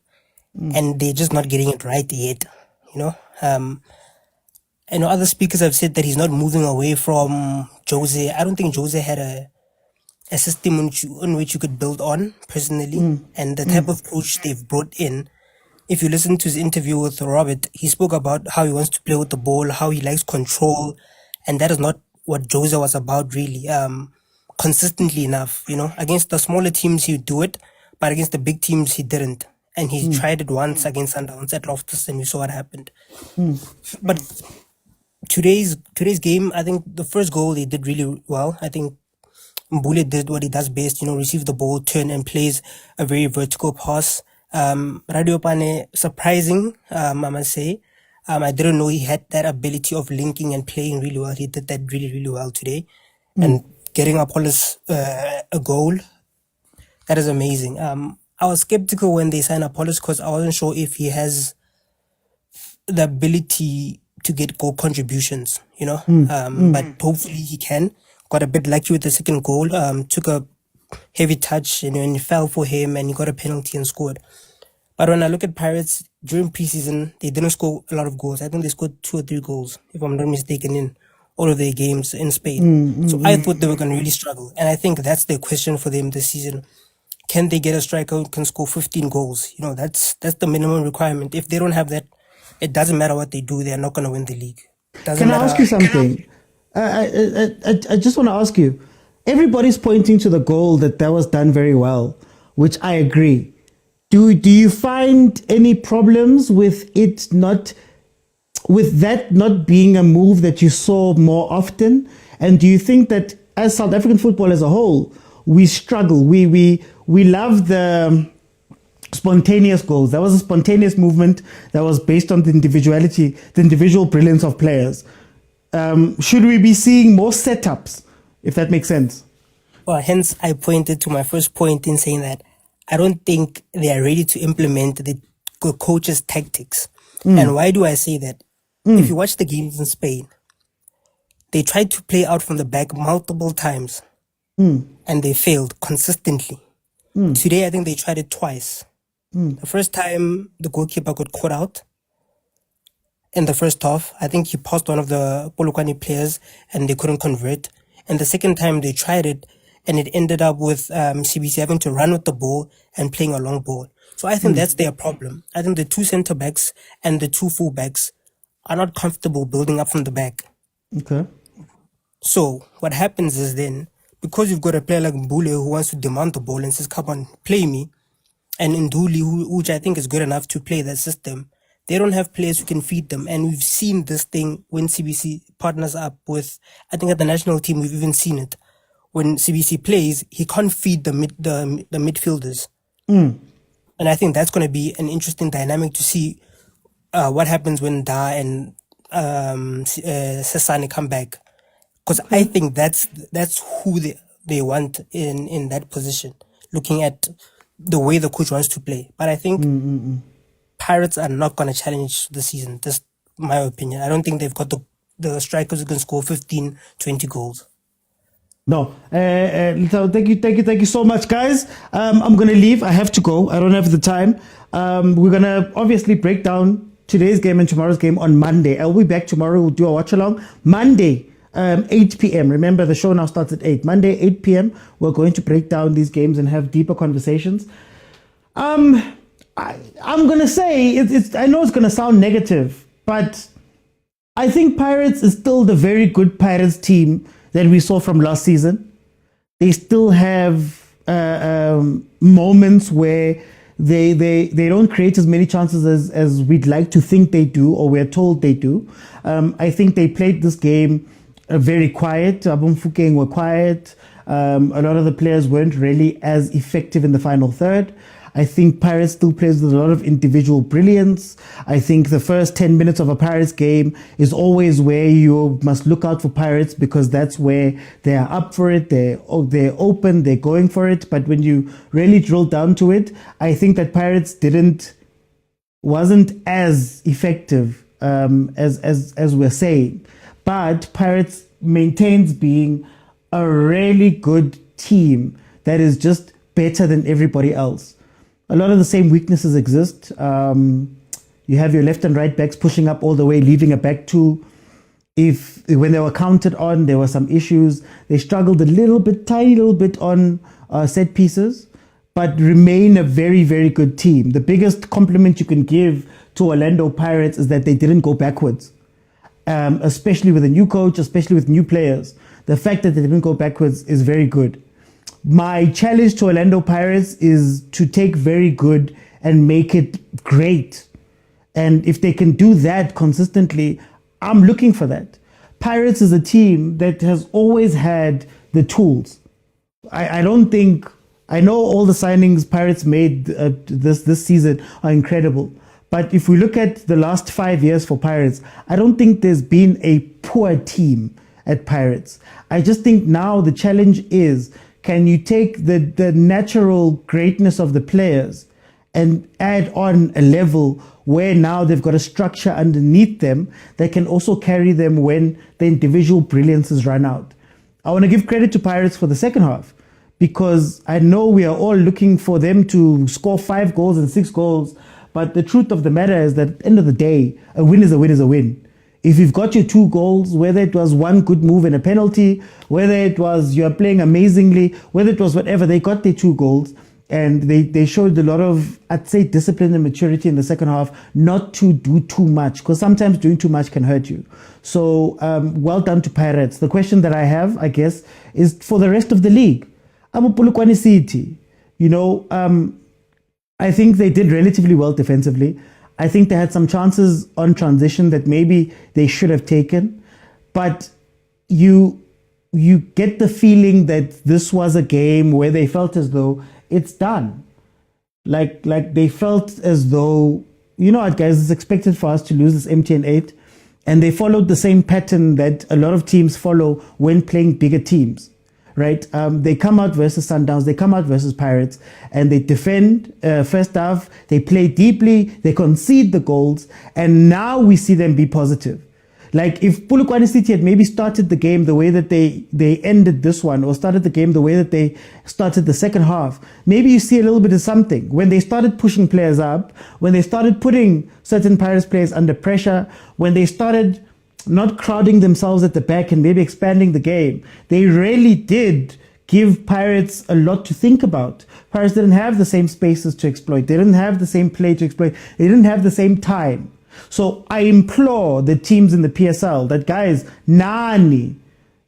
and they're just not getting it right yet, I know other speakers have said that he's not moving away from Jose. I don't think Jose had a system on which you could build on personally, and the type of coach they've brought in. If you listen to his interview with Robert, he spoke about how he wants to play with the ball, how he likes control, and that is not what Jose was about really. Consistently enough, against the smaller teams he would do it, but against the big teams he didn't. And he tried it once against Sundowns at Loftus, and we saw what happened. But today's game, I think the first goal they did really well. I think Mbule did what he does best, receive the ball, turn and plays a very vertical pass. Radiopane, surprising, I must say. I didn't know he had that ability of linking and playing really well. He did that really, really well today. And getting Apollos a goal, that is amazing. I was skeptical when they signed Apollos because I wasn't sure if he has the ability to get goal contributions, but hopefully he can. Got a bit lucky with the second goal, took a heavy touch and it fell for him and he got a penalty and scored. But when I look at Pirates during preseason, they didn't score a lot of goals. I think they scored 2 or 3 goals, if I'm not mistaken, in all of their games in Spain. So I thought they were going to really struggle. And I think that's the question for them this season. Can they get a striker who can score 15 goals? That's the minimum requirement. If they don't have that, it doesn't matter what they do. They're not going to win the league. Can I ask you something? I just want to ask you. Everybody's pointing to the goal that was done very well, which I agree. Do you find any problems with that not being a move that you saw more often? And do you think that as South African football as a whole, we struggle? We love the spontaneous goals. That was a spontaneous movement that was based on the individual brilliance of players. Should we be seeing more setups, if that makes sense? Well, hence I pointed to my first point in saying that I don't think they are ready to implement the coach's tactics. And why do I say that? If you watch the games in Spain, they tried to play out from the back multiple times and they failed consistently. Today, I think they tried it twice. The first time, the goalkeeper got caught out in the first half. I think he passed one of the POLOKWANE players and they couldn't convert. And the second time they tried it, and it ended up with CBC having to run with the ball and playing a long ball. So I think that's their problem. I think the two centre backs and the two full backs are not comfortable building up from the back. Okay. So what happens is then, because you've got a player like Mbule who wants to demand the ball and says, come on, play me, and Nduli, which I think is good enough to play that system, they don't have players who can feed them. And we've seen this thing when CBC partners up with, I think at the national team, we've even seen it. When CBC plays, he can't feed the midfielders. And I think that's going to be an interesting dynamic to see what happens when Da and Sesane come back. Because I think that's who they want in that position, looking at the way the coach wants to play. But I think Pirates are not going to challenge the season. That's my opinion. I don't think they've got the strikers who can score 15, 20 goals. No. So thank you so much, guys. I'm going to leave. I have to go. I don't have the time. We're going to obviously break down today's game and tomorrow's game on Monday. I'll be back tomorrow. We'll do a watch along. Monday, 8 p.m. Remember, the show now starts at 8. Monday, 8 p.m. We're going to break down these games and have deeper conversations. I'm going to say, I know it's going to sound negative, but I think Pirates is still the very good Pirates team that we saw from last season. They still have moments where they don't create as many chances as we'd like to think they do, or we're told they do. I think they played this game very quiet. Abumfukeng were quiet. A lot of the players weren't really as effective in the final third. I think Pirates still plays with a lot of individual brilliance. I think the first 10 minutes of a Pirates game is always where you must look out for Pirates, because that's where they are up for it. They're open, they're going for it. But when you really drill down to it, I think that Pirates wasn't as effective as we're saying. But Pirates maintains being a really good team that is just better than everybody else. A lot of the same weaknesses exist. You have your left and right backs pushing up all the way, leaving a back two. When they were counted on, there were some issues. They struggled tiny little bit on set pieces, but remain a very, very good team. The biggest compliment you can give to Orlando Pirates is that they didn't go backwards, especially with a new coach, especially with new players. The fact that they didn't go backwards is very good. My challenge to Orlando Pirates is to take very good and make it great. And if they can do that consistently, I'm looking for that. Pirates is a team that has always had the tools. I know all the signings Pirates made this season are incredible. But if we look at the last 5 years for Pirates, I don't think there's been a poor team at Pirates. I just think now the challenge is, can you take the natural greatness of the players and add on a level where now they've got a structure underneath them that can also carry them when the individual brilliances run out? I want to give credit to Pirates for the second half, because I know we are all looking for them to score 5 goals and 6 goals. But the truth of the matter is that at the end of the day, a win is a win is a win. If you've got your 2 goals, whether it was one good move and a penalty, whether it was you're playing amazingly, whether it was whatever, they got their 2 goals. And they showed a lot of, I'd say, discipline and maturity in the second half, not to do too much, because sometimes doing too much can hurt you. So well done to Pirates. The question that I have, I guess, is for the rest of the league. POLOKWANE City, I think they did relatively well defensively. I think they had some chances on transition that maybe they should have taken. But you get the feeling that this was a game where they felt as though it's done. Like they felt as though, you know what, guys, it's expected for us to lose this MTN 8. And they followed the same pattern that a lot of teams follow when playing bigger teams. right? They come out versus Sundowns, they come out versus Pirates, and they defend first half, they play deeply, they concede the goals, and now we see them be positive. Like if Polokwane City had maybe started the game the way that they ended this one, or started the game the way that they started the second half, maybe you see a little bit of something. When they started pushing players up, when they started putting certain Pirates players under pressure, when they started not crowding themselves at the back and maybe expanding the game, they really did give Pirates a lot to think about. Pirates didn't have the same spaces to exploit. They didn't have the same play to exploit. They didn't have the same time. So I implore the teams in the PSL that, guys, Nani,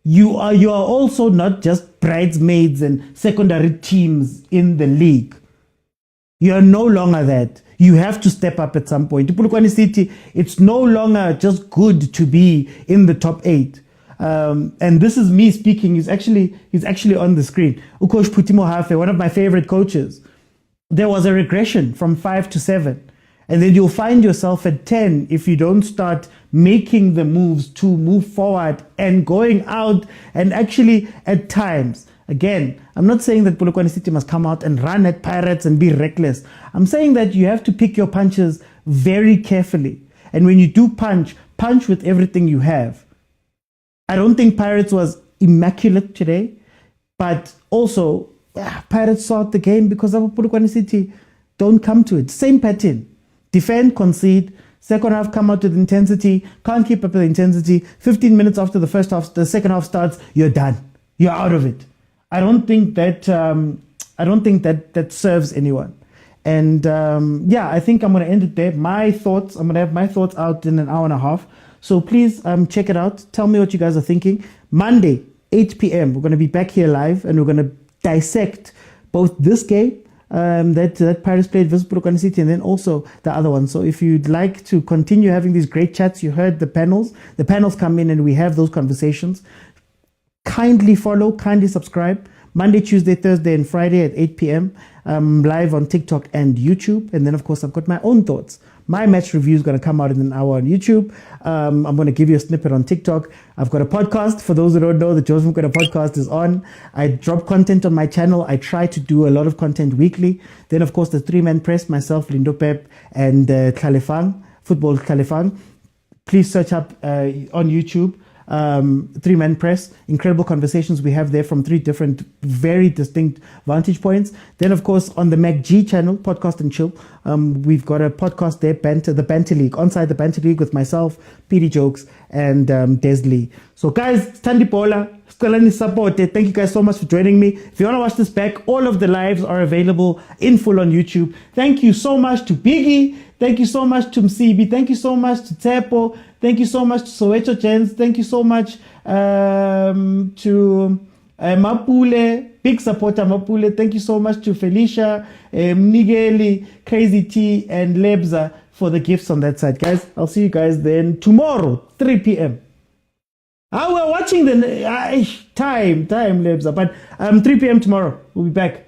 you are also not just bridesmaids and secondary teams in the league. You are no longer that. You have to step up at some point. Polokwane City, it's no longer just good to be in the top 8. And this is me speaking. He's actually on the screen. Coach Putimo Hafe, one of my favorite coaches. There was a regression from 5 to 7. And then you'll find yourself at 10 if you don't start making the moves to move forward and going out and actually at times. Again, I'm not saying that Polokwane City must come out and run at Pirates and be reckless. I'm saying that you have to pick your punches very carefully. And when you do punch with everything you have. I don't think Pirates was immaculate today, but also Pirates saw the game because of Polokwane City don't come to it. Same pattern. Defend, concede, second half come out with intensity, can't keep up with the intensity. 15 minutes after the first half, the second half starts, you're done. You're out of it. I don't think that serves anyone. And I think I'm going to end it there. I'm going to have my thoughts out in an hour and a half. So please check it out. Tell me what you guys are thinking. Monday, 8 p.m. We're going to be back here live and we're going to dissect both this game that Pirates played versus Polokwane City, and then also the other one. So if you'd like to continue having these great chats, you heard the panels come in and we have those conversations. Kindly follow, kindly subscribe. Monday, Tuesday, Thursday, and Friday at 8 p.m. Live on TikTok and YouTube. And then, of course, I've got my own thoughts. My match review is going to come out in an hour on YouTube. I'm going to give you a snippet on TikTok. I've got a podcast. For those who don't know, the Joseph Mokwena podcast is on. I drop content on my channel. I try to do a lot of content weekly. Then, of course, the three-man press, myself, Lindo Pep, and Khalifang, Football Khalifang. Please search up on YouTube. Three-man press, incredible conversations we have there from 3 different very distinct vantage points. Then of course on the MacG channel, Podcast and Chill, we've got a podcast there, the Banter League, Onside the Banter League with myself, PD Jokes, and Desley. So guys, Standi Pola, Skolani support. Thank you guys so much for joining me. If you want to watch this back, all of the lives are available in full on YouTube. Thank you so much to Biggie. Thank you so much to Msibi. Thank you so much to Tepo. Thank you so much to Soweto Gens. Thank you so much to Mapule, big supporter Mapule. Thank you so much to Felicia, Mnigeli, Crazy T, and Lebza for the gifts on that side. Guys, I'll see you guys then tomorrow, 3 p.m. We're watching the time, Lebza, but 3 p.m. tomorrow. We'll be back.